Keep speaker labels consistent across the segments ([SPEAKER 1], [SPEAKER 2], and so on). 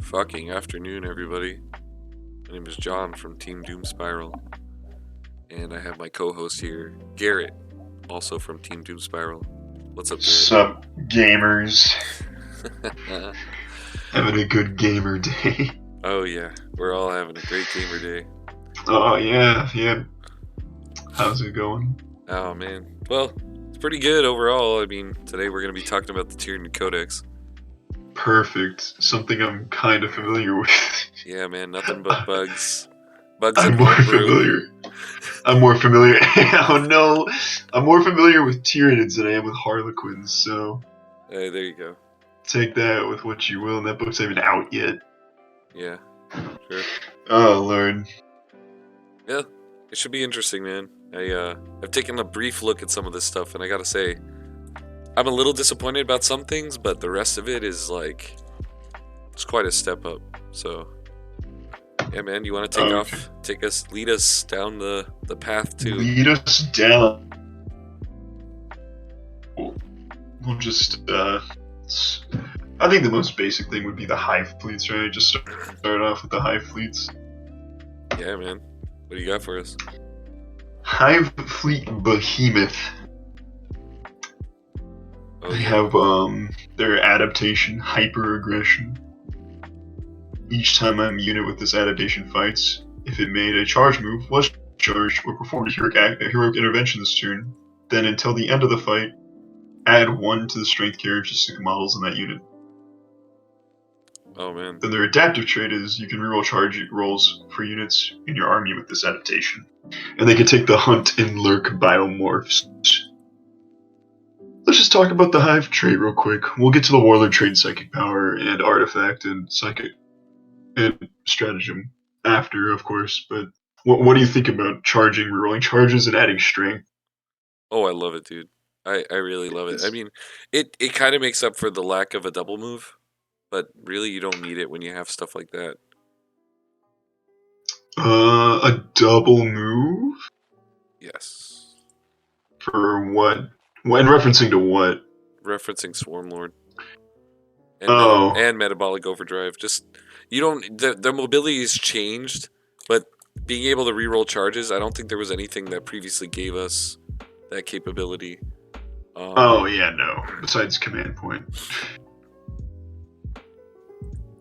[SPEAKER 1] fucking afternoon, everybody. My name is John from Team Doom Spiral, and I have my co-host here, Garrett, also from Team Doom Spiral. What's up, Garrett?
[SPEAKER 2] Sup, gamers? Having a good gamer day.
[SPEAKER 1] Oh yeah, we're all having a great gamer day.
[SPEAKER 2] Oh yeah. How's it going?
[SPEAKER 1] Oh man, well, it's pretty good overall. I mean, today we're gonna be talking about the Tyranid Codex.
[SPEAKER 2] Perfect. Something I'm kind of familiar with.
[SPEAKER 1] Yeah, man, nothing but bugs. Bugs
[SPEAKER 2] I'm
[SPEAKER 1] and
[SPEAKER 2] more
[SPEAKER 1] homebrew.
[SPEAKER 2] familiar. I'm more familiar. Oh no, I'm more familiar with Tyranids than I am with Harlequins. So
[SPEAKER 1] Hey, there you go.
[SPEAKER 2] take that with what you will. And that book's not even out yet.
[SPEAKER 1] Yeah, sure.
[SPEAKER 2] Oh Lord.
[SPEAKER 1] Yeah, it should be interesting, man. I've taken a brief look at some of this stuff, and I gotta say, I'm a little disappointed about some things, but the rest of it is like, it's quite a step up. So, yeah, man, you want to take off, lead us down the path to.
[SPEAKER 2] Lead us down. We'll just I think the most basic thing would be the hive fleets, right? Just start off with the hive fleets.
[SPEAKER 1] Yeah, man. What do you got for us?
[SPEAKER 2] Hive Fleet Behemoth.
[SPEAKER 1] Oh,
[SPEAKER 2] They
[SPEAKER 1] yeah.
[SPEAKER 2] have their adaptation, Hyper Aggression. Each time a unit with this adaptation fights, if it made a charge move, was charged, or performed a heroic intervention this turn, then until the end of the fight, add 1 to the strength characteristic models in that unit.
[SPEAKER 1] Oh, man.
[SPEAKER 2] Then their adaptive trait is you can reroll charge rolls for units in your army with this adaptation. And they can take the Hunt and Lurk biomorphs. Let's just talk about the Hive trait real quick. We'll get to the Warlord trait, Psychic Power, and Artifact, and Psychic and Stratagem after, of course. But what do you think about charging, rerolling charges, and adding strength?
[SPEAKER 1] Oh, I love it, dude. I really love it. I mean, it kind of makes up for the lack of a double move, but really you don't need it when you have stuff like that.
[SPEAKER 2] A double move?
[SPEAKER 1] Yes.
[SPEAKER 2] For what? In referencing to what?
[SPEAKER 1] Referencing Swarmlord. And Metabolic Overdrive. Just, you don't, the mobility has changed, but being able to reroll charges, I don't think there was anything that previously gave us that capability.
[SPEAKER 2] No. Besides Command Point.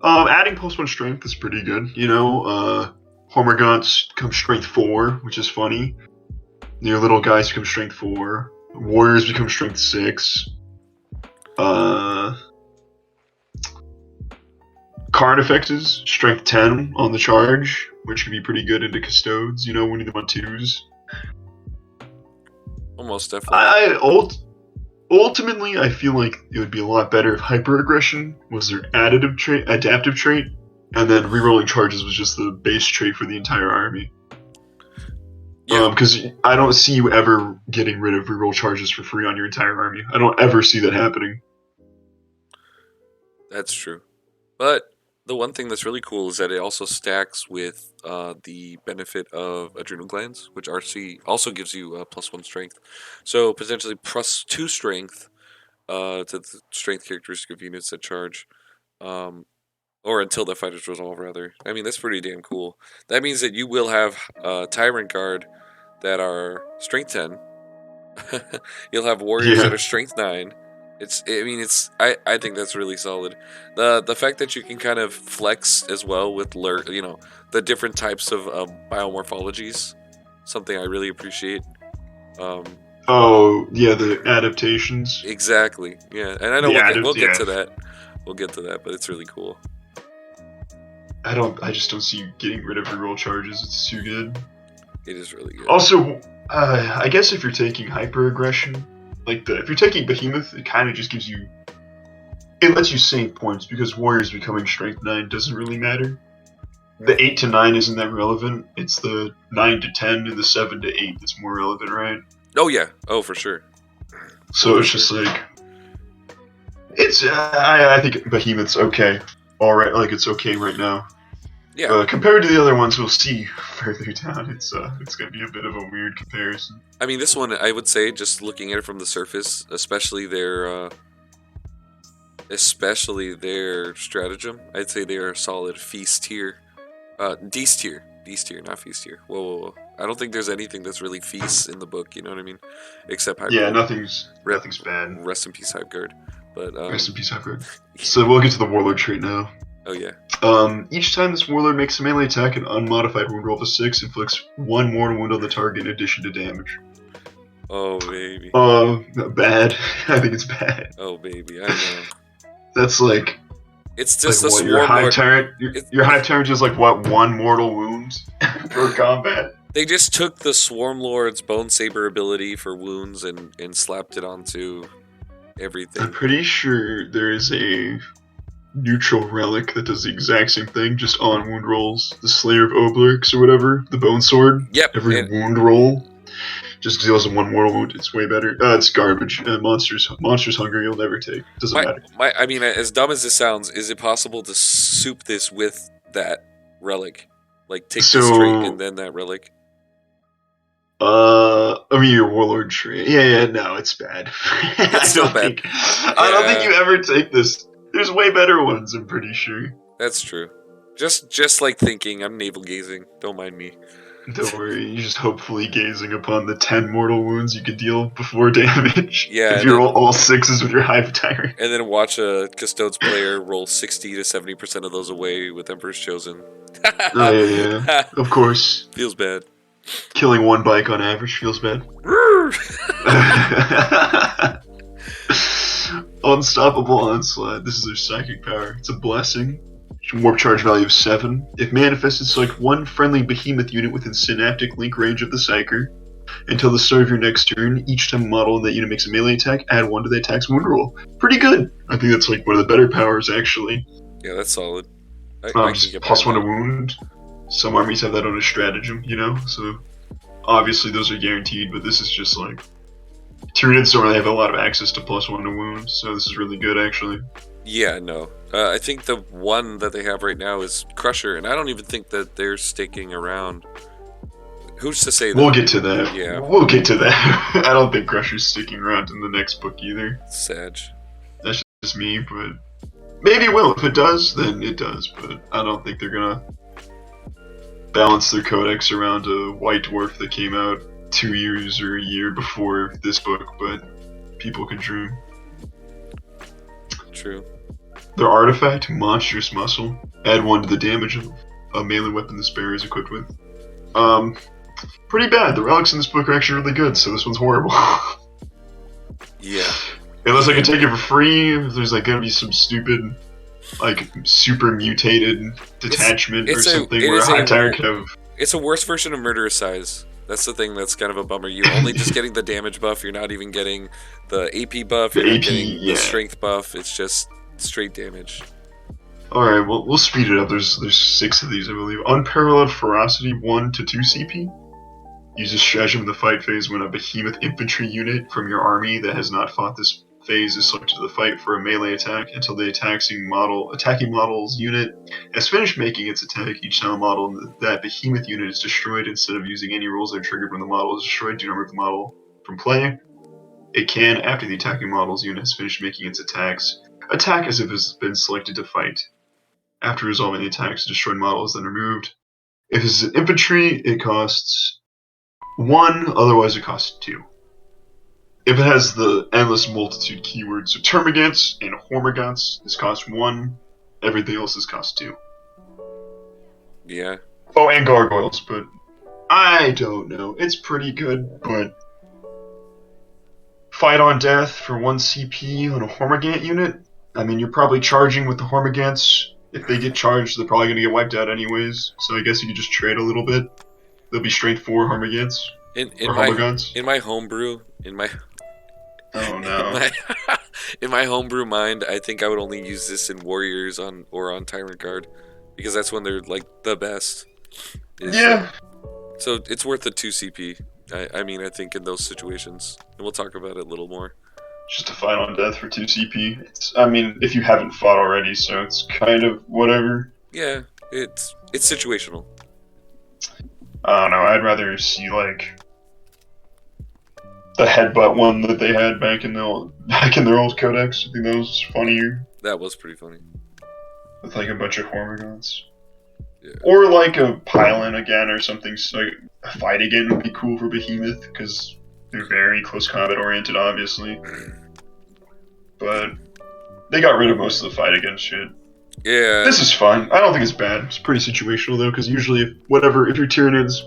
[SPEAKER 2] Adding +1 strength is pretty good. You know, Hormagaunts become strength 4, which is funny. Your little guys become strength 4. Warriors become strength 6. Card is strength 10 on the charge, which can be pretty good into Custodes, you know, winning them on 2s.
[SPEAKER 1] Almost definitely.
[SPEAKER 2] Ultimately, I feel like it would be a lot better if Hyper Aggression was their adaptive trait, and then rerolling charges was just the base trait for the entire army. Yeah. Because I don't see you ever getting rid of reroll charges for free on your entire army. I don't ever see that happening.
[SPEAKER 1] That's true. But the one thing that's really cool is that it also stacks with the benefit of Adrenal Glands, which RC also gives you +1 strength. So potentially +2 strength to the strength characteristic of units that charge. Or until the fighters resolve, rather. I mean, that's pretty damn cool. That means that you will have Tyrant Guard that are strength 10. You'll have warriors that are strength 9. I think that's really solid. The fact that you can kind of flex as well with the different types of biomorphologies, something I really appreciate.
[SPEAKER 2] The adaptations.
[SPEAKER 1] Exactly. Yeah, and I know we'll get to that. We'll get to that, but it's really cool.
[SPEAKER 2] I just don't see you getting rid of reroll charges. It's too good.
[SPEAKER 1] It is really good.
[SPEAKER 2] Also, I guess if you're taking Hyper Aggression, if you're taking Behemoth, it kind of just gives you... It lets you save points, because Warriors becoming Strength 9 doesn't really matter. The 8 to 9 isn't that relevant. It's the 9 to 10 and the 7 to 8 that's more relevant, right?
[SPEAKER 1] Oh, yeah. Oh, for sure.
[SPEAKER 2] So it's just like... I think Behemoth's okay. Alright, it's okay right now.
[SPEAKER 1] Yeah.
[SPEAKER 2] Compared to the other ones we'll see further down, it's going to be a bit of a weird comparison.
[SPEAKER 1] I mean, this one, I would say, just looking at it from the surface, especially their especially their stratagem. I'd say they are a solid feast tier. Deast tier. Deast tier, not feast tier. Whoa, whoa, whoa. I don't think there's anything that's really feasts in the book, you know what I mean? Except Hive
[SPEAKER 2] Yeah,
[SPEAKER 1] Guard. Rep,
[SPEAKER 2] nothing's bad.
[SPEAKER 1] rest in peace, Hive Guard. But,
[SPEAKER 2] Rest in peace, Hyper. So we'll get to the Warlord trait now.
[SPEAKER 1] oh yeah.
[SPEAKER 2] Each time this Warlord makes a melee attack, an unmodified wound roll of a 6 inflicts 1 mortal wound on the target in addition to damage.
[SPEAKER 1] Oh baby.
[SPEAKER 2] Bad. I think it's bad.
[SPEAKER 1] Oh baby, I know.
[SPEAKER 2] That's like
[SPEAKER 1] It's just a
[SPEAKER 2] what, your
[SPEAKER 1] swarm
[SPEAKER 2] Hive
[SPEAKER 1] lord.
[SPEAKER 2] Tyrant? Your Hive Tyrant just like what, 1 mortal wound for combat?
[SPEAKER 1] They just took the Swarm Lord's Bone Saber ability for wounds and slapped it onto everything.
[SPEAKER 2] I'm pretty sure there is a neutral relic that does the exact same thing, just on wound rolls. The Slayer of Obelix or whatever, the Bone Sword.
[SPEAKER 1] Yep.
[SPEAKER 2] Every wound roll just deals 1 mortal wound. It's way better. It's garbage. Monsters Hunger you'll never take. Doesn't matter.
[SPEAKER 1] I mean, as dumb as this sounds, is it possible to soup this with that relic? Like, take this trait and then that relic?
[SPEAKER 2] I mean, your Warlord trait. Yeah, no, it's bad.
[SPEAKER 1] It's still bad.
[SPEAKER 2] I don't think you ever take this. There's way better ones, I'm pretty sure.
[SPEAKER 1] That's true. Just like thinking, I'm navel gazing. Don't mind me.
[SPEAKER 2] Don't worry, you're just hopefully gazing upon the 10 mortal wounds you could deal before damage.
[SPEAKER 1] Yeah.
[SPEAKER 2] If you roll all 6s with your Hive Tyrant.
[SPEAKER 1] And then watch a Custodes player roll 60 to 70% of those away with Emperor's Chosen.
[SPEAKER 2] Oh, yeah. Of course.
[SPEAKER 1] Feels bad.
[SPEAKER 2] Killing 1 bike on average feels bad. Unstoppable Onslaught. This is their psychic power. It's a blessing. Warp charge value of 7. If manifested, select 1 friendly behemoth unit within synaptic link range of the Psyker. Until the start of your next turn, each time a model in that unit makes a melee attack, add 1 to the attack's wound roll. Pretty good. I think that's like one of the better powers, actually.
[SPEAKER 1] Yeah, that's solid.
[SPEAKER 2] Just plus 1 to wound. Some armies have that on a stratagem, you know? So, obviously those are guaranteed, but this is just like... Tyranids don't really have a lot of access to plus 1 to wound, so this is really good, actually.
[SPEAKER 1] Yeah, no. I think the one that they have right now is Crusher, and I don't even think that they're sticking around. Who's to say that?
[SPEAKER 2] We'll get to that.
[SPEAKER 1] Yeah.
[SPEAKER 2] We'll get to that. I don't think Crusher's sticking around in the next book either.
[SPEAKER 1] Sag.
[SPEAKER 2] That's just me, but maybe it will. If it does, then it does, but I don't think they're gonna balance their codex around a white dwarf that came out 2 years or a year before this book, but people can dream.
[SPEAKER 1] True.
[SPEAKER 2] Their artifact, Monstrous Muscle, add 1 to the damage of a melee weapon this bearer is equipped with. Pretty bad. The relics in this book are actually really good, so this one's horrible.
[SPEAKER 1] Yeah.
[SPEAKER 2] Unless I can take it for free, if there's like gonna be some stupid, like, super mutated detachment or something where a Hive Tyrant can have...
[SPEAKER 1] It's a worse version of Murderous Size. That's the thing that's kind of a bummer. You're only just getting the damage buff, you're not even getting the AP buff, you're not getting the strength buff, it's just straight damage.
[SPEAKER 2] Alright, well, we'll speed it up. There's 6 of these, I believe. Unparalleled Ferocity, 1 to 2 CP. Use this stratagem in the fight phase when a behemoth infantry unit from your army that has not fought this phase is selected to the fight for a melee attack until the attacking model's unit has finished making its attack. Each time a model in that behemoth unit is destroyed, instead of using any rules that are triggered when the model is destroyed, do not remove the model from play. It can, after the attacking model's unit has finished making its attacks, attack as if it has been selected to fight. After resolving the attacks, the destroyed model is then removed. If this is infantry, it costs 1, otherwise it costs 2. If it has the endless multitude keywords, so Termagants and Hormagaunts, this costs 1, everything else is cost 2.
[SPEAKER 1] Yeah.
[SPEAKER 2] Oh, and Gargoyles, but I don't know. It's pretty good, but fight on death for 1 CP on a Hormagant unit? I mean, you're probably charging with the Hormagaunts. If they get charged, they're probably going to get wiped out anyways, so I guess you could just trade a little bit. They'll be strength 4 Hormagaunts.
[SPEAKER 1] In my homebrew,
[SPEAKER 2] oh no.
[SPEAKER 1] In my homebrew mind, I think I would only use this in Warriors or on Tyrant Guard, because that's when they're like the best.
[SPEAKER 2] Yeah.
[SPEAKER 1] So it's worth the 2 CP. I mean, I think in those situations, and we'll talk about it a little more.
[SPEAKER 2] Just a fight on death for 2 CP. I mean, if you haven't fought already, so it's kind of whatever.
[SPEAKER 1] Yeah, it's situational.
[SPEAKER 2] I don't know. I'd rather see like the headbutt one that they had back in their old codex. I think that was funnier.
[SPEAKER 1] That was pretty funny.
[SPEAKER 2] with like a bunch of Hormigons.
[SPEAKER 1] Yeah.
[SPEAKER 2] Or like a Pylon again or something. So like a fight again would be cool for Behemoth because they're very close combat oriented, obviously. But they got rid of most of the fight again shit.
[SPEAKER 1] Yeah.
[SPEAKER 2] This is fun. I don't think it's bad. It's pretty situational though, because usually if your Tyranids,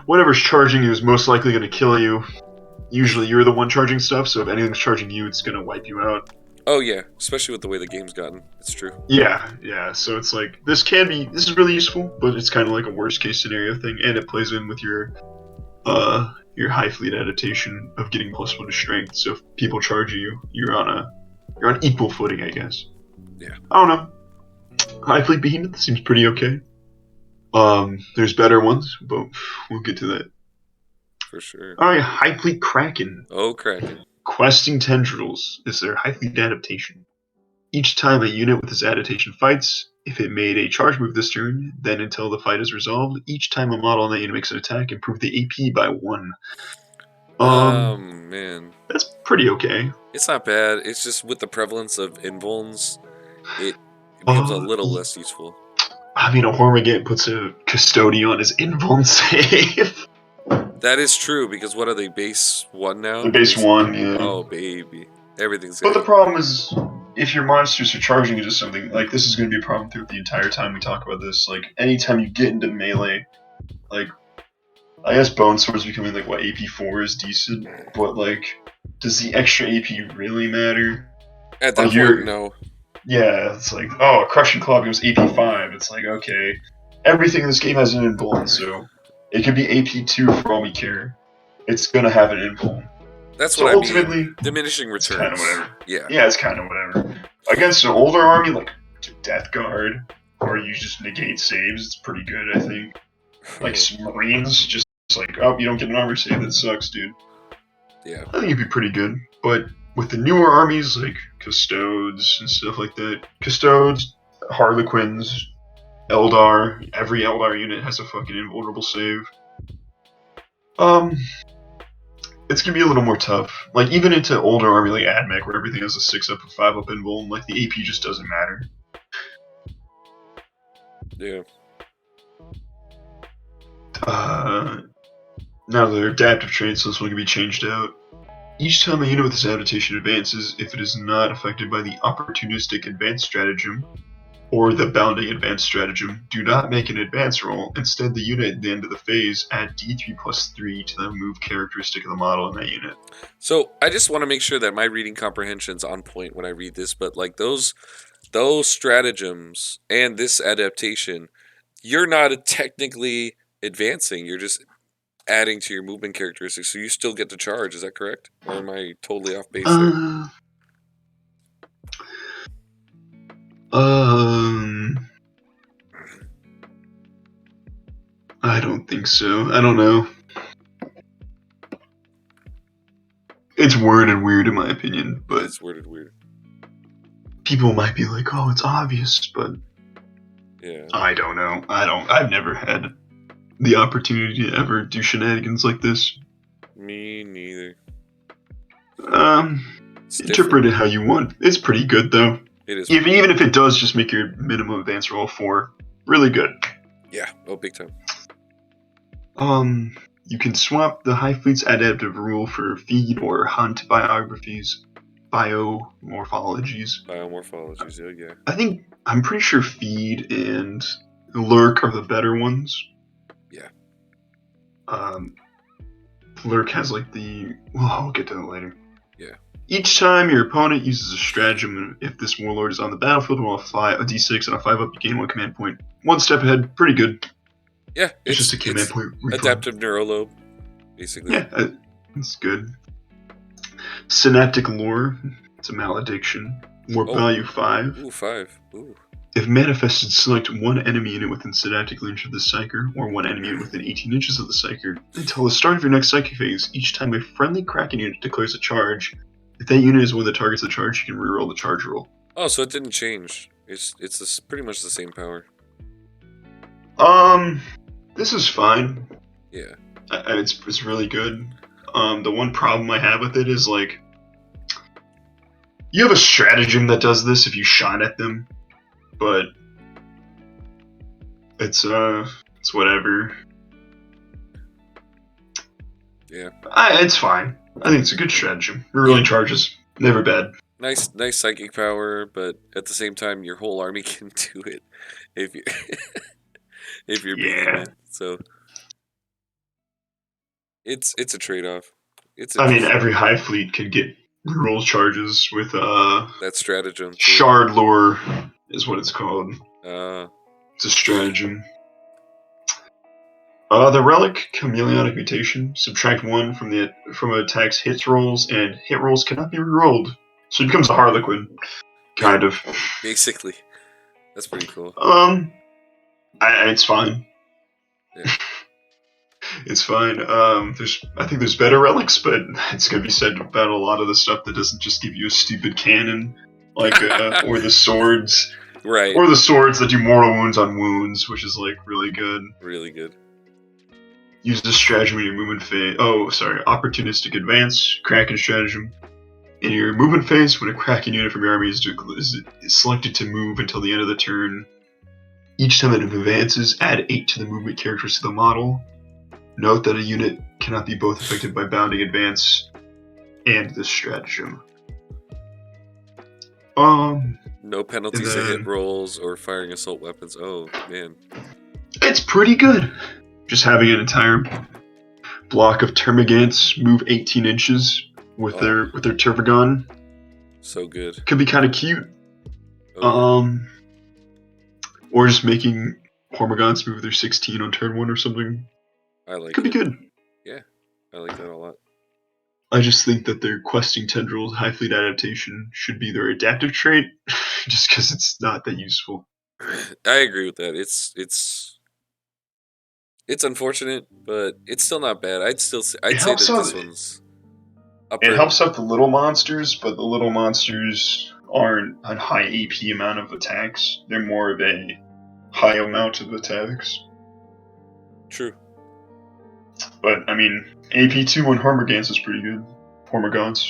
[SPEAKER 2] whatever's charging you is most likely going to kill you. Usually you're the one charging stuff, so if anything's charging you, it's going to wipe you out.
[SPEAKER 1] Oh yeah, especially with the way the game's gotten. It's true.
[SPEAKER 2] Yeah. So it's like this is really useful, but it's kind of like a worst case scenario thing, and it plays in with your high fleet adaptation of getting +1 to strength. So if people charge you, you're on equal footing, I guess.
[SPEAKER 1] Yeah.
[SPEAKER 2] I don't know. High fleet Behemoth seems pretty okay. There's better ones, but we'll get to that.
[SPEAKER 1] For sure.
[SPEAKER 2] Alright, High Fleet Kraken.
[SPEAKER 1] Oh, Kraken.
[SPEAKER 2] Questing Tendrils is their High Fleet adaptation. Each time a unit with this adaptation fights, if it made a charge move this turn, then until the fight is resolved, each time a model on that unit makes an attack, improve the AP by 1.
[SPEAKER 1] Man.
[SPEAKER 2] That's pretty okay.
[SPEAKER 1] It's not bad. It's just with the prevalence of invulns, it becomes a little less useful.
[SPEAKER 2] I mean, a Hormigate puts a Custodian on his invuln save.
[SPEAKER 1] That is true, because what are they, base 1 now?
[SPEAKER 2] The base 1, yeah.
[SPEAKER 1] Oh, baby. Everything's
[SPEAKER 2] But the problem is, if your monsters are charging into something, like, this is going to be a problem throughout the entire time we talk about this. Like, anytime you get into melee, like, I guess Bone Sword's becoming, like, what, AP4 is decent, but, like, does the extra AP really matter?
[SPEAKER 1] At that point, no.
[SPEAKER 2] Yeah, it's like, oh, Crushing Claw was AP5. It's like, okay, everything in this game has an invuln, so it could be AP2 for all we care. It's gonna have an invuln.
[SPEAKER 1] That's what ultimately, I mean. Diminishing returns.
[SPEAKER 2] It's kind of whatever.
[SPEAKER 1] Yeah.
[SPEAKER 2] Yeah, it's kind of whatever. Against an older army like Death Guard, or you just negate saves, it's pretty good, I think. Like some Marines, just like, oh, you don't get an armor save, that sucks, dude.
[SPEAKER 1] Yeah.
[SPEAKER 2] I think it'd be pretty good. But with the newer armies, like Custodes and stuff like that, Custodes, Harlequins, Eldar, every Eldar unit has a fucking invulnerable save. It's gonna be a little more tough. Like, even into older army like Admech, where everything has a 6-up and 5-up invuln, like, the AP just doesn't matter.
[SPEAKER 1] Yeah.
[SPEAKER 2] Now their adaptive traits, so this one can be changed out. Each time a unit with this adaptation advances, if it is not affected by the opportunistic advance stratagem, or the bounding advance stratagem, do not make an advance roll. Instead, the unit at the end of the phase add D3+3 to the move characteristic of the model in that unit.
[SPEAKER 1] So I just want to make sure that my reading comprehension's on point when I read this, but like those stratagems and this adaptation, you're not technically advancing, you're just adding to your movement characteristics, so you still get to charge, is that correct? Or am I totally off base there?
[SPEAKER 2] I don't think so. I don't know. It's worded weird in my opinion, but
[SPEAKER 1] it's worded weird.
[SPEAKER 2] People might be like, "Oh, it's obvious," but
[SPEAKER 1] yeah,
[SPEAKER 2] I don't know. I've never had the opportunity to ever do shenanigans like this.
[SPEAKER 1] Me neither.
[SPEAKER 2] Interpret it how you want. It's pretty good though.
[SPEAKER 1] It is.
[SPEAKER 2] Even if it does just make your minimum advance roll 4, really good.
[SPEAKER 1] Yeah. Oh, big time.
[SPEAKER 2] You can swap the High Fleet's adaptive rule for feed or hunt biomorphologies.
[SPEAKER 1] Biomorphologies,
[SPEAKER 2] yeah. I'm pretty sure feed and lurk are the better ones.
[SPEAKER 1] Yeah.
[SPEAKER 2] Lurk has like I'll get to that later.
[SPEAKER 1] Yeah.
[SPEAKER 2] Each time your opponent uses a stratagem, if this warlord is on the battlefield, roll a d6 and a 5-up, you gain 1 command point. 1 step ahead, pretty good.
[SPEAKER 1] Yeah,
[SPEAKER 2] it's just a command point.
[SPEAKER 1] Adaptive neurolobe, basically.
[SPEAKER 2] Yeah, it's good. Synaptic lore, it's a malediction. Warp value 5.
[SPEAKER 1] Ooh, 5. Ooh.
[SPEAKER 2] If manifested, select 1 enemy unit within synaptic range of the Psyker, or 1 enemy unit within 18 inches of the Psyker. Until the start of your next Psychic phase, each time a friendly Kraken unit declares a charge, if that unit is one that targets the charge, you can reroll the charge roll.
[SPEAKER 1] Oh, so it didn't change. It's pretty much the same power.
[SPEAKER 2] This is fine.
[SPEAKER 1] Yeah.
[SPEAKER 2] It's really good. The one problem I have with it is, like, You have a stratagem that does this if you shot at them, but it's whatever.
[SPEAKER 1] Yeah.
[SPEAKER 2] It's fine. I think it's a good stratagem.
[SPEAKER 1] Yeah.
[SPEAKER 2] Rerolling charges, never bad.
[SPEAKER 1] Nice psychic power, but at the same time, your whole army can do it if you if you're beating
[SPEAKER 2] Yeah.
[SPEAKER 1] it. So it's a trade off. It's
[SPEAKER 2] I mean,
[SPEAKER 1] interesting.
[SPEAKER 2] every high fleet could get reroll charges with
[SPEAKER 1] That stratagem too.
[SPEAKER 2] shard lore is what it's called.
[SPEAKER 1] Uh,
[SPEAKER 2] It's a stratagem. The relic chameleonic mutation. Subtract one from an attack's hit rolls, and hit rolls cannot be rerolled. So it becomes a Harlequin,
[SPEAKER 1] yeah,
[SPEAKER 2] kind of.
[SPEAKER 1] basically, that's pretty cool.
[SPEAKER 2] It's fine.
[SPEAKER 1] Yeah.
[SPEAKER 2] It's fine. I think there's better relics, but it's gonna be said about a lot of the stuff that doesn't just give you a stupid cannon, like or the swords,
[SPEAKER 1] Right.
[SPEAKER 2] or the swords that do mortal wounds on wounds, which is like really good.
[SPEAKER 1] Really good.
[SPEAKER 2] Use this stratagem in your movement phase. Oh, sorry, opportunistic advance, Kraken stratagem. In your movement phase, when a Kraken unit from your army is selected to move until the end of the turn, each time it advances, add 8 to the movement characteristics of the model. Note that a unit cannot be both affected by bounding advance and this stratagem.
[SPEAKER 1] No penalties to hit rolls or firing assault weapons. Oh man,
[SPEAKER 2] it's pretty good. Just having an entire block of termagants move 18 inches with their Tervigon.
[SPEAKER 1] So good.
[SPEAKER 2] Could be kind of cute.
[SPEAKER 1] Oh, yeah.
[SPEAKER 2] Or just making Hormigons move their 16 on turn 1 or something.
[SPEAKER 1] I like
[SPEAKER 2] Could be
[SPEAKER 1] it.
[SPEAKER 2] good.
[SPEAKER 1] Yeah, I like that a lot.
[SPEAKER 2] I just think that their questing tendrils high fleet adaptation should be their adaptive trait, just because it's not that useful.
[SPEAKER 1] I agree with that. It's unfortunate, but it's still not bad. I'd say that this one's
[SPEAKER 2] It
[SPEAKER 1] upper.
[SPEAKER 2] helps out the little monsters, but the little monsters aren't a high AP amount of attacks. They're more of a high amount of attacks.
[SPEAKER 1] True.
[SPEAKER 2] But I mean, AP2 on Hormigons is pretty good. Hormigons.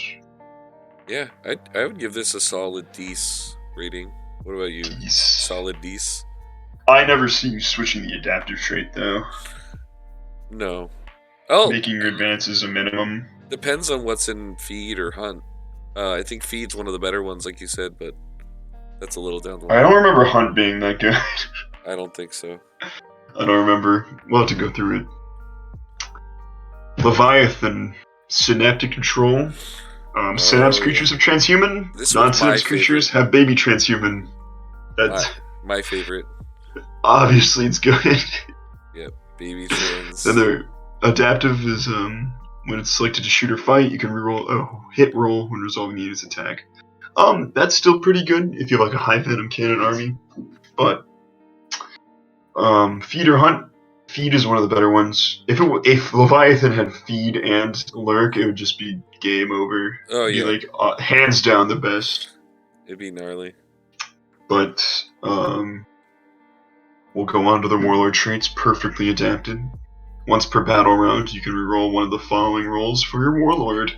[SPEAKER 1] Yeah, I would give this a solid Dece rating. What about you? Solid Dece?
[SPEAKER 2] I never see you switching the adaptive trait though.
[SPEAKER 1] No. Oh,
[SPEAKER 2] Making your advances a minimum.
[SPEAKER 1] depends on what's in feed or hunt. I think feed's one of the better ones, like you said, but that's a little down the line.
[SPEAKER 2] I don't remember hunt being that good.
[SPEAKER 1] I don't think so.
[SPEAKER 2] I don't remember. We'll have to go through it. Leviathan, synaptic control. Synapse creatures have transhuman. Non-synapse creatures have baby transhuman. That's
[SPEAKER 1] my favorite.
[SPEAKER 2] Obviously, it's good.
[SPEAKER 1] Yep, baby trans.
[SPEAKER 2] Then their adaptive is when it's selected to shoot or fight, you can reroll hit roll when resolving the unit's attack. That's still pretty good if you have like a high venom cannon army. But feed or hunt. Feed is one of the better ones. If Leviathan had feed and lurk, it would just be game over.
[SPEAKER 1] Oh yeah,
[SPEAKER 2] like hands down the best.
[SPEAKER 1] It'd be gnarly.
[SPEAKER 2] But we'll go on to the warlord traits. Perfectly adapted. Once per battle round, you can reroll one of the following rolls for your warlord: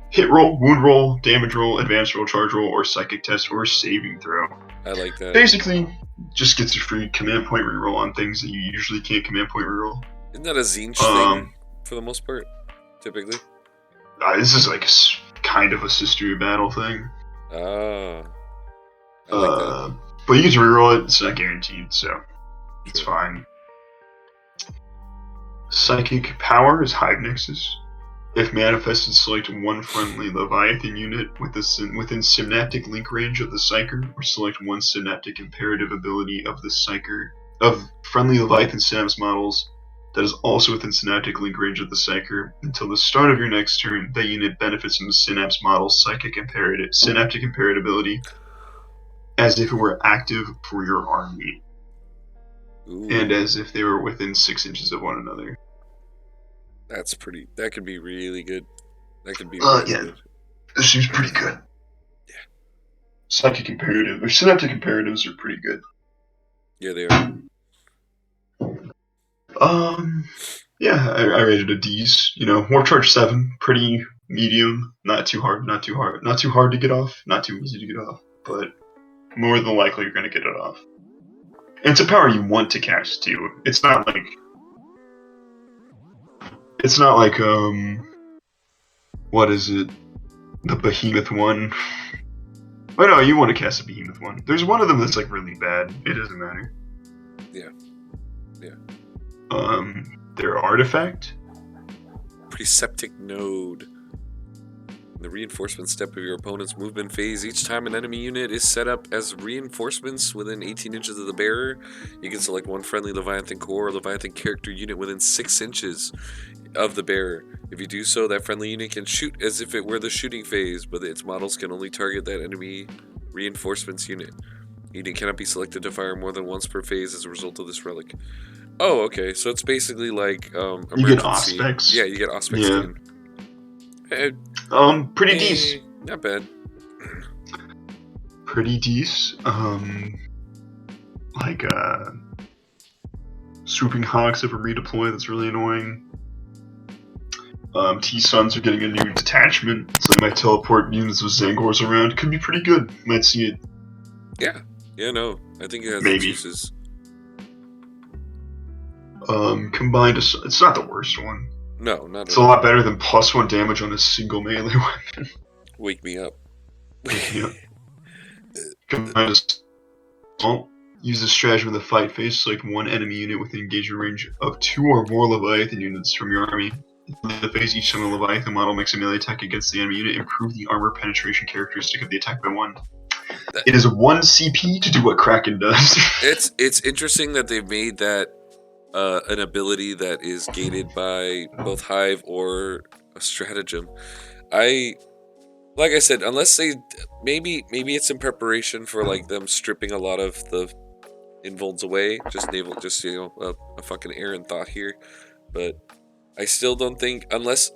[SPEAKER 2] hit roll, wound roll, damage roll, advanced roll, charge roll, or psychic test, or saving throw.
[SPEAKER 1] I like that.
[SPEAKER 2] Basically, just gets a free command point reroll on things that you usually can't command point reroll.
[SPEAKER 1] Isn't that a Zinch thing for the most part, typically?
[SPEAKER 2] This is like kind of a Sister of Battle thing.
[SPEAKER 1] I like that.
[SPEAKER 2] But you can reroll it, it's not guaranteed, so it's fine. Psychic power is Hive Nexus. If manifested, select one friendly Leviathan unit within synaptic link range of the Psyker, or select one synaptic imperative ability of the Psyker of friendly Leviathan synapse models that is also within synaptic link range of the Psyker. Until the start of your next turn, that unit benefits from the synapse model's synaptic imperative ability as if it were active for your army.
[SPEAKER 1] Ooh.
[SPEAKER 2] And as if they were within 6 inches of one another.
[SPEAKER 1] That's pretty. That could be really good. That could be really good.
[SPEAKER 2] This seems pretty good.
[SPEAKER 1] Yeah.
[SPEAKER 2] Psychic imperative or synaptic imperatives are pretty good.
[SPEAKER 1] Yeah, they are.
[SPEAKER 2] Yeah, I rated a D's. Warp Charge 7, pretty medium, not too hard, not too hard, not too hard to get off, not too easy to get off, but more than likely you're gonna get it off. And it's a power you want to cast too. It's not like what is it? The behemoth one. Oh no, you want to cast a behemoth one. There's one of them that's like really bad. It doesn't matter.
[SPEAKER 1] Yeah. Yeah.
[SPEAKER 2] Their artifact.
[SPEAKER 1] Preceptic Node. The reinforcement step of your opponent's movement phase. Each time an enemy unit is set up as reinforcements within 18 inches of the bearer, you can select one friendly Leviathan core or Leviathan character unit within 6 inches of the bearer. If you do so, that friendly unit can shoot as if it were the shooting phase, but its models can only target that enemy reinforcements unit. Unit cannot be selected to fire more than once per phase as a result of this relic. Oh, okay. So it's basically like emergency.
[SPEAKER 2] You get Auspex.
[SPEAKER 1] Yeah, you get Auspex
[SPEAKER 2] Yeah.
[SPEAKER 1] again.
[SPEAKER 2] Pretty decent.
[SPEAKER 1] Not bad.
[SPEAKER 2] Pretty decent. Like swooping hawks if a redeploy that's really annoying. T-Suns are getting a new detachment, so they might teleport units with Zangors around. Could be pretty good. Might see it.
[SPEAKER 1] Yeah. Yeah, no. I think it has
[SPEAKER 2] Maybe.
[SPEAKER 1] its uses.
[SPEAKER 2] Combined, it's not the worst one.
[SPEAKER 1] No, not
[SPEAKER 2] It's a lot better than +1 damage on a single melee weapon.
[SPEAKER 1] Wake me up.
[SPEAKER 2] Yeah. Combined, assault. Use this strategy when the fight phase. Select one enemy unit within engagement range of 2 or more Leviathan units from your army. In the phase, each time a Leviathan model makes a melee attack against the enemy unit, improve the armor penetration characteristic of the attack by 1. It is 1 CP to do what Kraken does.
[SPEAKER 1] It's interesting that they've made that an ability that is gated by both Hive or a stratagem. Like I said, unless they maybe it's in preparation for like them stripping a lot of the invulns away. Just a fucking errant thought here, but I still don't think unless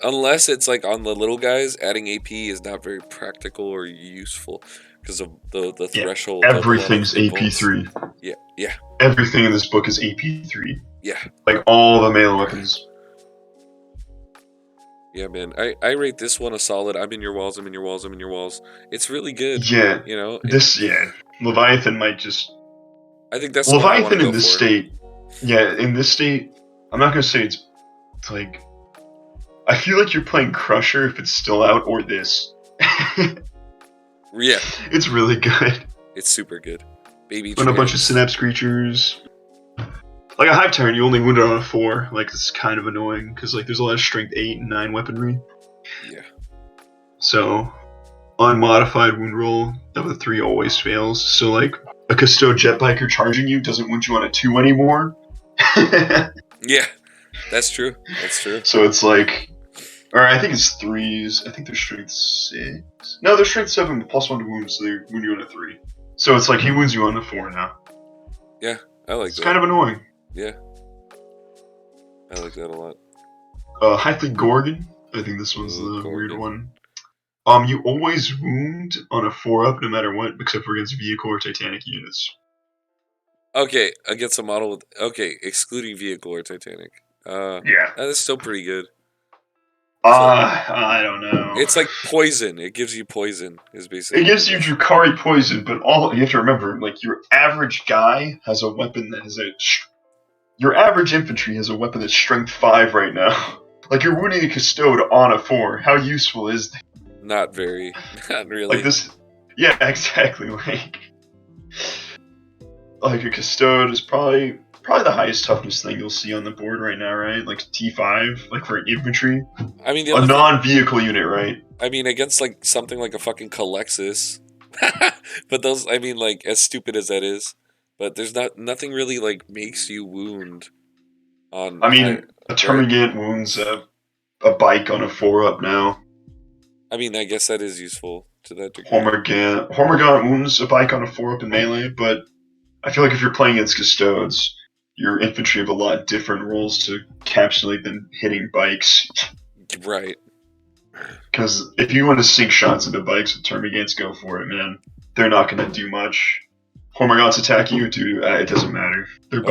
[SPEAKER 1] it's like on the little guys, adding AP is not very practical or useful because of the threshold.
[SPEAKER 2] Everything's AP3.
[SPEAKER 1] Yeah.
[SPEAKER 2] Everything in this book is AP3.
[SPEAKER 1] Yeah.
[SPEAKER 2] Like all the melee weapons.
[SPEAKER 1] Yeah, man. I rate this one a solid. I'm in your walls. I'm in your walls. I'm in your walls. It's really good.
[SPEAKER 2] Yeah.
[SPEAKER 1] You know.
[SPEAKER 2] Leviathan might just.
[SPEAKER 1] I think that's
[SPEAKER 2] Leviathan
[SPEAKER 1] what I
[SPEAKER 2] in this state. Yeah, in this state, I'm not gonna say it's like. I feel like you're playing Crusher if it's still out, or this.
[SPEAKER 1] Yeah.
[SPEAKER 2] It's really good.
[SPEAKER 1] It's super good. Baby.
[SPEAKER 2] And a bunch of synapse creatures. Like a Hive Tyrant, you only wound it on a 4. Like, it's kind of annoying, because like there's a lot of strength 8 and 9 weaponry.
[SPEAKER 1] Yeah.
[SPEAKER 2] So, unmodified wound roll of a 3 always fails. So like, a Custo jet biker charging you doesn't wound you on a 2 anymore.
[SPEAKER 1] Yeah. That's true. That's true.
[SPEAKER 2] So it's like, or I think it's 3s. I think they're strength 6. No, they're strength 7 with +1 to wound, so they wound you on a 3. So it's like he wounds you on a 4 now.
[SPEAKER 1] Yeah, I like that.
[SPEAKER 2] It's kind of annoying.
[SPEAKER 1] Yeah. I like that a lot.
[SPEAKER 2] Hythly Gorgon. I think this one's the weird one. You always wound on a 4-up no matter what, except for against vehicle or Titanic units.
[SPEAKER 1] Okay, against a model with... Okay, excluding vehicle or Titanic.
[SPEAKER 2] Yeah.
[SPEAKER 1] That is still pretty good.
[SPEAKER 2] I don't know.
[SPEAKER 1] It's like poison. It gives you poison, is basically.
[SPEAKER 2] It gives you Drukhari poison, but all you have to remember, like, your average guy has a weapon that has a... Your average infantry has a weapon that's strength 5 right now. Like, you're wounding a Custode on a 4. How useful is that?
[SPEAKER 1] Not very. Not really.
[SPEAKER 2] Like this... Yeah, exactly. Like a Custode is probably the highest toughness thing you'll see on the board right now, right? Like T5, like for infantry.
[SPEAKER 1] I mean,
[SPEAKER 2] a non-vehicle unit, right?
[SPEAKER 1] I mean, against like something like a fucking Calexis. But those, I mean, like, as stupid as that is, but there's nothing really like makes you wound on.
[SPEAKER 2] I mean, a Termagant wounds a bike on a 4-up now.
[SPEAKER 1] I mean, I guess that is useful to that degree.
[SPEAKER 2] Hormagant wounds a bike on a 4-up in melee, but I feel like if you're playing against Custodes, your infantry have a lot different rules to capsulate than hitting bikes.
[SPEAKER 1] Right.
[SPEAKER 2] Because if you want to sink shots into bikes with Termagants, go for it, man. They're not going to do much. Hormagants attack you, dude. It doesn't matter. They're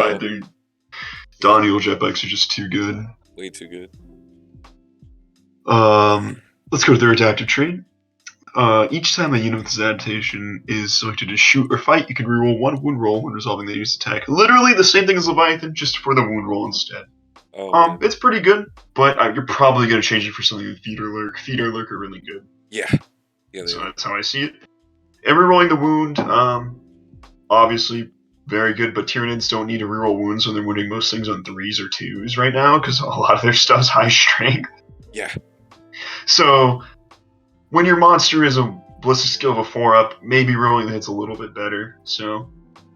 [SPEAKER 2] Doniel jet bikes are just too good.
[SPEAKER 1] Way too good.
[SPEAKER 2] Let's go to their adaptive trait. Each time a unit with this adaptation is selected to shoot or fight, you can reroll one wound roll when resolving the user's attack. Literally the same thing as Leviathan, just for the wound roll instead.
[SPEAKER 1] Oh man.
[SPEAKER 2] It's pretty good, but you're probably gonna change it for something with Feeder Lurk. Feeder Lurk are really good.
[SPEAKER 1] Yeah. Yeah.
[SPEAKER 2] So that's how I see it. And rerolling the wound, obviously very good, but Tyranids don't need to reroll wounds when they're wounding most things on 3s or 2s right now, because a lot of their stuff's high strength.
[SPEAKER 1] Yeah.
[SPEAKER 2] So when your monster is a ballistic skill of a 4-up, maybe rolling the hits a little bit better. So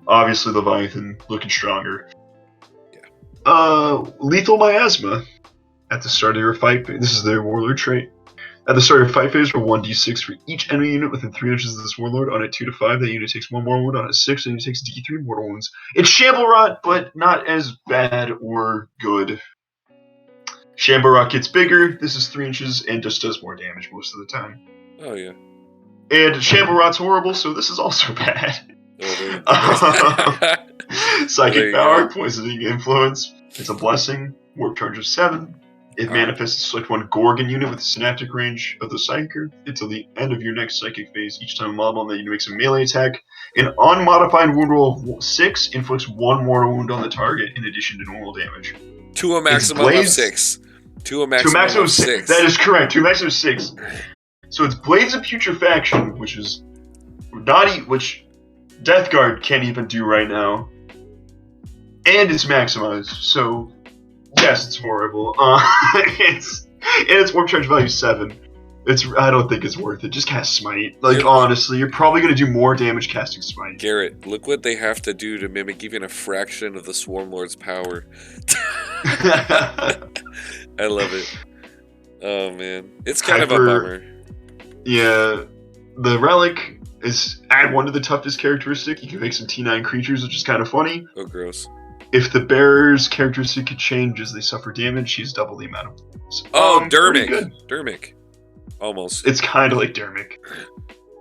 [SPEAKER 2] obviously Leviathan looking stronger.
[SPEAKER 1] Yeah.
[SPEAKER 2] Lethal Miasma at the start of your fight. This is their warlord trait. At the start of your fight phase, roll 1d6 for each enemy unit within 3 inches of this warlord. On a 2 to 5, that unit takes 1 mortal wound. On a 6, that unit takes d3 mortal wounds. It's Shamble Rot, but not as bad or good. Shamble Rot gets bigger. This is 3 inches and just does more damage most of the time.
[SPEAKER 1] Oh yeah.
[SPEAKER 2] And Shamble Rot's horrible, so this is also bad. Psychic Power, Poisoning Influence. It's a blessing. Warp charge of 7. It manifests to select one Gorgon unit with a synaptic range of the Psyker until the end of your next Psychic phase. Each time a model on that unit makes a melee attack, an unmodified wound roll of 6 inflicts 1 mortal wound on the target in addition to normal damage.
[SPEAKER 1] To a maximum of 6. To a maximum of 6.
[SPEAKER 2] That is correct. To a maximum of 6. So it's Blades of Putrefaction, which is which Death Guard can't even do right now, and it's maximized. So yes, it's horrible. It's warp charge value 7. I don't think it's worth it. Just cast Smite. Honestly, you're probably gonna do more damage casting Smite.
[SPEAKER 1] Garrett, look what they have to do to mimic even a fraction of the Swarm Lord's power. I love it. Oh man, it's kind of a bummer.
[SPEAKER 2] Yeah, the relic is add 1 to the toughness characteristic. You can make some T9 creatures, which is kind of funny.
[SPEAKER 1] Oh, gross.
[SPEAKER 2] If the bearer's characteristic could change as they suffer damage, she's double the amount of wounds.
[SPEAKER 1] Dermic. Dermic. Almost.
[SPEAKER 2] It's kind of like Dermic.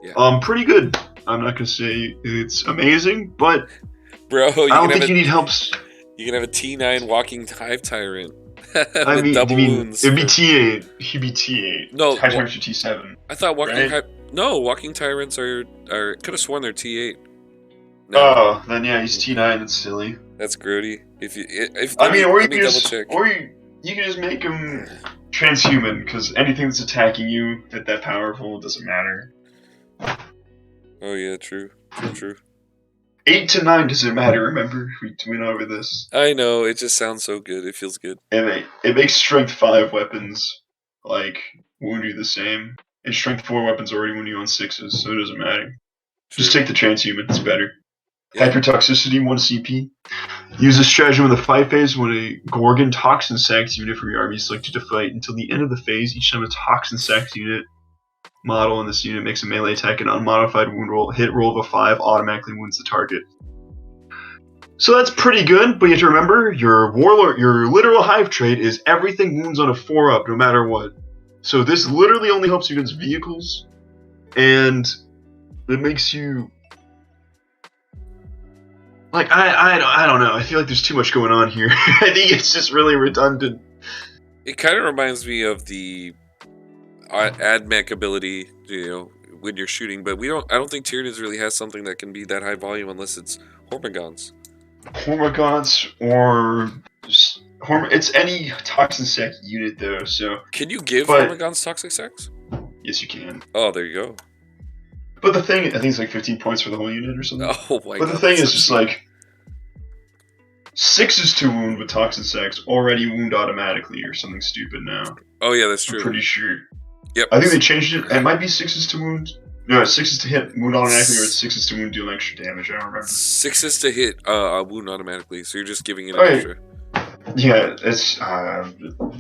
[SPEAKER 1] Yeah.
[SPEAKER 2] Pretty good. I'm not gonna say it's amazing, but
[SPEAKER 1] bro,
[SPEAKER 2] I don't think you need helps.
[SPEAKER 1] You can have a T9 walking Hive Tyrant.
[SPEAKER 2] I mean,
[SPEAKER 1] wounds.
[SPEAKER 2] It'd be T8. He'd be T8.
[SPEAKER 1] No,
[SPEAKER 2] Hive Tyrants are T7.
[SPEAKER 1] I thought walking
[SPEAKER 2] right?
[SPEAKER 1] walking Tyrants are. Could have sworn they're T8.
[SPEAKER 2] No. Oh, then yeah, he's T9. That's silly.
[SPEAKER 1] That's grody.
[SPEAKER 2] Or you can just make him transhuman, because anything that's attacking you that powerful doesn't matter.
[SPEAKER 1] Oh yeah, true.
[SPEAKER 2] 8 to 9 doesn't matter. Remember, we went over this.
[SPEAKER 1] I know. It just sounds so good. It feels good.
[SPEAKER 2] It makes strength 5 weapons wound you the same, and strength 4 weapons already wound you on 6s, so it doesn't matter. True. Just take the transhuman. It's better. Yeah. Hypertoxicity 1 CP. Use this strategy in the fight phase when a Gorgon Toxin Sacs unit from your army is selected to fight until the end of the phase. Each time a Toxin Sacs unit model in this unit makes a melee attack, an unmodified wound roll, hit roll of a 5 automatically wounds the target. So that's pretty good, but you have to remember your warlord, your literal hive trait is everything wounds on a 4-up no matter what. So this literally only helps you against vehicles, and it makes you I don't know. I feel like there's too much going on here. I think it's just really redundant.
[SPEAKER 1] It kind of reminds me of the AdMech ability, when you're shooting, but I don't think Tyranids really has something that can be that high volume unless it's Hormagaunts.
[SPEAKER 2] Hormagaunts or it's any Toxin Sac unit though. So
[SPEAKER 1] can you give Hormagaunts Toxic Sacs?
[SPEAKER 2] Yes, you can.
[SPEAKER 1] Oh, there you go.
[SPEAKER 2] But the thing, I think it's 15 points for the whole unit or something.
[SPEAKER 1] Oh my god.
[SPEAKER 2] But the thing is just 6s to wound with Toxin Sacs already wound automatically or something stupid now.
[SPEAKER 1] Oh yeah, that's true.
[SPEAKER 2] I'm pretty sure.
[SPEAKER 1] Yep.
[SPEAKER 2] I think they changed it. It might be 6s to wound. No, 6s to hit wound automatically, or it's 6s to wound deal extra damage. I don't remember.
[SPEAKER 1] 6s to hit wound automatically, so you're just giving it an extra.
[SPEAKER 2] Yeah, it's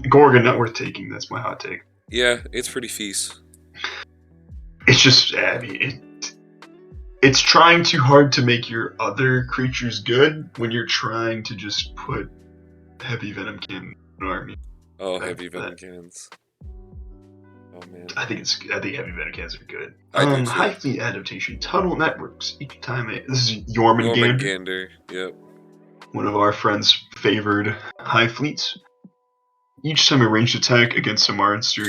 [SPEAKER 2] Gorgon not worth taking. That's my hot take.
[SPEAKER 1] Yeah, it's pretty feast.
[SPEAKER 2] It's just, it's trying too hard to make your other creatures good when you're trying to just put heavy venom cannon in an army.
[SPEAKER 1] Oh, heavy venom cannons. Oh man.
[SPEAKER 2] I think heavy venom cannons are good.
[SPEAKER 1] High
[SPEAKER 2] fleet adaptation, tunnel networks. Each time this is Jormungandr.
[SPEAKER 1] Yep.
[SPEAKER 2] One of our friends' favored high fleets. Each time a ranged attack against a monster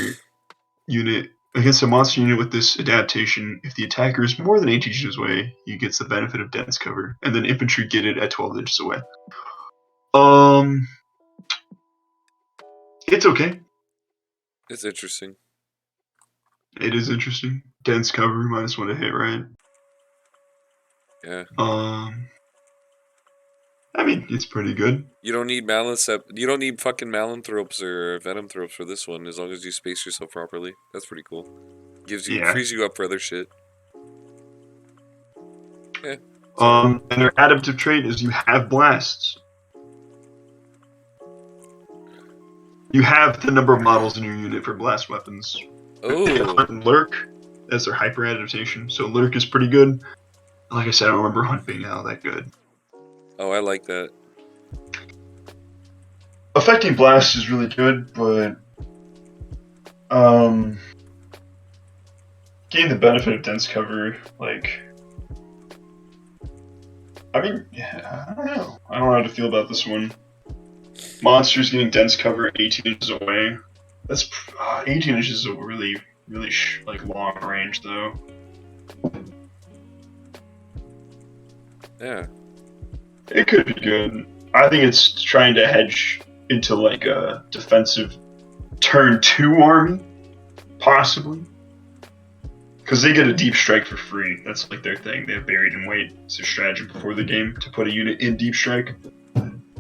[SPEAKER 2] unit against a monster unit with this adaptation. If the attacker is more than 18 inches away, he gets the benefit of dense cover, and then infantry get it at 12 inches away. Um, it's okay.
[SPEAKER 1] It's interesting.
[SPEAKER 2] It is interesting. Dense cover -1 to hit, right?
[SPEAKER 1] Yeah.
[SPEAKER 2] I mean, it's pretty good.
[SPEAKER 1] You don't need fucking Malanthropes or Venomthropes for this one, as long as you space yourself properly. That's pretty cool.
[SPEAKER 2] Yeah.
[SPEAKER 1] Frees you up for other shit. Yeah. So
[SPEAKER 2] And their adaptive trait is you have blasts. You have the number of models in your unit for blast weapons. They
[SPEAKER 1] oh
[SPEAKER 2] hunt and lurk as their hyper adaptation, so lurk is pretty good. Like I said, I don't remember hunt being all that good.
[SPEAKER 1] oh I like that.
[SPEAKER 2] Affecting blast is really good, but gain the benefit of dense cover, like, I mean, yeah, I don't know. I don't know how to feel about this one. Monsters getting dense cover 18 inches away. That's 18 inches is a really, really like long range, though.
[SPEAKER 1] Yeah.
[SPEAKER 2] It could be good. I think it's trying to hedge into like a defensive turn 2 army, possibly. Because they get a deep strike for free. That's like their thing. They have buried in wait. It's their strategy before the game to put a unit in deep strike.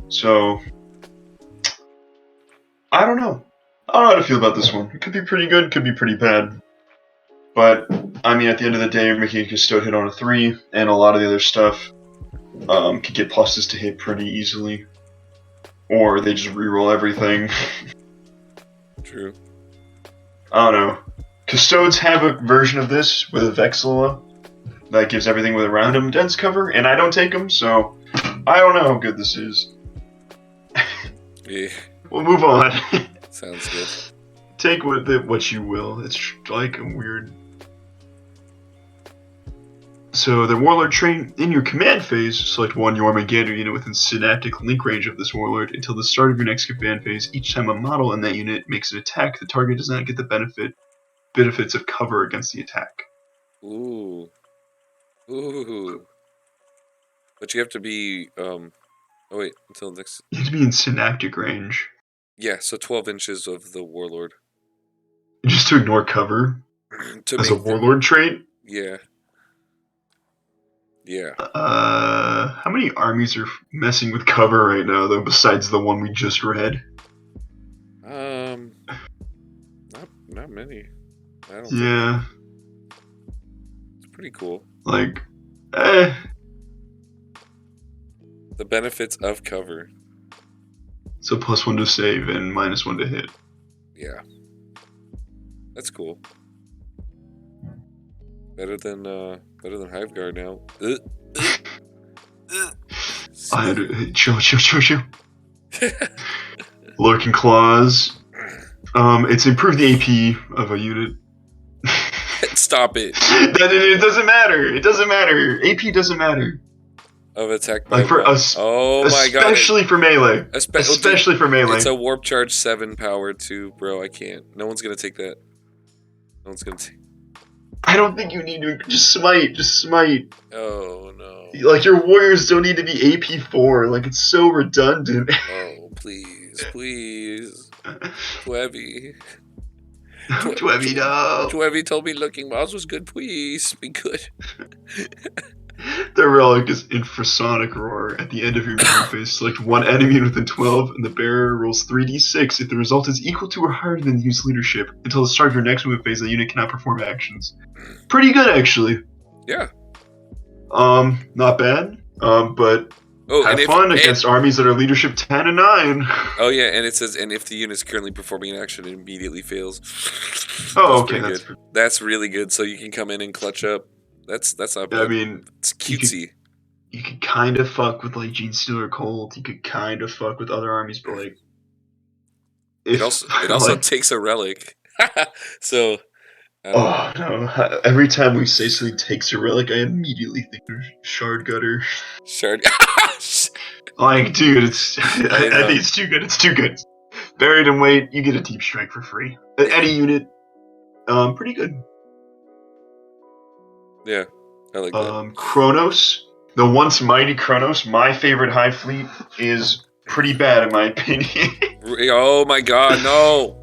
[SPEAKER 2] So I don't know. I don't know how to feel about this one. It could be pretty good, could be pretty bad. But I mean, at the end of the day, you're making a custode hit on a 3, and a lot of the other stuff could get pluses to hit pretty easily. Or they just reroll everything.
[SPEAKER 1] True.
[SPEAKER 2] I don't know. Custodes have a version of this with a Vexilla that gives everything with a random dense cover, and I don't take them, so I don't know how good this is.
[SPEAKER 1] Yeah.
[SPEAKER 2] We'll move on.
[SPEAKER 1] Sounds good.
[SPEAKER 2] Take what you will. It's like a weird. So the Warlord trait, in your command phase, select one Jormungandr unit within synaptic link range of this Warlord until the start of your next command phase. Each time a model in that unit makes an attack, the target does not get the benefits of cover against the attack.
[SPEAKER 1] Ooh. Ooh. But you have to be oh wait, until next.
[SPEAKER 2] You have to be in synaptic range.
[SPEAKER 1] Yeah, so 12 inches of the Warlord.
[SPEAKER 2] Just to ignore cover
[SPEAKER 1] to
[SPEAKER 2] as a
[SPEAKER 1] make
[SPEAKER 2] Warlord trait.
[SPEAKER 1] Yeah. Yeah.
[SPEAKER 2] How many armies are messing with cover right now, though, besides the one we just read?
[SPEAKER 1] Not many. I don't
[SPEAKER 2] Yeah.
[SPEAKER 1] think. It's pretty cool.
[SPEAKER 2] Like,
[SPEAKER 1] The benefits of cover.
[SPEAKER 2] So +1 to save and -1 to hit.
[SPEAKER 1] Yeah. That's cool. Better than Hiveguard now.
[SPEAKER 2] I had to chill. Lurking Claws. It's improved the AP of a unit.
[SPEAKER 1] Stop it.
[SPEAKER 2] It doesn't matter. It doesn't matter. AP doesn't matter.
[SPEAKER 1] Of attack by
[SPEAKER 2] Like for us,
[SPEAKER 1] oh my god.
[SPEAKER 2] Especially for melee. Especially for melee.
[SPEAKER 1] It's a warp charge 7 power too, bro. I can't. No one's gonna take that. No one's gonna take.
[SPEAKER 2] I don't think you need to just smite. Just smite.
[SPEAKER 1] Oh no.
[SPEAKER 2] Like your warriors don't need to be AP4. Like it's so redundant.
[SPEAKER 1] Oh please, please, Twevy.
[SPEAKER 2] Twevy, no.
[SPEAKER 1] Twevy told me looking mouse was good. Please be good.
[SPEAKER 2] The relic is infrasonic roar. At the end of your movement phase, select one enemy within 12, and the bearer rolls 3d6 if the result is equal to or higher than the user's leadership. Until the start of your next movement phase, the unit cannot perform actions. Pretty good, actually.
[SPEAKER 1] Yeah.
[SPEAKER 2] Not bad. But have fun against armies that are leadership 10 and 9.
[SPEAKER 1] Oh yeah, and it says, and if the unit is currently performing an action, it immediately fails.
[SPEAKER 2] Oh, okay,
[SPEAKER 1] that's really good. So you can come in and clutch up. That's not bad.
[SPEAKER 2] I mean,
[SPEAKER 1] it's cutesy.
[SPEAKER 2] You could kind of fuck with like Gene Stealer Colt. You could kind of fuck with other armies, but like,
[SPEAKER 1] it also takes a relic. So.
[SPEAKER 2] Oh no! Every time we say something takes a relic, I immediately think of Shard Gutter.
[SPEAKER 1] Shard.
[SPEAKER 2] Like, dude, I think it's too good. It's too good. Buried in Weight, you get a deep strike for free. Any unit. Pretty good.
[SPEAKER 1] Yeah, I like that.
[SPEAKER 2] Kronos, the once mighty Kronos, my favorite Hive fleet, is pretty bad in my opinion.
[SPEAKER 1] Oh my god, no!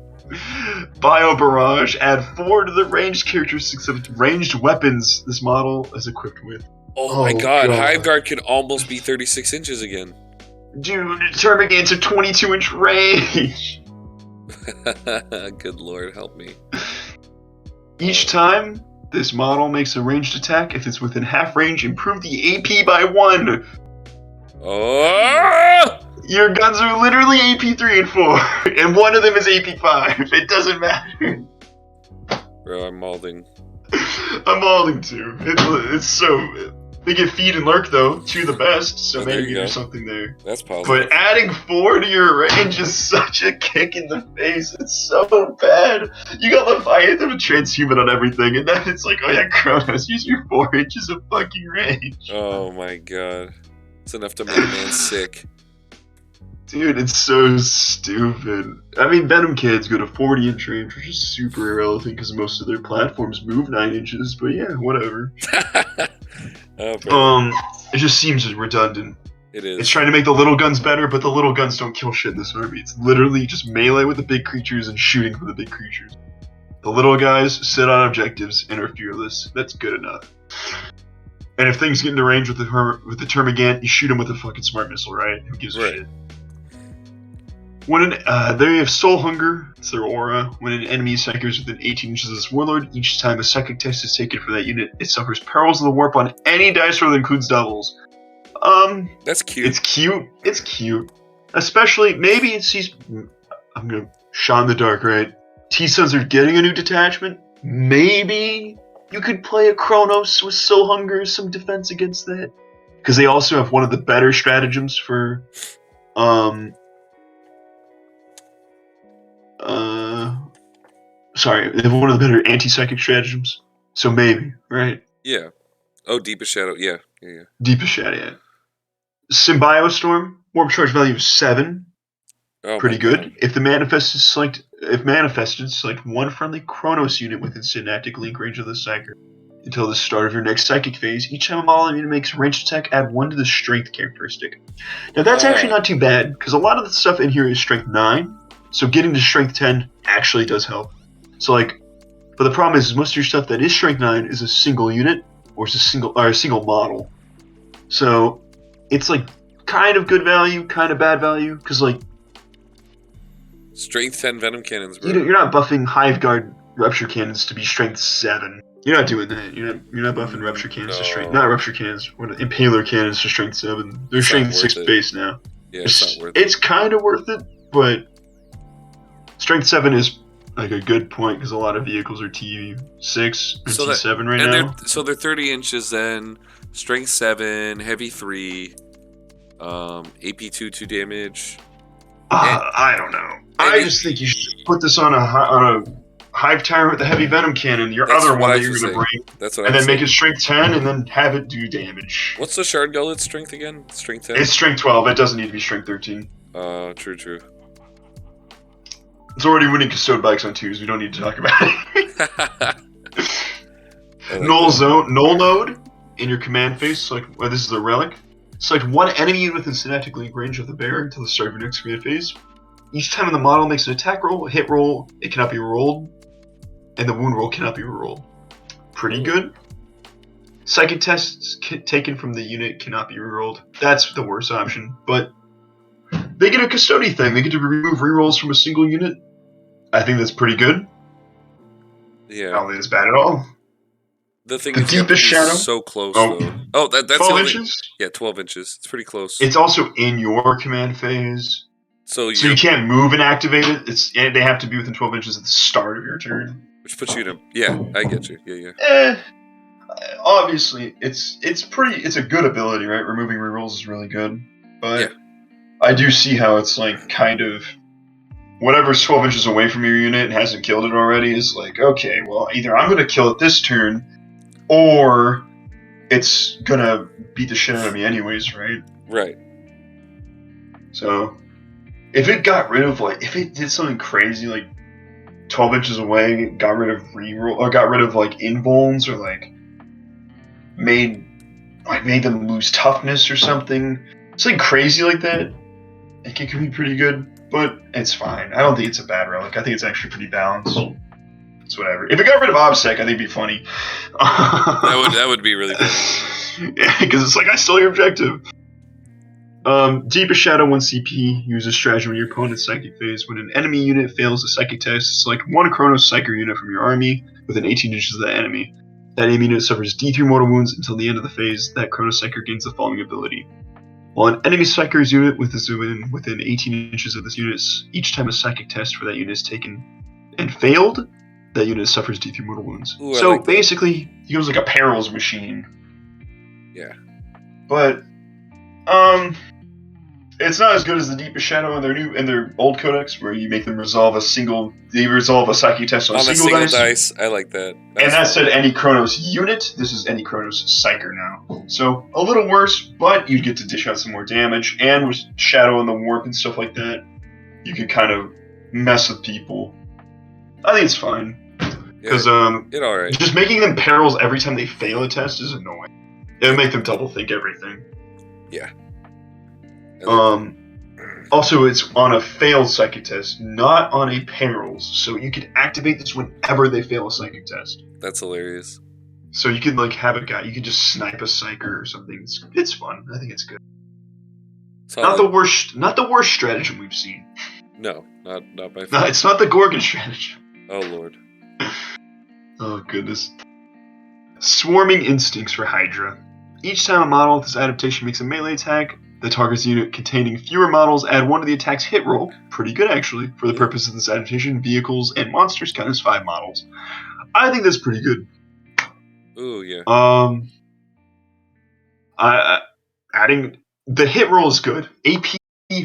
[SPEAKER 2] Bio Barrage, add 4 to the ranged characteristics of ranged weapons this model is equipped with.
[SPEAKER 1] Oh my
[SPEAKER 2] Oh
[SPEAKER 1] god,
[SPEAKER 2] god.
[SPEAKER 1] Hiveguard can almost be 36 inches again.
[SPEAKER 2] Dude, Termagant's a 22-inch range!
[SPEAKER 1] Good lord, help me.
[SPEAKER 2] Each time this model makes a ranged attack, if it's within half range, improve the AP by 1!
[SPEAKER 1] Oh!
[SPEAKER 2] Your guns are literally AP 3 and 4, and one of them is AP 5. It doesn't matter.
[SPEAKER 1] Bro, I'm malding.
[SPEAKER 2] I'm malding too. It's so... They get feed and lurk though, 2 the best, so maybe there's something there.
[SPEAKER 1] That's positive.
[SPEAKER 2] But adding 4 to your range is such a kick in the face. It's so bad. You got Leviathan with Transhuman on everything, and then it's like, oh yeah, Kronos, use your 4 inches of fucking range.
[SPEAKER 1] Oh my god. It's enough to make a man sick.
[SPEAKER 2] Dude, it's so stupid. I mean, Venom Kids go to 40-inch range, which is super irrelevant because most of their platforms move 9 inches, but yeah, whatever.
[SPEAKER 1] Oh,
[SPEAKER 2] It just seems redundant.
[SPEAKER 1] it is.
[SPEAKER 2] It's trying to make the little guns better, but the little guns don't kill shit in this army. It's literally just melee with the big creatures and shooting for the big creatures. The little guys sit on objectives and are fearless. That's good enough. And if things get into range with the Termagant, you shoot them with a fucking smart missile, right? Who gives a shit? When they have Soul Hunger, it's their aura. When an enemy cycles within 18 inches of this warlord, each time a psychic test is taken for that unit, it suffers Perils of the Warp on any dice roll that includes doubles.
[SPEAKER 1] That's cute.
[SPEAKER 2] It's cute. It's cute. Especially, maybe it's these... I'm gonna shot in the dark, right? T-Sons are getting a new detachment. Maybe you could play a Kronos with Soul Hunger, some defense against that. Because they also have one of the better stratagems for... Sorry, they have one of the better anti-psychic stratagems. So maybe, right?
[SPEAKER 1] Yeah. Oh, Deepest Shadow. Yeah.
[SPEAKER 2] Deepest Shadow, yeah. Symbiostorm, warp charge value of 7.
[SPEAKER 1] Oh,
[SPEAKER 2] pretty good. If manifested, select one friendly Kronos unit within synaptic link range of the Psyker. Until the start of your next psychic phase, each time a model unit makes a ranged attack, add 1 to the strength characteristic. Now that's actually not too bad, because a lot of the stuff in here is strength 9, so getting to strength 10 actually does help. So but the problem is most of your stuff that is strength 9 is a single unit, or it's a single model. So it's kind of good value, kind of bad value, because
[SPEAKER 1] Strength 10 Venom Cannons, bro.
[SPEAKER 2] You're not buffing Hive Guard Rupture Cannons to be strength 7. You're not doing that. You're not buffing Rupture Cannons to strength... Not Rupture Cannons, Impaler Cannons to strength 7. They're strength 6 base now.
[SPEAKER 1] Yeah, it's not worth
[SPEAKER 2] it. It's kind of worth it, but strength 7 is a good point because a lot of vehicles are T6 or T7 right now.
[SPEAKER 1] They're 30 inches then, strength 7, heavy 3, AP 2 damage.
[SPEAKER 2] I don't know. I just think you should put this on a Hive Tyrant with a heavy Venom Cannon, your other one that you're going to bring, and then make it strength 10 and then have it do damage.
[SPEAKER 1] What's the Shard Gullet's strength again? Strength 10?
[SPEAKER 2] It's strength 12. It doesn't need to be strength 13.
[SPEAKER 1] True.
[SPEAKER 2] It's already winning Custode Bikes on 2s. We don't need to talk about it. Null Node in your command phase. This is the relic. Select one enemy unit within synaptic link range of the bearer until the start of your next command phase. Each time the model makes an attack roll, a hit roll, it cannot be rolled, and the wound roll cannot be rolled. Pretty good. Psychic tests taken from the unit cannot be rerolled. That's the worst option, but they get a custody thing. They get to remove rerolls from a single unit. I think that's pretty good.
[SPEAKER 1] Yeah.
[SPEAKER 2] I don't think it's bad at all.
[SPEAKER 1] The thing is, Deepest Shadow. So close, though. Oh, that's
[SPEAKER 2] 12 inches?
[SPEAKER 1] Yeah, 12 inches. It's pretty close.
[SPEAKER 2] It's also in your command phase. So you can't move and activate it. They have to be within 12 inches at the start of your turn.
[SPEAKER 1] Which puts you in a... Yeah, I get you. Yeah.
[SPEAKER 2] Obviously, it's a good ability, right? Removing rerolls is really good. But I do see how it's kind of... Whatever's 12 inches away from your unit and hasn't killed it already is okay, well, either I'm going to kill it this turn, or it's going to beat the shit out of me anyways, right?
[SPEAKER 1] Right.
[SPEAKER 2] So, if it got rid of, if it did something crazy, 12 inches away, got rid of reroll, or got rid of like invulns, or like made them lose toughness or something. Something crazy like that. It could be pretty good, but it's fine. I don't think it's a bad relic. I think it's actually pretty balanced. It's whatever. If it got rid of Obsec, I think it'd be funny.
[SPEAKER 1] That would be really funny.
[SPEAKER 2] Yeah, because it's like, I stole your objective. Deepest Shadow 1 CP. Use a strategy when your opponent's psychic phase. When an enemy unit fails a psychic test, select one Chronos Psyker unit from your army within 18 inches of that enemy. That enemy unit suffers D3 mortal wounds until the end of the phase. That Chronos Psyker gains the following ability. While an enemy Psyker's unit within 18 inches of this unit, each time a psychic test for that unit is taken and failed, that unit suffers D3 mortal wounds.
[SPEAKER 1] Ooh,
[SPEAKER 2] so
[SPEAKER 1] like
[SPEAKER 2] basically, he goes like a perils machine.
[SPEAKER 1] Yeah.
[SPEAKER 2] But it's not as good as the Deepest Shadow in their old codex, where you make them resolve a psychic test on a single dice.
[SPEAKER 1] I like that.
[SPEAKER 2] And that said any Chronos unit. This is any Chronos Psyker now. So a little worse, but you get to dish out some more damage. And with Shadow and the Warp and stuff like that, you can kind of mess with people. I think it's fine. Because
[SPEAKER 1] it's alright.
[SPEAKER 2] Just making them perils every time they fail a test is annoying. It'll make them double think everything.
[SPEAKER 1] Yeah.
[SPEAKER 2] Also, it's on a failed psychic test, not on a perils, so you can activate this whenever they fail a psychic test.
[SPEAKER 1] That's hilarious.
[SPEAKER 2] So you can like have a guy, you can just snipe a psyker or something. It's fun. I think it's good. Not the worst stratagem we've seen.
[SPEAKER 1] No, not by far.
[SPEAKER 2] No, it's not the Gorgon stratagem.
[SPEAKER 1] Oh lord.
[SPEAKER 2] Oh goodness. Swarming Instincts for Hydra. Each time a model with this adaptation makes a melee attack, the target's unit containing fewer models add 1 to the attack's hit roll. Pretty good, actually. For the purpose of this adaptation, vehicles and monsters count as 5 models. I think that's pretty good.
[SPEAKER 1] Ooh, yeah.
[SPEAKER 2] Adding the hit roll is good. AP,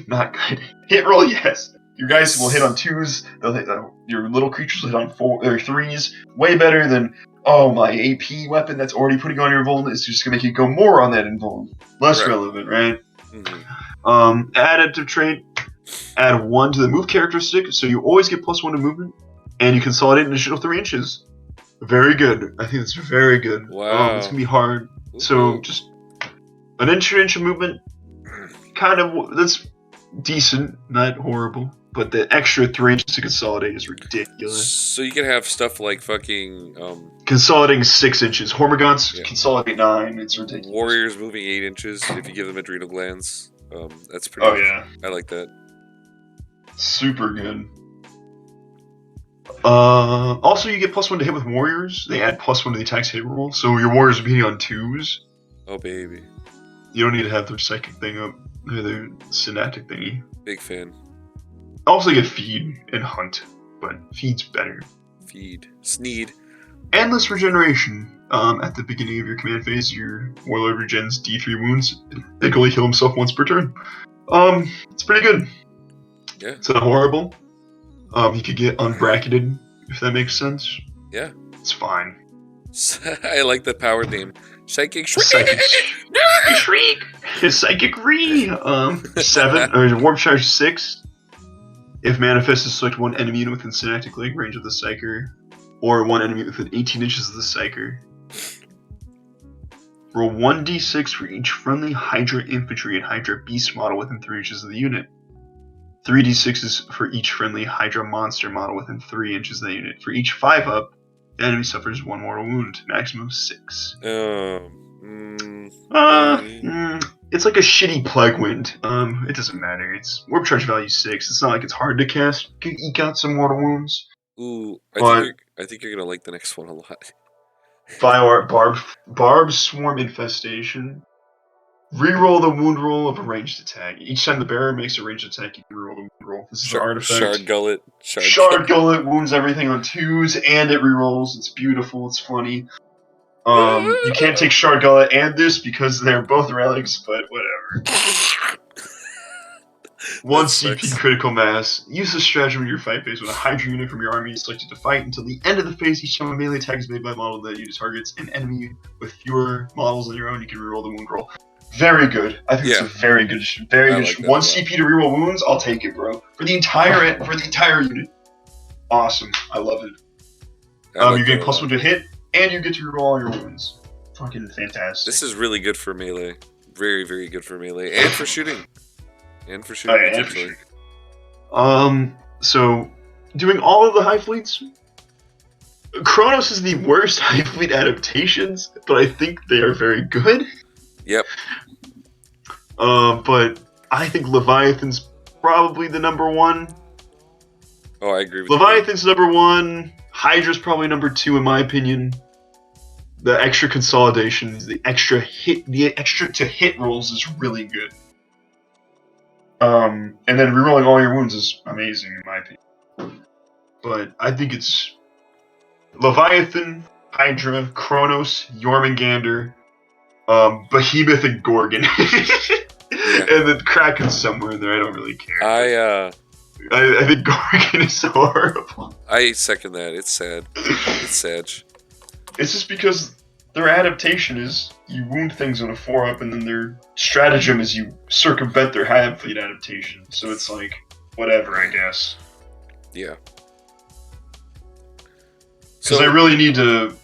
[SPEAKER 2] not good. Hit roll, yes. Your guys will hit on 2s. They'll hit, your little creatures will hit on 3s. Way better than, oh, my AP weapon that's already putting on your invuln is just gonna make you go more on that invuln. Less relevant, right? Mm-hmm. Adaptive trait, add 1 to the move characteristic, so you always get +1 to movement, and you consolidate an additional 3 inches. Very good. I think that's very good.
[SPEAKER 1] Wow.
[SPEAKER 2] It's gonna be hard. Ooh. So just an inch of movement, kind of, that's decent, not horrible. But the extra 3 inches to consolidate is ridiculous.
[SPEAKER 1] So you can have stuff like fucking
[SPEAKER 2] consolidating 6 inches. Hormigons consolidate 9. It's ridiculous.
[SPEAKER 1] Warriors moving 8 inches if you give them adrenal glands. That's pretty.
[SPEAKER 2] Oh yeah,
[SPEAKER 1] I like that.
[SPEAKER 2] Super good. Also, you get +1 to hit with warriors. They add +1 to the attack's hit roll, so your warriors are beating on 2s.
[SPEAKER 1] Oh baby.
[SPEAKER 2] You don't need to have their psychic thing up, or their synaptic thingy.
[SPEAKER 1] Big fan.
[SPEAKER 2] Also, you get feed and hunt, but feed's better.
[SPEAKER 1] Feed. Sneed.
[SPEAKER 2] Endless regeneration. At the beginning of your command phase, your warlord regens D3 wounds. They can only heal himself once per turn. It's pretty good.
[SPEAKER 1] Yeah.
[SPEAKER 2] It's not horrible. He could get unbracketed, if that makes sense.
[SPEAKER 1] Yeah.
[SPEAKER 2] It's fine.
[SPEAKER 1] I like the power name. Psychic Shriek!
[SPEAKER 2] Psychic Shriek! Psychic Re! 7, or Warp Charge 6. If manifested, select 1 enemy unit within synaptic leg range of the Psyker, or 1 enemy within 18 inches of the Psyker. Roll 1d6 for each friendly Hydra infantry and Hydra beast model within 3 inches of the unit. 3d6s for each friendly Hydra monster model within 3 inches of the unit. For each 5-up, the enemy suffers 1 mortal wound, maximum 6. It's like a shitty Plague Wind. It doesn't matter. It's Warp Charge value 6. It's not like it's hard to cast. You can eke out some mortal wounds.
[SPEAKER 1] Ooh, I think you're gonna like the next one a lot.
[SPEAKER 2] Barb Swarm Infestation. Reroll the wound roll of a ranged attack. Each time the bearer makes a ranged attack, you can reroll the wound roll. This is an artifact.
[SPEAKER 1] Shard Gullet.
[SPEAKER 2] Shard Gullet wounds everything on 2s, and it rerolls. It's beautiful. It's funny. You can't take Shard Gullet and this because they're both relics, but whatever. 1 CP critical mass. Use this stratagem in your fight phase when a Hydra unit from your army is selected to fight until the end of the phase. Each time a melee attack is made by a model that unit targets an enemy with fewer models than your own, you can reroll the wound roll. Very good. I think it's a very good. Like 1 CP to reroll wounds. I'll take it, bro. For the entire unit. Awesome. I love it.
[SPEAKER 1] I like
[SPEAKER 2] You
[SPEAKER 1] that
[SPEAKER 2] gain
[SPEAKER 1] a
[SPEAKER 2] plus
[SPEAKER 1] lot.
[SPEAKER 2] 1 to hit, and you get to reroll all your wounds. Fucking
[SPEAKER 1] This
[SPEAKER 2] fantastic.
[SPEAKER 1] is really good for melee. Very, very good for melee and for shooting. And for
[SPEAKER 2] Oh
[SPEAKER 1] shooting
[SPEAKER 2] yeah, and for
[SPEAKER 1] potentially.
[SPEAKER 2] sure. So doing all of the high fleets, Kronos is the worst high fleet adaptations, but I think they are very good.
[SPEAKER 1] Yep.
[SPEAKER 2] But I think Leviathan's probably the number one.
[SPEAKER 1] Oh, I agree with you there.
[SPEAKER 2] Leviathan's number one. Hydra's probably number two in my opinion. The extra consolidations, the extra to hit rolls is really good. And then rerolling all your wounds is amazing in my opinion. But I think it's Leviathan, Hydra, Kronos, Jormungandr, Behemoth, and Gorgon.
[SPEAKER 1] Yeah.
[SPEAKER 2] And then Kraken somewhere in there. I don't really care. I think Gorgon is so horrible.
[SPEAKER 1] I second that. It's sad. It's sad.
[SPEAKER 2] It's just because their adaptation is you wound things on a 4-up, and then their stratagem is you circumvent their half fleet adaptation. So it's like, whatever, I guess.
[SPEAKER 1] Yeah.
[SPEAKER 2] Because I really need to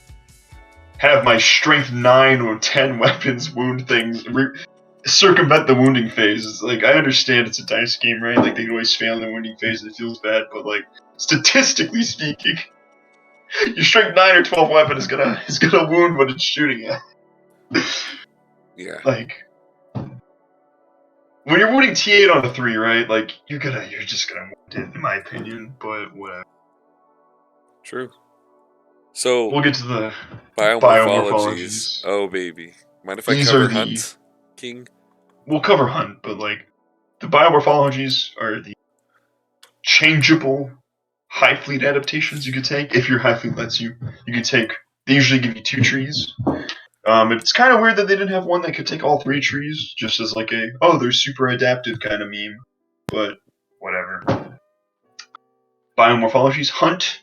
[SPEAKER 2] have my strength 9 or 10 weapons wound things, circumvent the wounding phase. It's like, I understand it's a dice game, right? Like, they can always fail in the wounding phase and it feels bad, but like, statistically speaking, your strength 9 or 12 weapon is gonna wound what it's shooting at.
[SPEAKER 1] Yeah.
[SPEAKER 2] Like, when you're wounding T8 on a 3, right? Like, you're just gonna wound it, in my opinion, but whatever.
[SPEAKER 1] True. So
[SPEAKER 2] We'll get to the
[SPEAKER 1] biomorphologies. Oh baby. Mind if I
[SPEAKER 2] These
[SPEAKER 1] cover
[SPEAKER 2] are the
[SPEAKER 1] Hunt, King?
[SPEAKER 2] We'll cover Hunt, but like the biomorphologies are the changeable high fleet adaptations you could take if your high fleet lets you. You could take. They usually give you 2 trees. It's kind of weird that they didn't have one that could take all 3 trees, just as like they're super adaptive kind of meme. But whatever. Biomorphologies Hunt.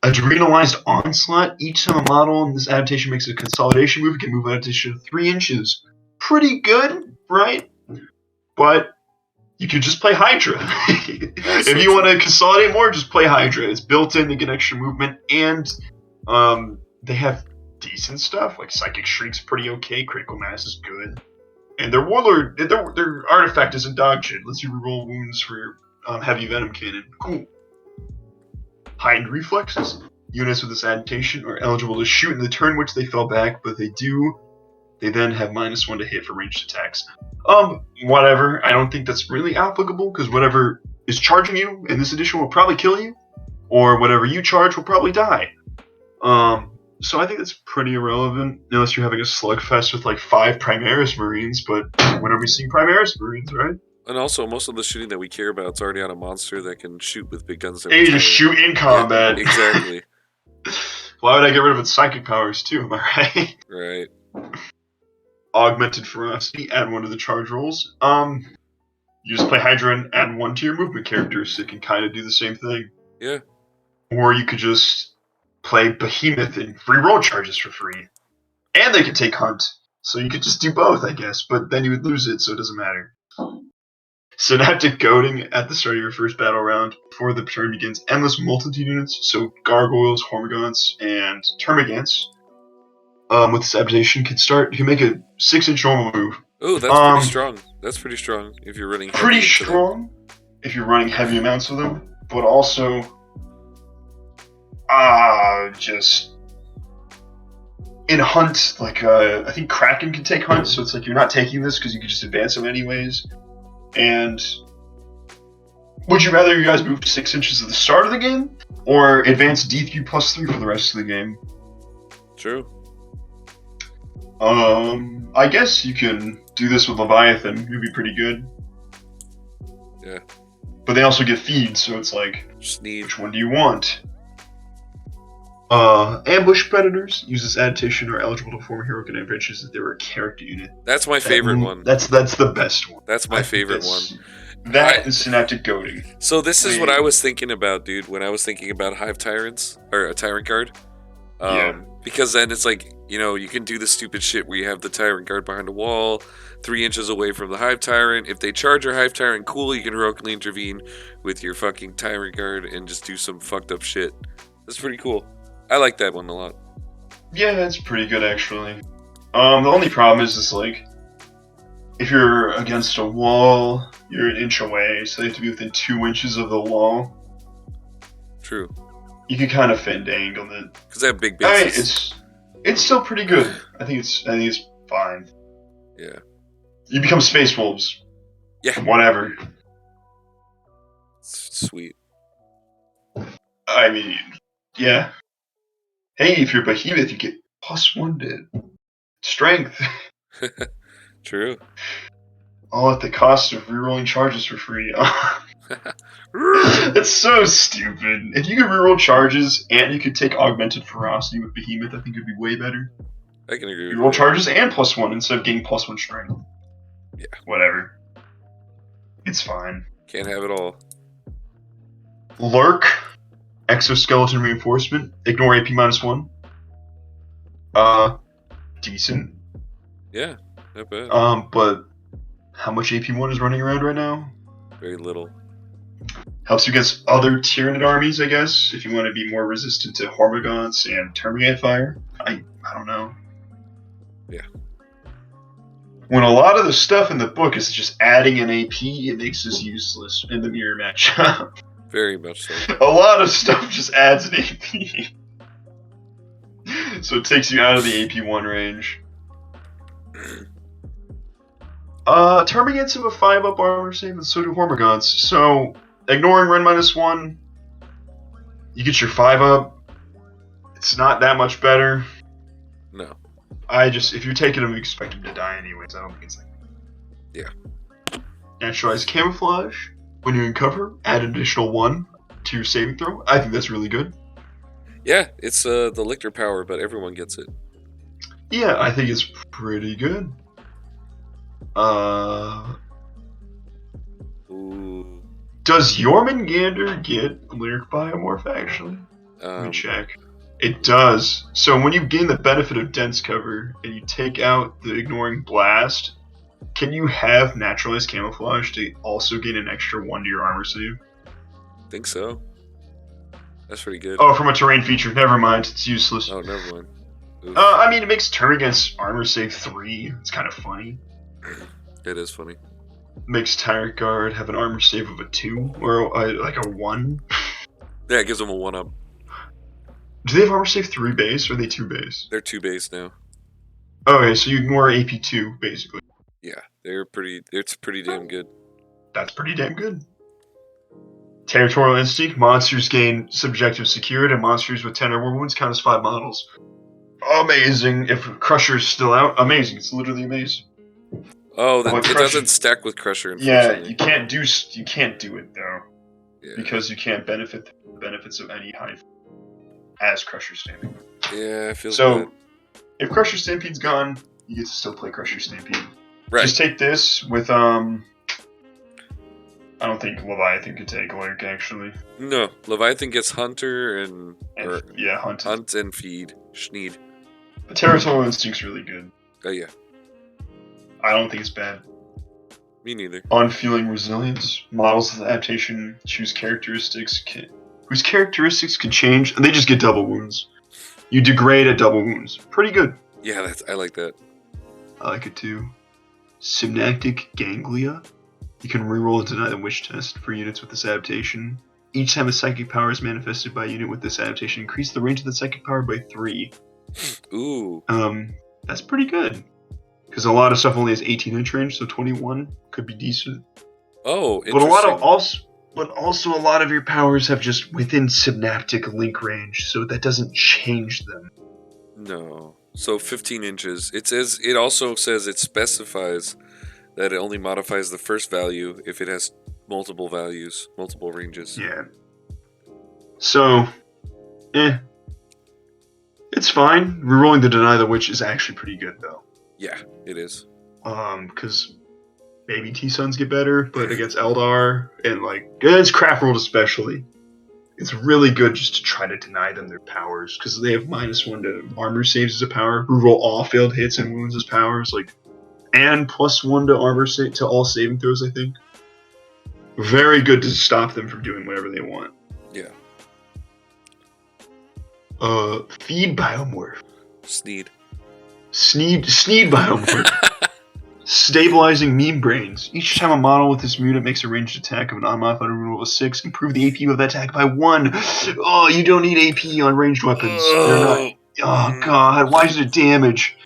[SPEAKER 2] Adrenalized Onslaught. Each time a model in this adaptation makes a consolidation move, it can move adaptation 3 inches. Pretty good, right? But you can just play Hydra. If you want to consolidate more, just play Hydra. It's built in to get extra movement, and they have decent stuff. Like Psychic Shriek's pretty okay, Critical Mass is good. And their Warlord, their artifact isn't dog shit. Lets you reroll wounds for your Heavy Venom Cannon. Cool. Hind Reflexes. Units with this adaptation are eligible to shoot in the turn which they fell back, but they then have -1 to hit for ranged attacks. Whatever. I don't think that's really applicable, because whatever is charging you in this edition will probably kill you, or whatever you charge will probably die. So I think that's pretty irrelevant, unless you're having a slugfest with like 5 Primaris Marines, but when are we seeing Primaris Marines, right?
[SPEAKER 1] And also, most of the shooting that we care about is already on a monster that can shoot with big guns.
[SPEAKER 2] And you just shoot in combat.
[SPEAKER 1] Yeah, exactly.
[SPEAKER 2] Why would I get rid of its psychic powers too, am I right?
[SPEAKER 1] Right.
[SPEAKER 2] Augmented Ferocity, add 1 to the charge rolls. You just play Hydra and add 1 to your movement characters, so it can kind of do the same thing.
[SPEAKER 1] Yeah.
[SPEAKER 2] Or you could just play Behemoth and reroll charges for free. And they could take Hunt. So you could just do both, I guess, but then you would lose it, so it doesn't matter. Synaptic Goading at the start of your first battle round. Before the turn begins, endless multitude units, so Gargoyles, Hormagaunts, and Termagants, with this adaptation can make a 6-inch normal move.
[SPEAKER 1] Oh, that's pretty strong. That's pretty strong if you're running heavy
[SPEAKER 2] pretty strong if you're running heavy amounts of them, but also just in Hunt, like I think Kraken can take Hunt, so it's like you're not taking this because you can just advance them anyways. And would you rather you guys move to 6 inches at the start of the game, or advance D3 +3 for the rest of the game?
[SPEAKER 1] True.
[SPEAKER 2] I guess you can do this with Leviathan. It'd be pretty good.
[SPEAKER 1] Yeah.
[SPEAKER 2] But they also get feed, so it's like, which one do you want? Ambush Predators use this adaptation are eligible to perform heroic adventures if they were a character unit.
[SPEAKER 1] That's my favorite one.
[SPEAKER 2] That's the best one.
[SPEAKER 1] That's my favorite one.
[SPEAKER 2] That is Synaptic Goading.
[SPEAKER 1] So this is what I was thinking about, dude, when I was thinking about Hive Tyrants, or a Tyrant Guard.
[SPEAKER 2] Yeah.
[SPEAKER 1] Because then it's like, you can do the stupid shit where you have the Tyrant guard behind a wall, 3 inches away from the Hive Tyrant. If they charge your Hive Tyrant, cool, you can heroically intervene with your fucking Tyrant guard and just do some fucked up shit. That's pretty cool. I like that one a lot.
[SPEAKER 2] Yeah, it's pretty good actually. The only problem is like, if you're against a wall, you're an inch away, so they have to be within 2 inches of the wall.
[SPEAKER 1] True.
[SPEAKER 2] You can kind of fandangle it.
[SPEAKER 1] Because they have big
[SPEAKER 2] I mean,
[SPEAKER 1] bases.
[SPEAKER 2] it's still pretty good. I think it's fine.
[SPEAKER 1] Yeah.
[SPEAKER 2] You become Space Wolves.
[SPEAKER 1] Yeah.
[SPEAKER 2] Whatever.
[SPEAKER 1] Sweet.
[SPEAKER 2] I mean, yeah. Hey, if you're Behemoth, you get +1 to strength.
[SPEAKER 1] True.
[SPEAKER 2] All at the cost of rerolling charges for free. It's so stupid. If you could reroll charges and you could take augmented ferocity with Behemoth, I think it'd be way better.
[SPEAKER 1] I can agree with
[SPEAKER 2] You roll
[SPEAKER 1] that.
[SPEAKER 2] charges and +1 instead of getting +1 strength.
[SPEAKER 1] Yeah.
[SPEAKER 2] Whatever. It's fine.
[SPEAKER 1] Can't have it all.
[SPEAKER 2] Lurk, exoskeleton reinforcement, ignore AP -1. Decent.
[SPEAKER 1] Yeah, not bad.
[SPEAKER 2] But how much AP1 is running around right now?
[SPEAKER 1] Very little.
[SPEAKER 2] Helps you against other Tyranid armies, I guess, if you want to be more resistant to Hormagaunts and Termagant fire. I don't know.
[SPEAKER 1] Yeah.
[SPEAKER 2] When a lot of the stuff in the book is just adding an AP, it makes this useless in the mirror match.
[SPEAKER 1] Very much so.
[SPEAKER 2] A lot of stuff just adds an AP. So it takes you out of the AP1 range. Termagants have a 5-up armor save, and so do Hormagaunts. So, ignoring run -1, you get your 5-up. It's not that much better.
[SPEAKER 1] No.
[SPEAKER 2] If you're taking them, you expect them to die anyways. I don't think it's like.
[SPEAKER 1] Yeah.
[SPEAKER 2] Naturalized camouflage. When you're in cover, add an additional 1 to your saving throw. I think that's really good.
[SPEAKER 1] Yeah, it's the Lictor power, but everyone gets it.
[SPEAKER 2] Yeah, I think it's pretty good.
[SPEAKER 1] Ooh.
[SPEAKER 2] Does Jormungandr get Lyric Biomorph, actually? Let me check. It does. So when you gain the benefit of Dense Cover, and you take out the Ignoring Blast, can you have Naturalized Camouflage to also gain an extra 1 to your armor save?
[SPEAKER 1] Think so. That's pretty good.
[SPEAKER 2] Oh, from a terrain feature. Never mind. It's useless.
[SPEAKER 1] Oh, never mind.
[SPEAKER 2] I mean, it makes turn against armor save 3. It's kind of funny.
[SPEAKER 1] It is funny.
[SPEAKER 2] Makes Tyrant Guard have an armor save of a 2 or like a 1.
[SPEAKER 1] Yeah, it gives them a 1-up.
[SPEAKER 2] Do they have armor save 3 base or are they 2 base?
[SPEAKER 1] They're 2 base now.
[SPEAKER 2] Okay, so you ignore AP2 basically.
[SPEAKER 1] Yeah, it's pretty damn good.
[SPEAKER 2] That's pretty damn good. Territorial Instinct. Monsters gain subjective secured, and monsters with 10 or more wounds count as 5 models. Amazing. If Crusher's still out, amazing. It's literally amazing.
[SPEAKER 1] Oh, it doesn't stack with Crusher, unfortunately.
[SPEAKER 2] Yeah, you can't do it though. Yeah. Because you can't benefit the benefits of any hive as Crusher Stampede.
[SPEAKER 1] Yeah, I feel
[SPEAKER 2] so.
[SPEAKER 1] bad.
[SPEAKER 2] If Crusher Stampede's gone, you get to still play Crusher Stampede.
[SPEAKER 1] Right.
[SPEAKER 2] Just take this with I don't think Leviathan could take Lurk, actually.
[SPEAKER 1] No, Leviathan gets Hunter and
[SPEAKER 2] Hunt
[SPEAKER 1] and Feed. Schneed.
[SPEAKER 2] The Territorial Instinct's really good.
[SPEAKER 1] Oh yeah.
[SPEAKER 2] I don't think it's bad.
[SPEAKER 1] Me neither.
[SPEAKER 2] Unfeeling Resilience. Models of the adaptation choose whose characteristics can change, and they just get double wounds. You degrade at double wounds. Pretty good.
[SPEAKER 1] Yeah, I like that.
[SPEAKER 2] I like it too. Synaptic Ganglia. You can reroll and deny the Wish test for units with this adaptation. Each time a psychic power is manifested by a unit with this adaptation, increase the range of the psychic power by 3.
[SPEAKER 1] Ooh.
[SPEAKER 2] That's pretty good. Because a lot of stuff only has 18-inch range, so 21 could be decent.
[SPEAKER 1] Oh, interesting.
[SPEAKER 2] But also a lot of your powers have just within synaptic link range, so that doesn't change them.
[SPEAKER 1] No. So 15 inches. It also says it specifies that it only modifies the first value if it has multiple values, multiple ranges.
[SPEAKER 2] Yeah. So, it's fine. Rerolling the Deny the Witch is actually pretty good, though.
[SPEAKER 1] Yeah, it is.
[SPEAKER 2] Because maybe T-Suns get better, but against Eldar, and, against Craft World especially, it's really good just to try to deny them their powers because they have -1 to armor saves as a power, reroll all failed hits and wounds as powers, like, and +1 to armor to all saving throws. I think very good to stop them from doing whatever they want.
[SPEAKER 1] Yeah.
[SPEAKER 2] Feed biomorph.
[SPEAKER 1] Sneed.
[SPEAKER 2] Sneed biomorph. Stabilizing meme brains. Each time a model with this mutant makes a ranged attack of an unmodified roll of 6, improve the AP of that attack by 1. Oh, you don't need AP on ranged weapons. They're not. Oh god, why is it damage?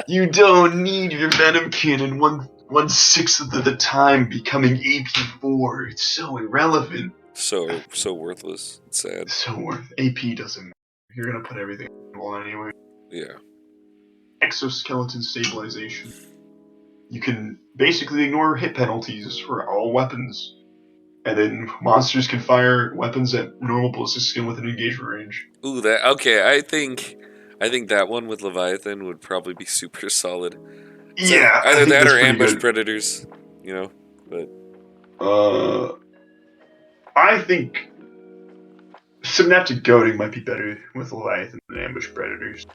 [SPEAKER 2] You don't need your Venom Cannon 1/6 of the time becoming AP4. It's so irrelevant.
[SPEAKER 1] So worthless. It's sad.
[SPEAKER 2] So worth. AP doesn't. You're gonna put everything on anyway.
[SPEAKER 1] Yeah.
[SPEAKER 2] Exoskeleton stabilization. You can basically ignore hit penalties for all weapons, and then monsters can fire weapons at normal ballistic skill within engagement range.
[SPEAKER 1] Ooh, that okay. I think that one with Leviathan would probably be super solid. So
[SPEAKER 2] Yeah,
[SPEAKER 1] either that or ambush
[SPEAKER 2] good.
[SPEAKER 1] predators, you know. But
[SPEAKER 2] I think synaptic goading might be better with Leviathan than ambush predators.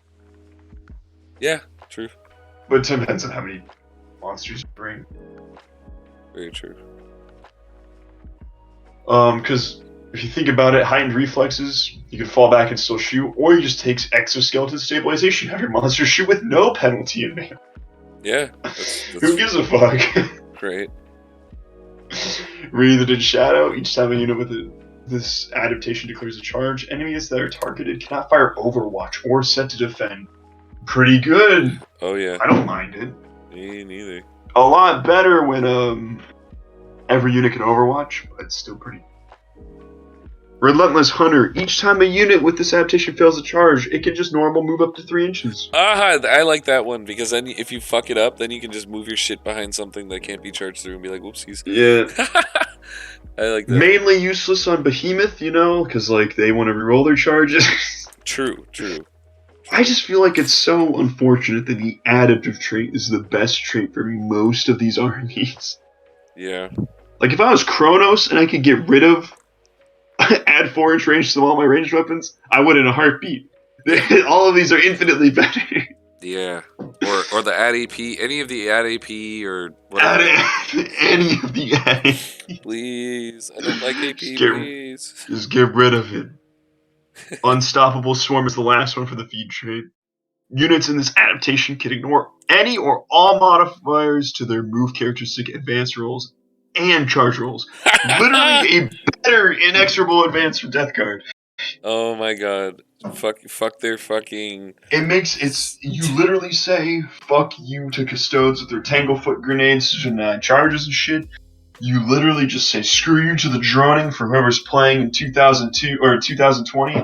[SPEAKER 1] Yeah, true.
[SPEAKER 2] But it depends on how many monsters you bring.
[SPEAKER 1] Very true.
[SPEAKER 2] Because if you think about it, heightened reflexes, you can fall back and still shoot, or you just take exoskeleton stabilization, have your monster shoot with no penalty in man.
[SPEAKER 1] Yeah.
[SPEAKER 2] Who gives a fuck?
[SPEAKER 1] Great.
[SPEAKER 2] Wreathed in Shadow, each time a unit with this adaptation declares a charge, enemies that are targeted cannot fire Overwatch or set to defend. Pretty good.
[SPEAKER 1] Oh yeah.
[SPEAKER 2] I don't mind it.
[SPEAKER 1] Me neither.
[SPEAKER 2] A lot better when every unit can Overwatch, but it's still pretty. Relentless Hunter. Each time a unit with this adaptation fails a charge, it can just normal move up to 3 inches.
[SPEAKER 1] I like that one because then if you fuck it up, then you can just move your shit behind something that can't be charged through and be like, whoopsies.
[SPEAKER 2] Yeah.
[SPEAKER 1] I like that.
[SPEAKER 2] Mainly useless on Behemoth, you know, because like they want to reroll their charges.
[SPEAKER 1] True.
[SPEAKER 2] I just feel like it's so unfortunate that the adaptive trait is the best trait for most of these armies.
[SPEAKER 1] Yeah.
[SPEAKER 2] Like if I was Kronos and I could get rid of add 4-inch range to all my ranged weapons, I would in a heartbeat. All of these are infinitely better.
[SPEAKER 1] Yeah. Or the add AP, any of the add AP or whatever.
[SPEAKER 2] Any of the add AP.
[SPEAKER 1] Please. I don't like AP, please.
[SPEAKER 2] Just get rid of it. Unstoppable Swarm is the last one for the feed trait. Units in this adaptation can ignore any or all modifiers to their move characteristic advance rolls and charge rolls. Literally a better inexorable advance from Death Guard.
[SPEAKER 1] Oh my god. Fuck their fucking...
[SPEAKER 2] You literally say, fuck you to Custodes with their Tanglefoot grenades and charges and shit. You literally just say, screw you to the droning for whoever's playing in 2002 or 2020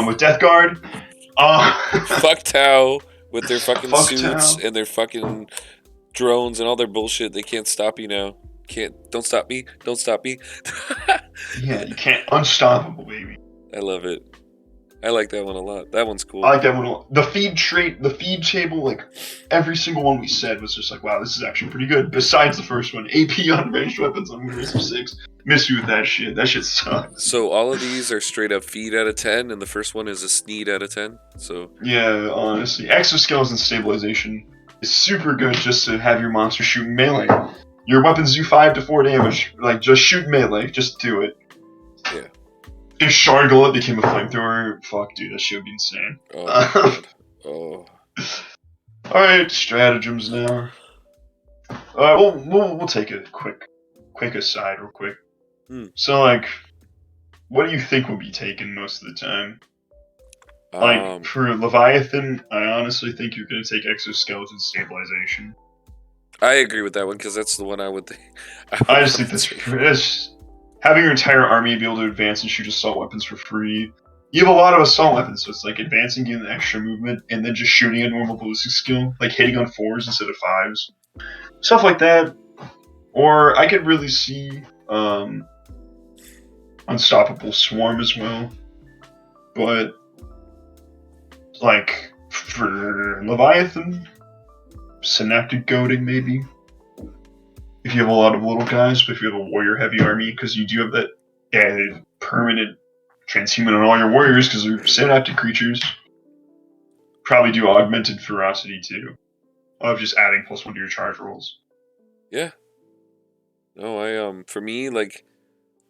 [SPEAKER 2] with Death Guard.
[SPEAKER 1] Fuck Tau with their fucking
[SPEAKER 2] Fuck
[SPEAKER 1] suits
[SPEAKER 2] Tau.
[SPEAKER 1] and their fucking drones and all their bullshit. They can't stop you now. Don't stop me.
[SPEAKER 2] Yeah, you can't. Unstoppable, baby.
[SPEAKER 1] I love it. I like that one a lot. That one's cool.
[SPEAKER 2] I like that one a lot. The feed table, like, every single one we said was just like, wow, this is actually pretty good. Besides the first one, AP on ranged weapons on Windows 6. Miss you with that shit. That shit sucks.
[SPEAKER 1] So all of these are straight up feed out of 10, and the first one is a sneed out of 10. So
[SPEAKER 2] yeah, honestly, exoskeleton stabilization is super good just to have your monster shoot melee. Your weapons do 5 to 4 damage. Like, just shoot melee. Just do it.
[SPEAKER 1] Yeah.
[SPEAKER 2] If Shargullet became a flamethrower, fuck, dude, that shit would be insane.
[SPEAKER 1] Oh, God.
[SPEAKER 2] Alright, stratagems now. We'll take a quick aside real quick. So, like, what do you think will be taken most of the time? Like, for Leviathan, I honestly think you're going to take exoskeleton stabilization.
[SPEAKER 1] I agree with that one, because that's the one I would think.
[SPEAKER 2] I just think that's having your entire army be able to advance and shoot assault weapons for free. You have a lot of assault weapons, so it's like advancing, getting the extra movement, and then just shooting a normal ballistic skill, like hitting on 4s instead of 5s. Stuff like that. Or I could really see Unstoppable Swarm as well. But, like, for Leviathan, Synaptic Goading maybe. if you have a lot of little guys, but if you have a warrior heavy army, because you do have that permanent transhuman on all your warriors, because they're synaptic creatures. Probably do augmented ferocity too, of just adding +1 to your charge rolls.
[SPEAKER 1] Yeah. No, for me, like,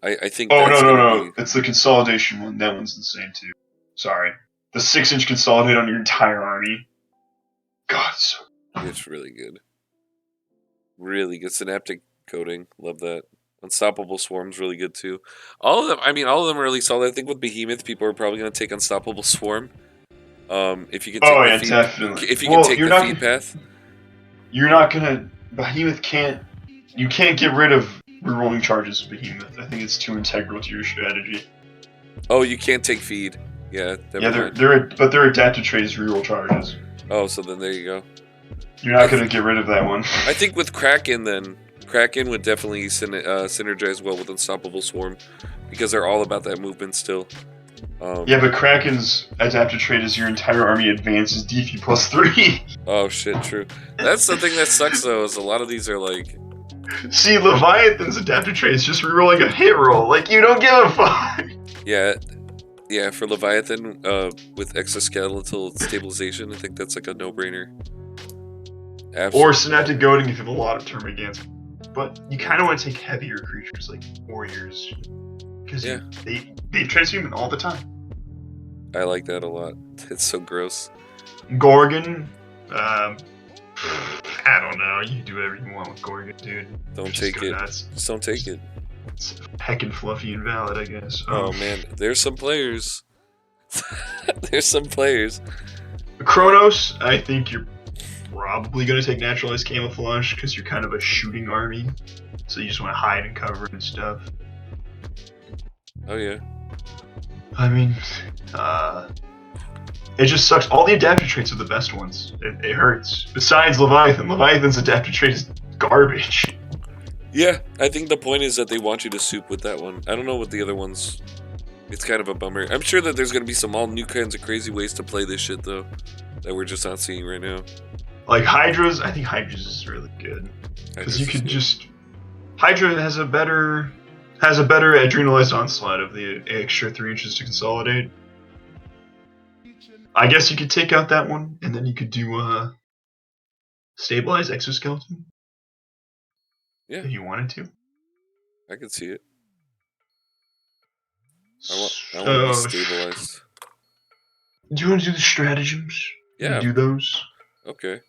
[SPEAKER 1] I think
[SPEAKER 2] Oh no
[SPEAKER 1] that's
[SPEAKER 2] no
[SPEAKER 1] gonna
[SPEAKER 2] no!
[SPEAKER 1] be.
[SPEAKER 2] It's the consolidation one. That one's insane too. Sorry, the 6-inch consolidate on your entire army. God, so
[SPEAKER 1] It's really good. Really good synaptic coding. Love that. Unstoppable Swarm's really good too. All of them. I mean, all of them are really solid. I think with Behemoth, people are probably gonna take Unstoppable Swarm. If you can take
[SPEAKER 2] oh
[SPEAKER 1] the
[SPEAKER 2] yeah,
[SPEAKER 1] feed,
[SPEAKER 2] definitely.
[SPEAKER 1] if you can
[SPEAKER 2] Well,
[SPEAKER 1] take the feed path.
[SPEAKER 2] you're not gonna. Behemoth can't. You can't get rid of rerolling charges with Behemoth. I think it's too integral to your strategy.
[SPEAKER 1] Oh, you can't take feed. Yeah,
[SPEAKER 2] Yeah,
[SPEAKER 1] never mind.
[SPEAKER 2] they're adapted traits reroll charges.
[SPEAKER 1] Oh, so then there you go.
[SPEAKER 2] You're not gonna get rid of that one.
[SPEAKER 1] I think with Kraken, then Kraken would definitely synergize well with Unstoppable Swarm because they're all about that movement still.
[SPEAKER 2] Yeah, but Kraken's adapted trait is your entire army advances DP +3.
[SPEAKER 1] Oh shit, true. That's the thing that sucks though, is a lot of these are like.
[SPEAKER 2] See, Leviathan's adapted trait is just rerolling a hit roll. Like, you don't give a fuck.
[SPEAKER 1] Yeah, yeah. For Leviathan, with exoskeletal stabilization, I think that's like a no-brainer. Absolutely.
[SPEAKER 2] Or Synaptic Goading if you have a lot of term against. But you kind of want to take heavier creatures like warriors, because they transhuman all the time.
[SPEAKER 1] I like that a lot. It's so gross.
[SPEAKER 2] Gorgon, I don't know. You do whatever you want with Gorgon, dude.
[SPEAKER 1] Don't take it.
[SPEAKER 2] Nuts.
[SPEAKER 1] Just don't take it.
[SPEAKER 2] It's heckin' fluffy and valid, I guess.
[SPEAKER 1] Oh man, there's some players. There's some players.
[SPEAKER 2] Kronos, I think you're probably going to take Naturalized Camouflage because you're kind of a shooting army. So you just want to hide and cover and stuff.
[SPEAKER 1] Oh yeah.
[SPEAKER 2] I mean, it just sucks. All the adaptive traits are the best ones. It hurts. Besides Leviathan. Leviathan's adaptive trait is garbage.
[SPEAKER 1] Yeah, I think the point is that they want you to soup with that one. I don't know what the other ones. It's kind of a bummer. I'm sure that there's going to be some all new kinds of crazy ways to play this shit, though, that we're just not seeing right now.
[SPEAKER 2] Like Hydra's, I think Hydra's is really good. Because you could just... Hydra has a better adrenalized onslaught of the extra 3 inches to consolidate. I guess you could take out that one, and then you could do stabilize exoskeleton.
[SPEAKER 1] Yeah.
[SPEAKER 2] If you wanted to.
[SPEAKER 1] I could see it. I want to be stabilized.
[SPEAKER 2] Do you want to do the stratagems?
[SPEAKER 1] Yeah.
[SPEAKER 2] Do those?
[SPEAKER 1] Okay.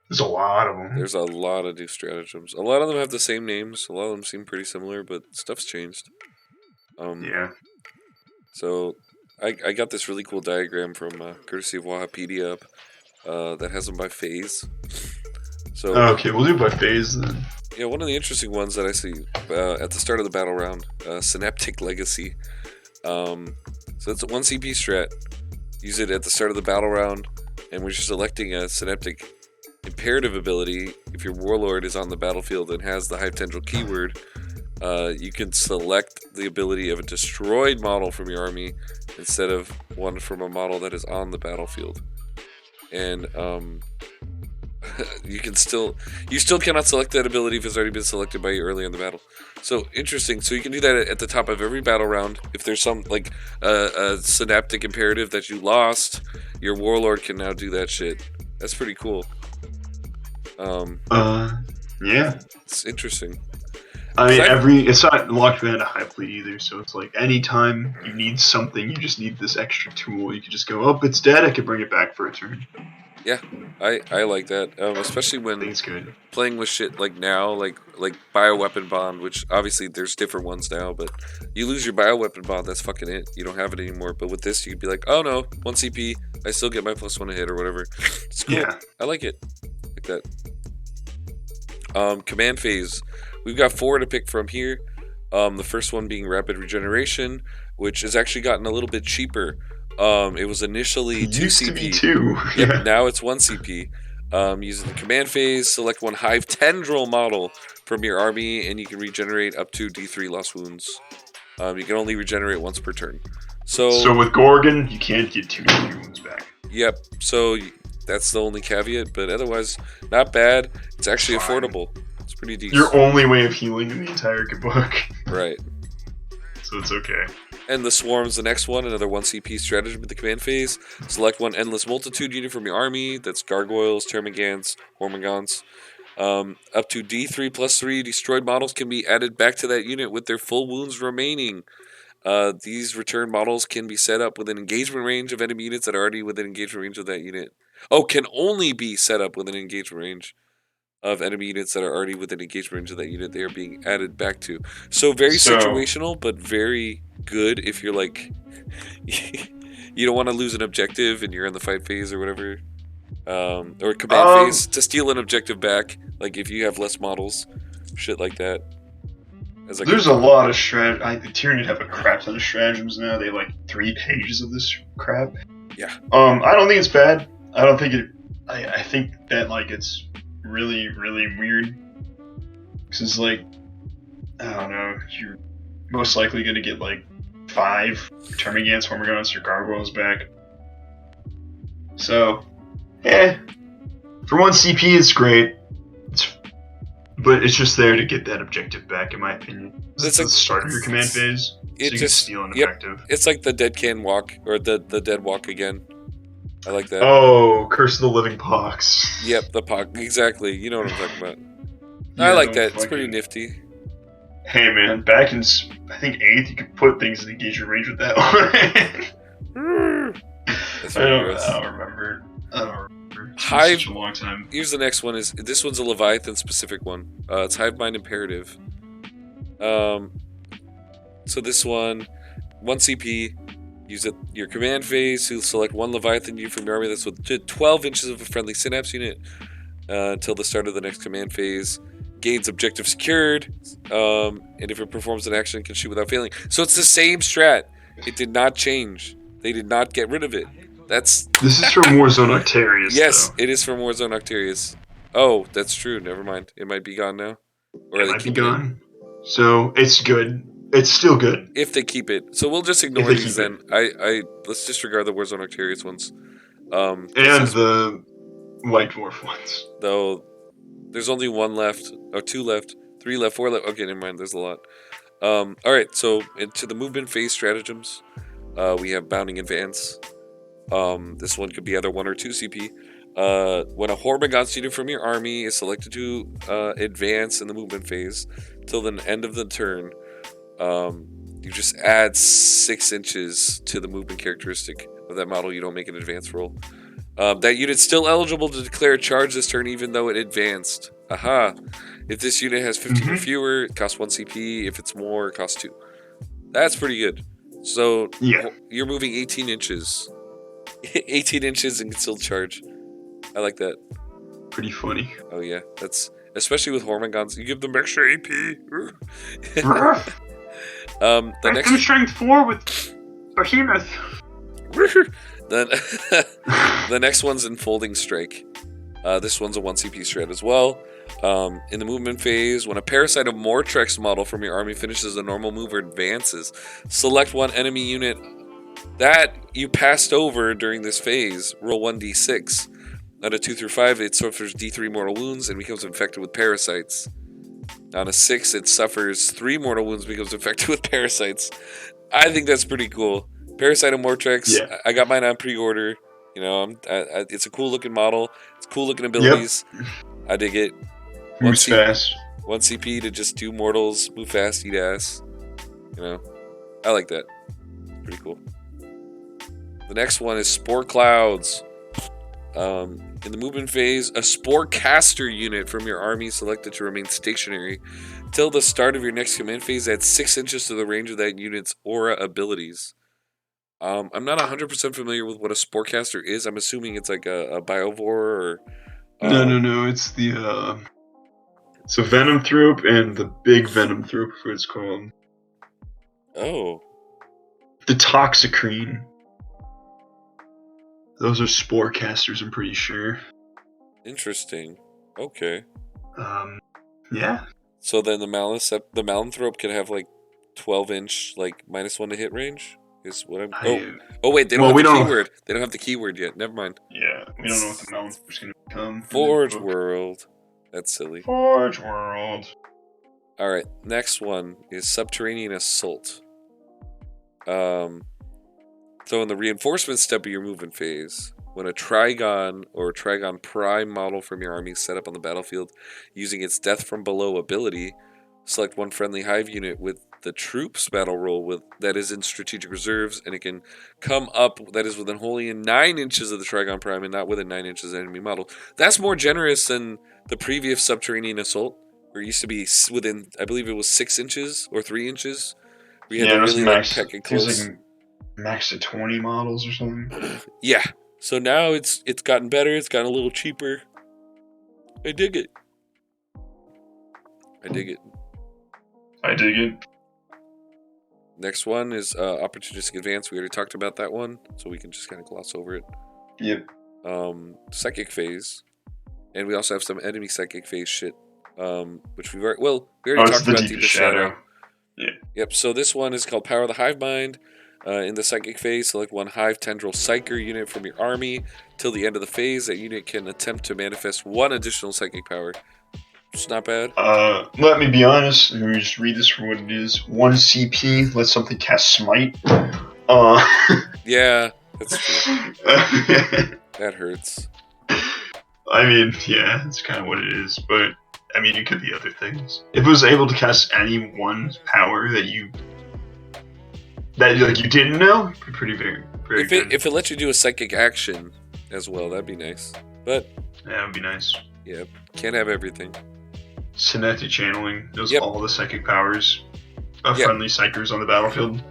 [SPEAKER 2] There's a lot of them.
[SPEAKER 1] There's a lot of new stratagems. A lot of them have the same names. A lot of them seem pretty similar, but stuff's changed.
[SPEAKER 2] Yeah.
[SPEAKER 1] So, I got this really cool diagram from courtesy of Wahapedia that has them by phase. So.
[SPEAKER 2] Okay, we'll do it by phase then.
[SPEAKER 1] Yeah, one of the interesting ones that I see at the start of the battle round, Synaptic Legacy. So it's a 1 CP strat. Use it at the start of the battle round, and when you're selecting a Synaptic Imperative ability, if your Warlord is on the battlefield and has the Hive Tendril keyword, you can select the ability of a destroyed model from your army instead of one from a model that is on the battlefield. And you still cannot select that ability if it's already been selected by you early in the battle. So interesting. So you can do that at the top of every battle round. If there's some like a Synaptic Imperative that you lost, your Warlord can now do that shit. That's pretty cool.
[SPEAKER 2] Yeah.
[SPEAKER 1] It's interesting.
[SPEAKER 2] I mean, it's not locked behind a Hive Fleet either, so it's like anytime you need something, you just need this extra tool. You can just go, oh, it's dead, I can bring it back for a turn.
[SPEAKER 1] Yeah, I like that, especially when
[SPEAKER 2] good.
[SPEAKER 1] Playing with shit like now, like Bioweapon Bond, which obviously there's different ones now, but you lose your Bioweapon Bond, that's fucking it. You don't have it anymore. But with this, you'd be like, oh no, 1 CP, I still get my +1 to hit or whatever. It's cool.
[SPEAKER 2] Yeah.
[SPEAKER 1] I like it. Like that. Command phase. We've got 4 to pick from here. The first one being Rapid Regeneration, which has actually gotten a little bit cheaper. It was initially 2
[SPEAKER 2] used
[SPEAKER 1] CP.
[SPEAKER 2] To be 2.
[SPEAKER 1] Yep,
[SPEAKER 2] Yeah.
[SPEAKER 1] now it's 1 CP. Using the command phase, select 1 Hive Tendril model from your army, and you can regenerate up to D3 lost wounds. You can only regenerate once per turn. So
[SPEAKER 2] with Gorgon, you can't get 2 D3 wounds back.
[SPEAKER 1] Yep. So that's the only caveat, but otherwise, not bad. It's actually affordable. It's pretty
[SPEAKER 2] Your
[SPEAKER 1] decent.
[SPEAKER 2] only way of healing in the entire book.
[SPEAKER 1] Right.
[SPEAKER 2] So it's okay.
[SPEAKER 1] And the Swarm's the next one, another 1 CP stratagem with the command phase. Select one Endless Multitude unit from your army. That's Gargoyles, Termagants, Hormagaunts. Up to D3 plus 3 destroyed models can be added back to that unit with their full wounds remaining. These return models can be set up within engagement range of enemy units that are already within engagement range of that unit. Oh, can only be set up within engagement range of enemy units that are already within engagement range of that unit they are being added back to. So very
[SPEAKER 2] So,
[SPEAKER 1] situational, but very good if you're like you don't want to lose an objective and you're in the fight phase or whatever, or command
[SPEAKER 2] um,
[SPEAKER 1] phase to steal an objective back. Like if you have less models, shit like that. As like a
[SPEAKER 2] there's a lot of strat. The Tyranid have a crap ton of stratagems now. They have like 3 pages of this crap.
[SPEAKER 1] yeah.
[SPEAKER 2] I don't think it's bad. I don't think it. I think that like it's really really weird. Cause like I don't know, you're most likely gonna get like 5 Termagants, Hormagaunts, or Gargoyles back. So, for 1 CP, it's great. But it's just there to get that objective back, in my opinion. It's
[SPEAKER 1] It's
[SPEAKER 2] the
[SPEAKER 1] like
[SPEAKER 2] start of your command phase,
[SPEAKER 1] it
[SPEAKER 2] so you can
[SPEAKER 1] just
[SPEAKER 2] steal an
[SPEAKER 1] yep.
[SPEAKER 2] objective.
[SPEAKER 1] It's like the dead can walk or the dead walk again. I like that.
[SPEAKER 2] Oh, Curse of the Living Pox.
[SPEAKER 1] Yep, the pock exactly. You know what I'm talking about. I
[SPEAKER 2] Yeah,
[SPEAKER 1] like
[SPEAKER 2] don't
[SPEAKER 1] that. It's pretty
[SPEAKER 2] fucking.
[SPEAKER 1] nifty.
[SPEAKER 2] Hey man, back in I think 8th, you could put things in engagement range with that one.
[SPEAKER 1] That's
[SPEAKER 2] I
[SPEAKER 1] really
[SPEAKER 2] don't.
[SPEAKER 1] gross.
[SPEAKER 2] I don't remember. I don't remember. It's been
[SPEAKER 1] Hive.
[SPEAKER 2] such a long time.
[SPEAKER 1] Here's the next one. Is this one's a Leviathan specific one? It's Hive Mind Imperative. Um, so this one, 1 CP. Use it your command phase to select one Leviathan unit from your army that's within 12 inches of a friendly synapse unit until the start of the next command phase. Gains objective secured, and if it performs an action, it can shoot without failing. So it's the same strat. It did not change. They did not get rid of it. That's
[SPEAKER 2] This is from Warzone Octarius,
[SPEAKER 1] yes,
[SPEAKER 2] though.
[SPEAKER 1] it is from Warzone Octarius. Oh, that's true. Never mind. It might be gone now, or are
[SPEAKER 2] It
[SPEAKER 1] they
[SPEAKER 2] might be
[SPEAKER 1] keeping it?
[SPEAKER 2] gone. So it's good. It's still good
[SPEAKER 1] If they keep it, so we'll just
[SPEAKER 2] if
[SPEAKER 1] ignore
[SPEAKER 2] they
[SPEAKER 1] these
[SPEAKER 2] keep it.
[SPEAKER 1] then. I let's disregard the Warzone Octarius ones. Because
[SPEAKER 2] And the White Dwarf ones.
[SPEAKER 1] though there's only 1 left, or 2 left, 3 left, 4 left. Okay, never mind. There's a lot. All right. So into the movement phase stratagems, we have Bounding Advance. This one could be either 1 or 2 CP. When a Hormagaunts unit from your army is selected to advance in the movement phase till the end of the turn, you just add 6 inches to the movement characteristic of that model. You don't make an advance roll. That unit's still eligible to declare a charge this turn, even though it advanced. Aha! If this unit has 15 or fewer, it costs 1 CP. If it's more, it costs 2. That's pretty good. So
[SPEAKER 2] Yeah.
[SPEAKER 1] you're moving 18 inches. 18 inches and can still charge. I like that.
[SPEAKER 2] Pretty funny.
[SPEAKER 1] Oh yeah, that's especially with Hormagaunts. You give them extra AP. The next
[SPEAKER 2] strength 4 with Behemoth.
[SPEAKER 1] then the next one's Enfolding Strike. This one's a 1 CP strat as well. In the movement phase, when a Parasite of Mortrex model from your army finishes a normal move or advances, select one enemy unit that you passed over during this phase. Roll 1d6. On a 2 through 5, it suffers D3 mortal wounds and becomes infected with parasites. On a 6, it suffers 3 mortal wounds and becomes infected with parasites. I think that's pretty cool. Parasite of Mortrex,
[SPEAKER 2] Yeah.
[SPEAKER 1] I got mine on pre-order. You know, it's a cool looking model. It's cool looking
[SPEAKER 2] Yep.
[SPEAKER 1] abilities. I dig it.
[SPEAKER 2] Moves fast.
[SPEAKER 1] 1 CP to just do mortals, move fast, eat ass. You know, I like that. Pretty cool. The next one is Spore Clouds. In the movement phase, a Spore Caster unit from your army selected to remain stationary till the start of your next command phase adds 6 inches to the range of that unit's aura abilities. I'm not 100% familiar with what a Spore Caster is. I'm assuming it's like a Biovore or...
[SPEAKER 2] No. It's the, it's a Venom Thrope and the big Venom Thrope, what it's called.
[SPEAKER 1] Oh.
[SPEAKER 2] The Toxicrene. Those are Spore Casters, I'm pretty sure.
[SPEAKER 1] Interesting. Okay.
[SPEAKER 2] Yeah.
[SPEAKER 1] So then the Malanthrope can have like 12-inch, like -1 to hit range? Is what I'm... Oh wait, they don't have the keyword. They don't have the keyword yet. Never mind.
[SPEAKER 2] Yeah, we don't know what the Malanthrope's going to become.
[SPEAKER 1] Forge World. That's silly.
[SPEAKER 2] Forge World.
[SPEAKER 1] All right, next one is Subterranean Assault. So in the reinforcement step of your movement phase, when a Trigon or Trigon Prime model from your army is set up on the battlefield using its Death from Below ability, select one friendly hive unit with the troops battle roll with that is in strategic reserves, and it can come up that is within wholly in 9 inches of the Trigon Prime and not within 9 inches of the enemy model. That's more generous than the previous Subterranean Assault, where it used to be within, I believe it was 6 inches or 3 inches. We had
[SPEAKER 2] Yeah,
[SPEAKER 1] to
[SPEAKER 2] it was
[SPEAKER 1] really like
[SPEAKER 2] max.
[SPEAKER 1] peck it
[SPEAKER 2] It was
[SPEAKER 1] close.
[SPEAKER 2] like max to 20 models or something.
[SPEAKER 1] Yeah. So now it's gotten better. It's gotten a little cheaper. I dig it. I dig it.
[SPEAKER 2] I dig it.
[SPEAKER 1] Next one is opportunistic advance. We already talked about that one, so we can just kind of gloss over it.
[SPEAKER 2] Yep.
[SPEAKER 1] Psychic phase, and we also have some enemy psychic phase shit, which we already talked
[SPEAKER 2] The
[SPEAKER 1] about
[SPEAKER 2] Deepest
[SPEAKER 1] Deepest
[SPEAKER 2] Shadow.
[SPEAKER 1] Shadow.
[SPEAKER 2] Yeah.
[SPEAKER 1] Yep. So this one is called Power of the Hive Mind. In the psychic phase, select one Hive Tendril Psyker unit from your army. Till the end of the phase, that unit can attempt to manifest one additional psychic power. It's not bad.
[SPEAKER 2] Let me be honest. Let me just read this for what it is. 1 CP. Let something cast Smite.
[SPEAKER 1] Yeah, that's true. That hurts.
[SPEAKER 2] I mean, yeah, that's kind of what it is. But I mean, it could be other things. If it was able to cast any one power that you didn't know, it'd be pretty very good.
[SPEAKER 1] If it lets you do a psychic action as well, that'd be nice. But
[SPEAKER 2] that would be nice.
[SPEAKER 1] Yeah, can't have everything.
[SPEAKER 2] Synaptic channeling does
[SPEAKER 1] Yep.
[SPEAKER 2] all the psychic powers of
[SPEAKER 1] Yep.
[SPEAKER 2] friendly psychers on the battlefield.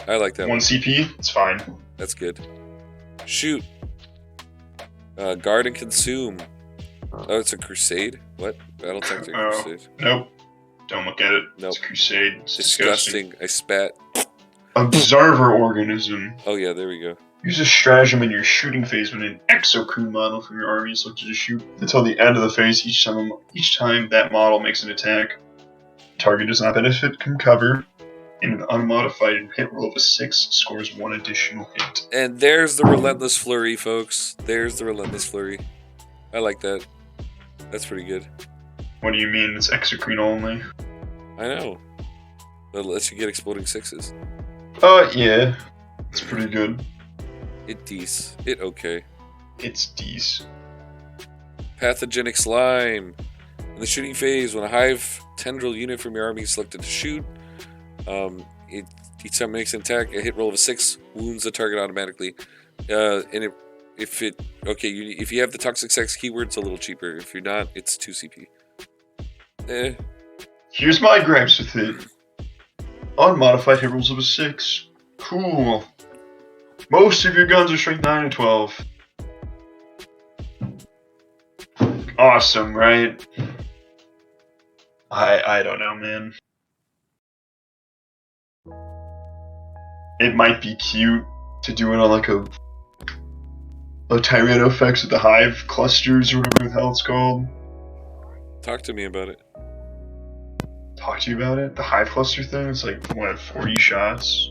[SPEAKER 1] I like that
[SPEAKER 2] 1 CP, it's fine.
[SPEAKER 1] That's good. Shoot. Guard and consume. Oh, it's a crusade? What? Battle tactic crusade.
[SPEAKER 2] Nope. Don't look at it.
[SPEAKER 1] Nope.
[SPEAKER 2] It's crusade. It's
[SPEAKER 1] Disgusting. I spat.
[SPEAKER 2] Observer organism.
[SPEAKER 1] Oh yeah, there we go.
[SPEAKER 2] Use a stratagem in your shooting phase when an exocrine model from your army is selected to shoot until the end of the phase. Each time that model makes an attack, target does not benefit from cover. In an unmodified hit roll of a 6, scores 1 additional hit.
[SPEAKER 1] And there's the Relentless Flurry, folks. There's the Relentless Flurry. I like that. That's pretty good.
[SPEAKER 2] What do you mean it's exocrine only?
[SPEAKER 1] I know. That lets you get exploding 6s.
[SPEAKER 2] Yeah. It's pretty good.
[SPEAKER 1] It dece. It okay.
[SPEAKER 2] It's dece.
[SPEAKER 1] Pathogenic Slime. In the shooting phase, when a Hive Tendril unit from your army is selected to shoot, each time it makes an attack, a hit roll of a 6 wounds the target automatically. If you have the Toxic Sex keyword, it's a little cheaper. If you're not, it's 2 CP.
[SPEAKER 2] Here's my gripes with it. Unmodified hit rolls of a 6. Cool. Most of your guns are strength 9 and 12. Awesome, right? I don't know, man. It might be cute to do it on like a Tyranid effects with the hive clusters or whatever the hell it's called.
[SPEAKER 1] Talk to me about it.
[SPEAKER 2] Talk to you about it? The hive cluster thing? It's like, what, 40 shots?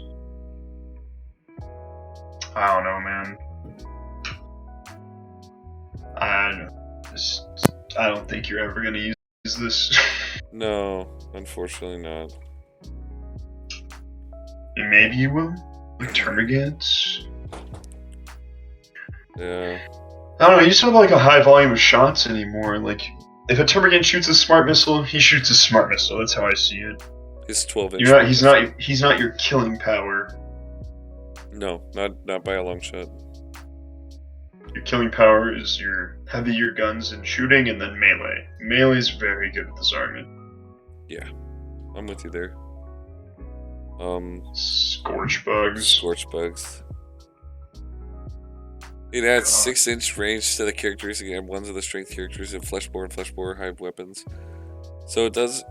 [SPEAKER 2] I don't know, man. I don't think you're ever gonna use this.
[SPEAKER 1] No, unfortunately not.
[SPEAKER 2] Maybe you will? Like termagants?
[SPEAKER 1] Yeah.
[SPEAKER 2] I don't know, you just don't have like a high volume of shots anymore. Like, if a termagant shoots a smart missile, he shoots a smart missile. That's how I see it.
[SPEAKER 1] His 12-inch.
[SPEAKER 2] He's not your killing power.
[SPEAKER 1] No, not by a long shot.
[SPEAKER 2] Your killing power is your heavier guns and shooting, and then melee. Melee is very good with this army.
[SPEAKER 1] Yeah, I'm with you there.
[SPEAKER 2] Scorch bugs.
[SPEAKER 1] It adds 6-inch range to the characteristic and ones of the strength characters and fleshbore hive weapons. So it does.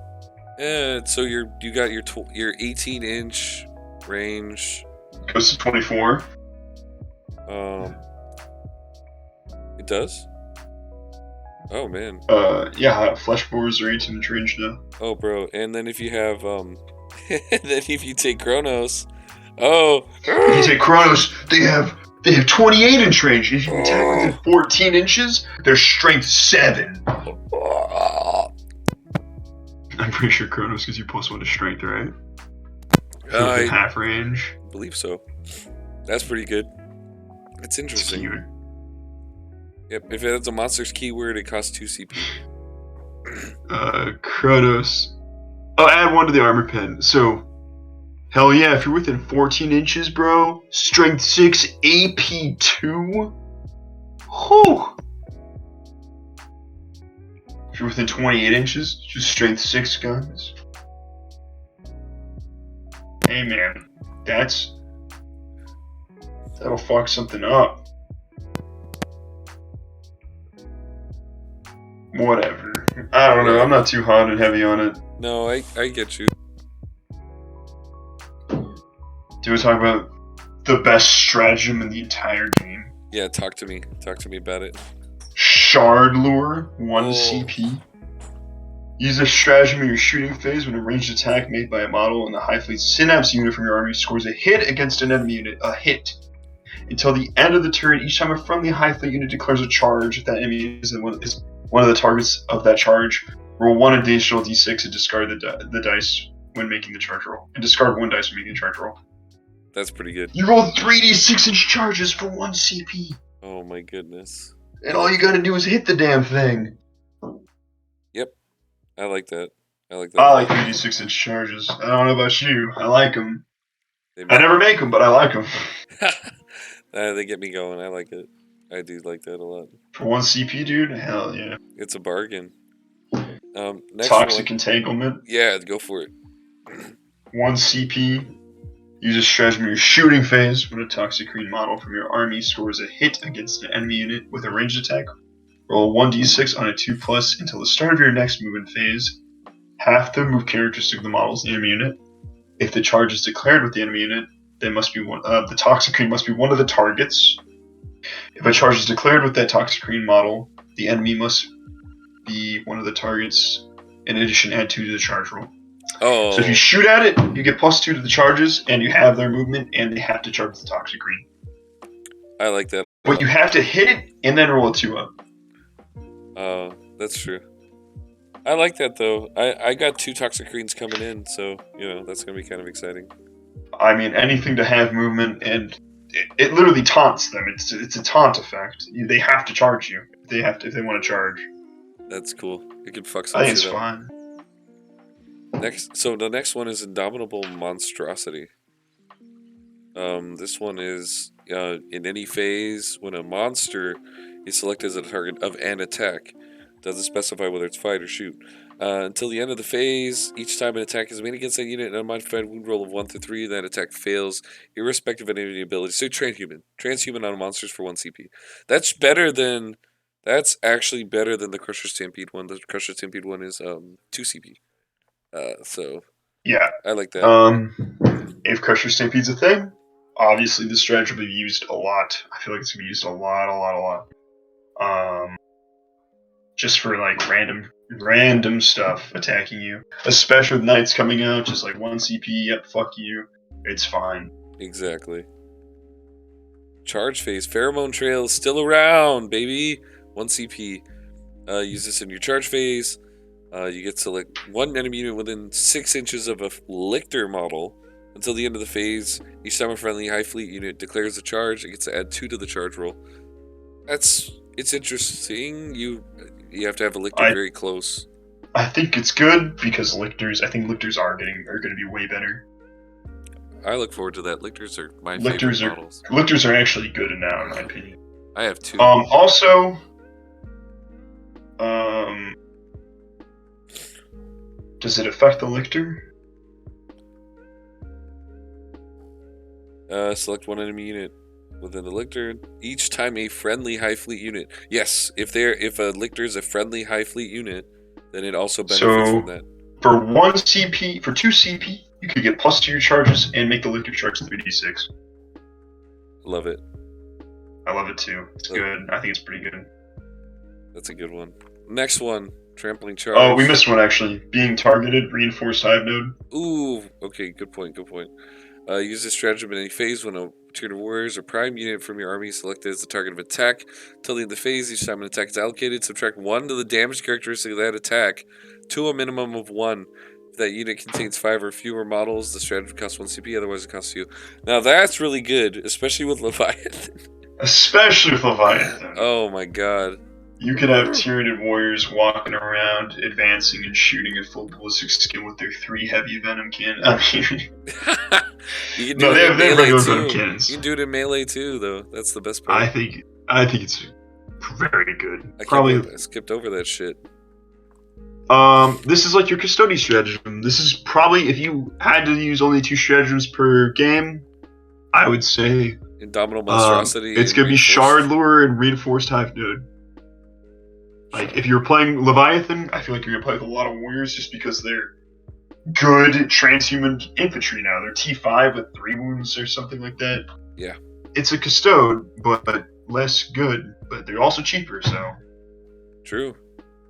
[SPEAKER 1] So you got your 18-inch range.
[SPEAKER 2] Goes to 24.
[SPEAKER 1] It does. Oh man.
[SPEAKER 2] Yeah, fleshbores are 18-inch range now.
[SPEAKER 1] Oh bro, and then if you have then if you take Kronos, oh.
[SPEAKER 2] If you take Kronos, they have 28-inch range. If you attack within 14 inches, they're strength 7. pretty sure Chronos gives you +1 to strength, right? If you're within
[SPEAKER 1] I
[SPEAKER 2] half range.
[SPEAKER 1] believe so. That's pretty good. It's
[SPEAKER 2] It's
[SPEAKER 1] interesting.
[SPEAKER 2] cute.
[SPEAKER 1] Yep, if it's a monster's keyword, it costs 2 CP.
[SPEAKER 2] Chronos. Oh, add 1 to the armor pen. So, hell yeah, if you're within 14 inches, bro, strength 6, AP 2. Whew. If you're within 28 inches, just strength 6 guns. Hey man, that'll fuck something up. Whatever. I don't know. I'm not too hot and heavy on it.
[SPEAKER 1] No, I get you.
[SPEAKER 2] Do we talk about the best stratagem in the entire game?
[SPEAKER 1] Yeah, talk to me. Talk to me about it.
[SPEAKER 2] Shard Lure, 1
[SPEAKER 1] Oh.
[SPEAKER 2] CP. Use this stratagem in your shooting phase when a ranged attack made by a model in the High Fleet Synapse unit from your army scores a hit against an enemy unit. A hit. Until the end of the turn, each time a friendly High Fleet unit declares a charge, if that enemy is one of the targets of that charge, roll 1 additional d6 and discard the dice when making the charge roll. And discard 1 dice when making the charge roll.
[SPEAKER 1] That's pretty good.
[SPEAKER 2] You roll 3d6-inch charges for 1 CP.
[SPEAKER 1] Oh my goodness.
[SPEAKER 2] And all you gotta do is hit the damn thing.
[SPEAKER 1] Yep. I like that.
[SPEAKER 2] I like 3d6-inch charges. I don't know about you. I like them. I never make them, but I like them.
[SPEAKER 1] They get me going. I like it. I do like that a lot.
[SPEAKER 2] For 1 CP, dude? Hell yeah.
[SPEAKER 1] It's a bargain. Next
[SPEAKER 2] Toxic
[SPEAKER 1] one.
[SPEAKER 2] Entanglement.
[SPEAKER 1] Yeah, go for it.
[SPEAKER 2] 1 CP. Use a stratagem in your shooting phase when a Toxic Green model from your army scores a hit against an enemy unit with a ranged attack. Roll 1d6 on a 2+ until the start of your next movement phase. Half the move characteristic of the models in the enemy unit. If the charge is declared with the enemy unit, then must be one. The Toxic Green must be one of the targets. If a charge is declared with that Toxic Green model, the enemy must be one of the targets. In addition, add 2 to the charge roll.
[SPEAKER 1] Oh.
[SPEAKER 2] So if you shoot at it, you get +2 to the charges, and you have their movement, and they have to charge the Toxic Green.
[SPEAKER 1] I like that.
[SPEAKER 2] But you have to hit it and then roll a 2 up.
[SPEAKER 1] Oh, that's true. I like that though. I got 2 Toxic Greens coming in, so that's gonna be kind of exciting.
[SPEAKER 2] I mean, anything to have movement, and it literally taunts them. It's a taunt effect. They have to charge you. If they want to charge.
[SPEAKER 1] That's cool. It can fuck some
[SPEAKER 2] I think
[SPEAKER 1] shit
[SPEAKER 2] it's
[SPEAKER 1] up.
[SPEAKER 2] fine.
[SPEAKER 1] So the next one is Indomitable Monstrosity. This one is in any phase when a monster is selected as a target of an attack. Doesn't specify whether it's fight or shoot. Until the end of the phase, each time an attack is made against that unit, an unmodified wound roll of 1 through 3, that attack fails, irrespective of any ability. So transhuman on monsters for 1 CP. That's actually better than the Crusher Stampede one. The Crusher Stampede one is 2 CP. So
[SPEAKER 2] yeah,
[SPEAKER 1] I like that.
[SPEAKER 2] If Crusher Stampede's a thing, obviously this strategy will be used a lot. I feel like it's gonna be used a lot. Just for like random stuff attacking you, especially with Knights coming out, just like 1 CP. Yep, fuck you. It's fine.
[SPEAKER 1] Exactly. Charge phase. Pheromone Trail is still around, baby. 1 CP. Use this in your charge phase. You get to select 1 enemy unit within 6 inches of a Lictor model until the end of the phase. Each time a friendly High Fleet unit declares a charge, it gets to add 2 to the charge roll. It's interesting. You have to have a Lictor very close.
[SPEAKER 2] I think it's good because Lictors. I think Lictors are going to be way better.
[SPEAKER 1] I look forward to that. Lictors are my favorite models.
[SPEAKER 2] Lictors are actually good now, in my opinion.
[SPEAKER 1] I have 2.
[SPEAKER 2] Also, does it affect the Lictor?
[SPEAKER 1] Select 1 enemy unit within the Lictor. Each time a friendly High Fleet unit. Yes, if a Lictor is a friendly High Fleet unit, then it also benefits from that.
[SPEAKER 2] For 1 CP, for 2 CP, you could get +2 to your charges and make the Lictor charge 3d6.
[SPEAKER 1] Love it.
[SPEAKER 2] I love it too. It's good. I think it's pretty good.
[SPEAKER 1] That's a good one. Next one, Trampling Charge.
[SPEAKER 2] Oh, we missed one actually. Being targeted, reinforced hive node.
[SPEAKER 1] Ooh, okay, good point. Use this stratagem in any phase when a tier of warriors or prime unit from your army is selected as the target of attack. Till the end of the phase, each time an attack is allocated, subtract 1 to the damage characteristic of that attack to a minimum of 1. If that unit contains 5 or fewer models, the stratagem costs 1 CP, otherwise it costs you. Now that's really good, especially with Leviathan.
[SPEAKER 2] Especially with Leviathan.
[SPEAKER 1] Oh my god.
[SPEAKER 2] You could have Tyranid warriors walking around, advancing and shooting at full ballistic skill with their 3 heavy venom cannons. I mean,
[SPEAKER 1] You can do
[SPEAKER 2] no,
[SPEAKER 1] it in
[SPEAKER 2] they have
[SPEAKER 1] melee
[SPEAKER 2] regular venom
[SPEAKER 1] too.
[SPEAKER 2] cannons.
[SPEAKER 1] You can do it in melee too, though. That's the best
[SPEAKER 2] I
[SPEAKER 1] part.
[SPEAKER 2] think it's very good.
[SPEAKER 1] I can't
[SPEAKER 2] Probably.
[SPEAKER 1] believe I skipped over that shit.
[SPEAKER 2] This is like your custodian stratagem. This is probably, if you had to use only 2 stratagems per game, I would say
[SPEAKER 1] Indomitable Monstrosity
[SPEAKER 2] it's
[SPEAKER 1] and
[SPEAKER 2] gonna be Shard
[SPEAKER 1] Reinforced.
[SPEAKER 2] Lure and Reinforced Hive Node. Like, if you're playing Leviathan, I feel like you're gonna play with a lot of warriors just because they're good transhuman infantry now. They're T5 with 3 wounds or something like that.
[SPEAKER 1] Yeah.
[SPEAKER 2] It's a custode, but less good. But they're also cheaper, so.
[SPEAKER 1] True.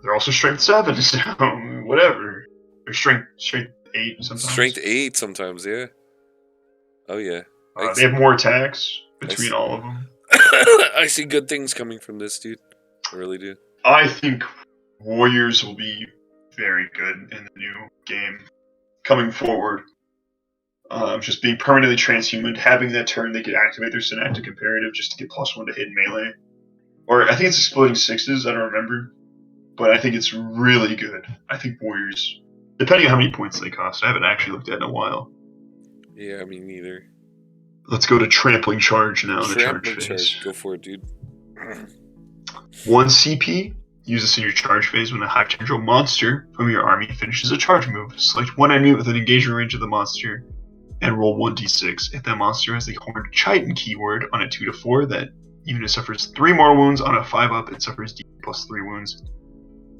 [SPEAKER 2] They're also strength 7, so whatever. Or strength 8 sometimes.
[SPEAKER 1] Strength 8 sometimes, yeah. Oh yeah.
[SPEAKER 2] They have more attacks between
[SPEAKER 1] I
[SPEAKER 2] all of them.
[SPEAKER 1] I see good things coming from this, dude. I really do.
[SPEAKER 2] I think warriors will be very good in the new game coming forward. Just being permanently transhuman, having that turn they could activate their synaptic imperative just to get +1 to hit in melee. Or I think it's exploding 6s, I don't remember. But I think it's really good. I think warriors, depending on how many points they cost, I haven't actually looked at it in a while.
[SPEAKER 1] Yeah, me neither.
[SPEAKER 2] Let's go to Trampling Charge now in the charge
[SPEAKER 1] Trampling
[SPEAKER 2] phase.
[SPEAKER 1] charge. Go for it, dude.
[SPEAKER 2] 1 CP. Use this in your charge phase when a high potential monster from your army finishes a charge move. Select 1 enemy within engagement range of the monster and roll 1d6. If that monster has the Horned Chitin keyword on a 2 to 4, that unit suffers 3 mortal wounds. On a 5-up, it suffers D plus 3 wounds.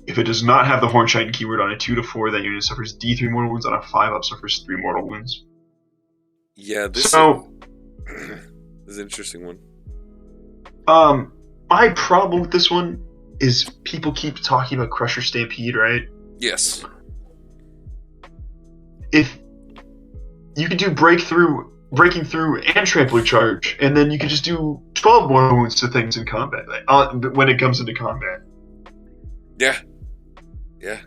[SPEAKER 2] If it does not have the Horned Chitin keyword on a 2 to 4, that unit suffers D3 mortal wounds. On a 5-up, suffers 3 mortal wounds.
[SPEAKER 1] Yeah, this is an interesting one.
[SPEAKER 2] My problem with this one is people keep talking about Crusher Stampede, right?
[SPEAKER 1] Yes.
[SPEAKER 2] If you could do breaking through, and trampling charge, and then you could just do 12 more wounds to things in combat when it comes into combat.
[SPEAKER 1] Yeah. Yeah.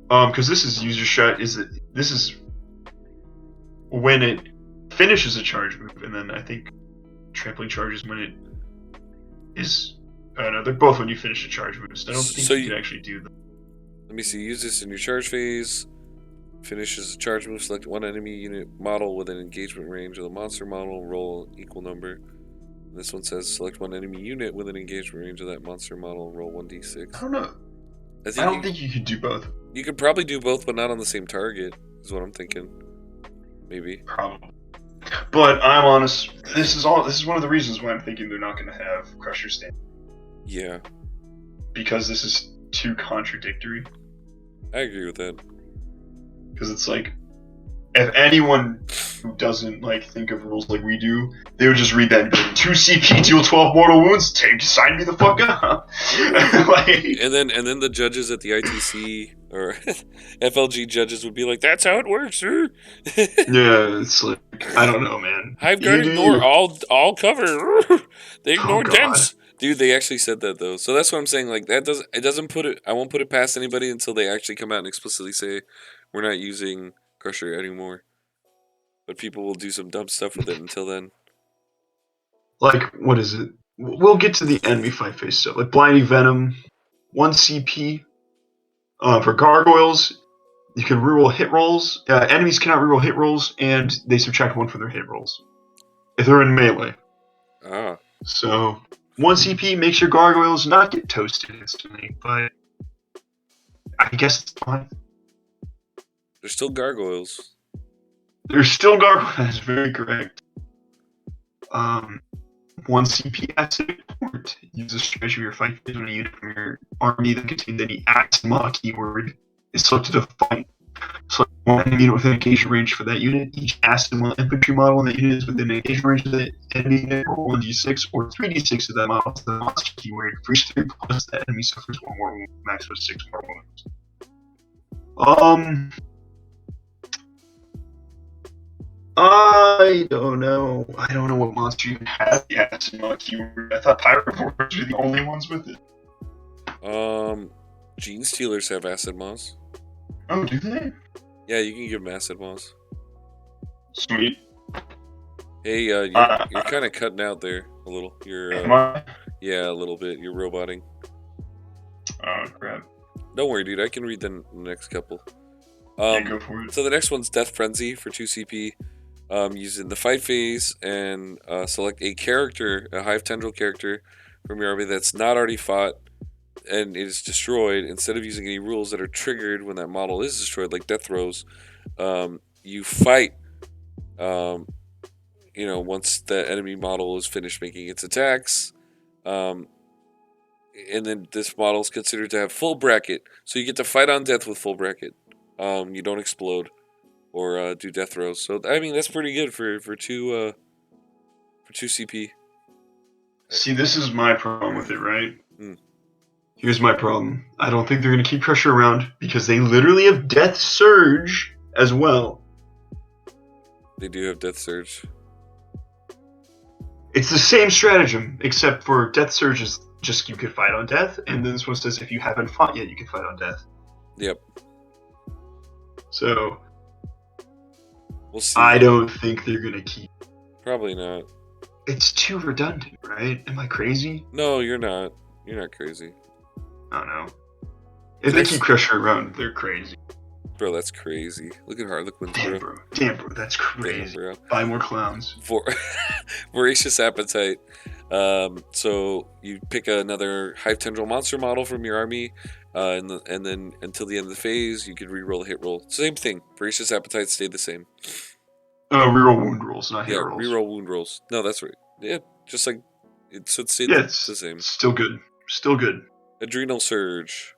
[SPEAKER 2] Because this is user shot. This is when it finishes a charge move, and then I think trampling charge is when it is. I don't know. They're both when you finish a charge move. So I don't think you can actually do them.
[SPEAKER 1] Let me see. Use this in your charge phase. Finishes a charge move. Select 1 enemy unit model within engagement range of the monster model. Roll equal number. And this one says select 1 enemy unit within engagement range of that monster model. Roll 1d6.
[SPEAKER 2] I don't know. I don't think you could do both.
[SPEAKER 1] You could probably do both, but not on the same target. Is what I'm thinking. Maybe.
[SPEAKER 2] Probably. But I'm honest. This is one of the reasons why I'm thinking they're not going to have Crusher Stand.
[SPEAKER 1] Yeah.
[SPEAKER 2] Because this is too contradictory.
[SPEAKER 1] I agree with that.
[SPEAKER 2] Because it's like, if anyone who doesn't like think of rules like we do, they would just read that and be like, 2 CP, deal 12 mortal wounds, sign me the fuck up. Like,
[SPEAKER 1] and then the judges at the ITC or FLG judges would be like, "That's how it works, sir."
[SPEAKER 2] Yeah, it's like, I don't know, man.
[SPEAKER 1] Hive Guard ignore all cover. They ignore dense. Dude, they actually said that though. So that's what I'm saying. Like it doesn't put it. I won't put it past anybody until they actually come out and explicitly say we're not using Crusher anymore. But people will do some dumb stuff with it until then.
[SPEAKER 2] Like, what is it? We'll get to the enemy fight phase stuff. Like Blinding Venom, 1 CP. For gargoyles, you can reroll hit rolls. Enemies cannot reroll hit rolls, and they subtract 1 from their hit rolls if they're in melee.
[SPEAKER 1] Ah.
[SPEAKER 2] So 1 CP makes your gargoyles not get toasted instantly, but I guess it's fine.
[SPEAKER 1] They're still gargoyles.
[SPEAKER 2] They're still gargoyles. That's very correct. 1 CP acid port. Use a strategy of your fight phase when a unit from your army that contains any Axima keyword is selected to fight. Select 1 enemy unit within engagement range for that unit. Each Axima infantry model in that unit is within engagement range of the enemy unit, or 1d6 or 3d6 of that model to the monster keyword. For each 3 plus, that enemy suffers 1 more wound, max of 6 more wounds. I don't know. I don't know what monster even has the Axima keyword. I thought Pyrovores were the only ones with it.
[SPEAKER 1] Gene Stealers have acid moss.
[SPEAKER 2] Oh, do they?
[SPEAKER 1] Yeah, you can give him acid moss.
[SPEAKER 2] Sweet.
[SPEAKER 1] Hey, you're
[SPEAKER 2] Uh,
[SPEAKER 1] kind of cutting out there a little.
[SPEAKER 2] am I?
[SPEAKER 1] Yeah, a little bit. You're roboting.
[SPEAKER 2] Oh crap.
[SPEAKER 1] Don't worry, dude. I can read the next couple.
[SPEAKER 2] Yeah, go for it.
[SPEAKER 1] So the next one's Death Frenzy for 2 CP. Using the fight phase and select a character, a Hive Tendril character from your army that's not already fought and is destroyed. Instead of using any rules that are triggered when that model is destroyed, like death throws, you fight. Um, once the enemy model is finished making its attacks, um, and then this model is considered to have full bracket, so you get to fight on death with full bracket. You don't explode or do death throws. So I mean that's pretty good for two CP.
[SPEAKER 2] See, this is my problem with it, right?
[SPEAKER 1] Hmm.
[SPEAKER 2] Here's my problem. I don't think they're gonna keep pressure around because they literally have Death Surge as well.
[SPEAKER 1] They do have death surge.
[SPEAKER 2] It's the same stratagem, except for Death Surge is just you could fight on death, and then this one says if you haven't fought yet, you can fight on death.
[SPEAKER 1] Yep.
[SPEAKER 2] So
[SPEAKER 1] We'll see.
[SPEAKER 2] I don't think they're gonna keep.
[SPEAKER 1] Probably not.
[SPEAKER 2] It's too redundant, right? Am I crazy?
[SPEAKER 1] No, you're not. You're not crazy.
[SPEAKER 2] I don't know. If they keep pressure around, they're crazy.
[SPEAKER 1] Bro, that's crazy. Look at Harlequins, bro.
[SPEAKER 2] Damn, bro, that's crazy.
[SPEAKER 1] Damn, bro.
[SPEAKER 2] Buy more clowns.
[SPEAKER 1] Voracious Appetite. So you pick another Hive Tendril monster model from your army, and then until the end of the phase, you could reroll a hit roll. Same thing. Voracious Appetite stayed the same.
[SPEAKER 2] Reroll wound rolls, not hit
[SPEAKER 1] Yeah,
[SPEAKER 2] rolls.
[SPEAKER 1] reroll wound rolls. No, that's right. Yeah, just like it stayed
[SPEAKER 2] Yeah,
[SPEAKER 1] the same.
[SPEAKER 2] Still good. Still good.
[SPEAKER 1] Adrenal Surge.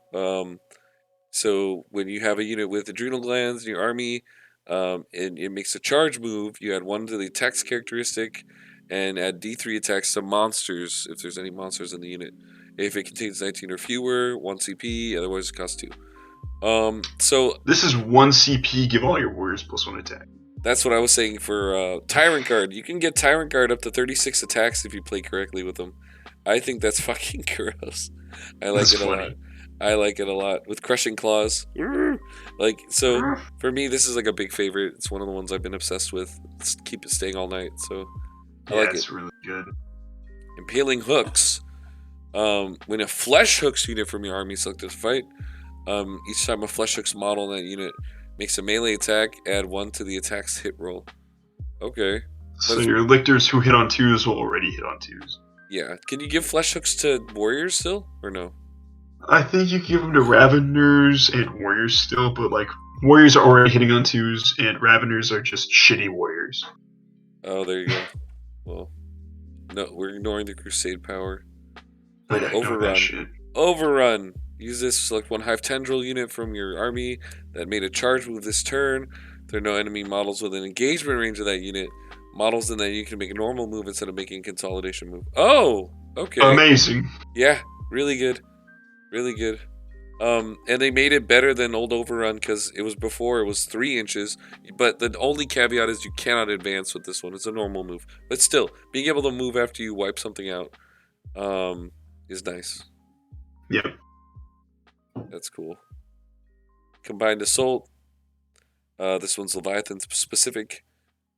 [SPEAKER 1] So when you have a unit with adrenal glands in your army, and it makes a charge move, you add 1 to the attacks characteristic, and add D3 attacks to monsters if there's any monsters in the unit. If it contains 19 or fewer, 1 CP. Otherwise, it costs 2. So
[SPEAKER 2] this is 1 CP. Give all your warriors +1 attack.
[SPEAKER 1] That's what I was saying for Tyrant Guard. You can get Tyrant Guard up to 36 attacks if you play correctly with them. I think that's fucking gross. I like it a lot. I like it a lot with Crushing Claws. Like, so for me, this is like a big favorite. It's one of the ones I've been obsessed with. Keep it staying all night. So I like it.
[SPEAKER 2] It's really good.
[SPEAKER 1] Impaling Hooks. When a Flesh Hooks unit from your army selected to fight, each time a Flesh Hooks model in that unit makes a melee attack, add 1 to the attack's hit roll. Okay.
[SPEAKER 2] So your lictors who hit on 2s will already hit on 2s.
[SPEAKER 1] Yeah. Can you give Flesh Hooks to warriors still, or no?
[SPEAKER 2] I think you can give them to Raveners and warriors still, but like warriors are already hitting on 2s, and Raveners are just shitty warriors.
[SPEAKER 1] Oh, there you go. Well, no, we're ignoring the Crusade power. Go to
[SPEAKER 2] Overrun.
[SPEAKER 1] Overrun. Use this. Select 1 Hive Tendril unit from your army that made a charge move this turn. There are no enemy models within engagement range of that unit. Models in that you can make a normal move instead of making a consolidation move. Oh, okay.
[SPEAKER 2] Amazing.
[SPEAKER 1] Yeah, really good. Really good. And they made it better than old Overrun because it was before it was 3 inches. But the only caveat is you cannot advance with this one. It's a normal move. But still, being able to move after you wipe something out is nice.
[SPEAKER 2] Yep.
[SPEAKER 1] That's cool. Combined Assault. This one's Leviathan specific.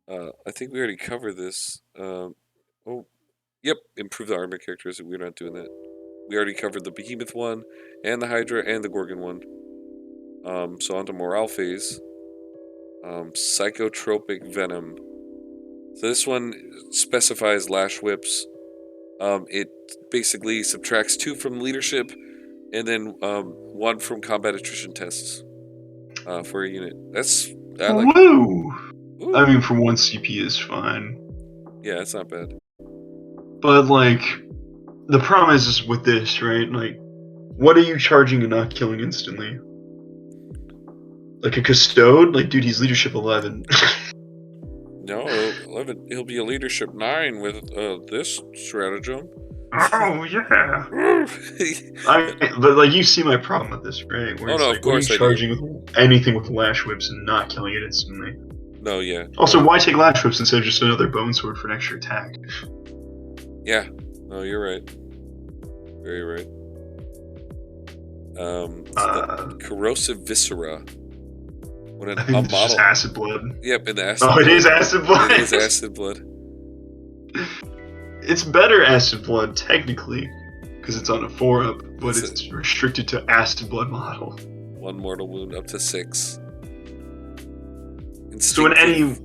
[SPEAKER 1] I think we already covered this. Yep. Improve the armor characteristic. We're not doing that. We already covered the Behemoth one, and the Hydra, and the Gorgon one. So on to Morale Phase. Psychotropic Venom. So this one specifies Lash Whips. It basically subtracts 2 from leadership, and then 1 from combat attrition tests for a unit. That's like.
[SPEAKER 2] Woo! I mean, for 1 CP is fine.
[SPEAKER 1] Yeah, it's not bad.
[SPEAKER 2] But like, the problem is with this, right? Like, what are you charging and not killing instantly? Like a Custode? Like, dude, he's leadership 11.
[SPEAKER 1] No, 11. He'll be a leadership 9 with this stratagem.
[SPEAKER 2] Oh yeah. But like, you see my problem with this, right? Where
[SPEAKER 1] of course,
[SPEAKER 2] what are you charging with anything with Lash Whips and not killing it instantly?
[SPEAKER 1] No, yeah.
[SPEAKER 2] Also, why take Lash Whips instead of just another Bone Sword for an extra attack?
[SPEAKER 1] Yeah. No, you're right. Very right. Corrosive Viscera. When When
[SPEAKER 2] I
[SPEAKER 1] a
[SPEAKER 2] think it's just
[SPEAKER 1] model.
[SPEAKER 2] acid blood.
[SPEAKER 1] Yep, in the acid
[SPEAKER 2] Oh,
[SPEAKER 1] blood.
[SPEAKER 2] it is acid blood.
[SPEAKER 1] It is acid blood.
[SPEAKER 2] It's better acid blood technically, because it's on a 4-up, but it's restricted to acid blood model.
[SPEAKER 1] 1 mortal wound up to 6.
[SPEAKER 2] So when any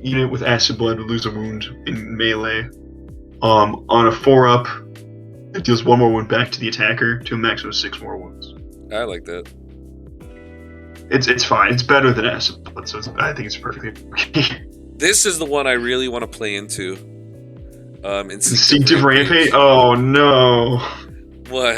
[SPEAKER 2] unit with acid blood would lose a wound in melee, on a 4-up, it deals 1 more wound back to the attacker to a maximum of 6 more wounds.
[SPEAKER 1] I like that.
[SPEAKER 2] It's fine. It's better than acid blood, so I think it's perfectly okay.
[SPEAKER 1] This is the one I really want to play into.
[SPEAKER 2] Instinctive Rampage? Oh no.
[SPEAKER 1] What?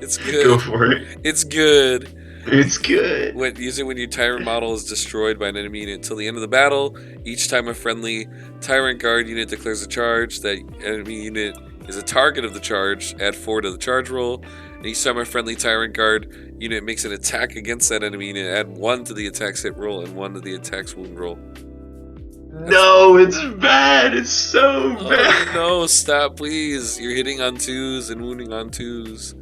[SPEAKER 1] It's good.
[SPEAKER 2] Go for it.
[SPEAKER 1] It's good.
[SPEAKER 2] It's good.
[SPEAKER 1] Use it when your tyrant model is destroyed by an enemy unit until the end of the battle. Each time a friendly tyrant guard unit declares a charge, that enemy unit is a target of the charge, add 4 to the charge roll. And each time a friendly tyrant guard unit makes an attack against that enemy unit, add 1 to the attack's hit roll and 1 to the attack's wound roll.
[SPEAKER 2] No, it's bad. It's so bad.
[SPEAKER 1] No, stop, please. You're hitting on 2s and wounding on 2s.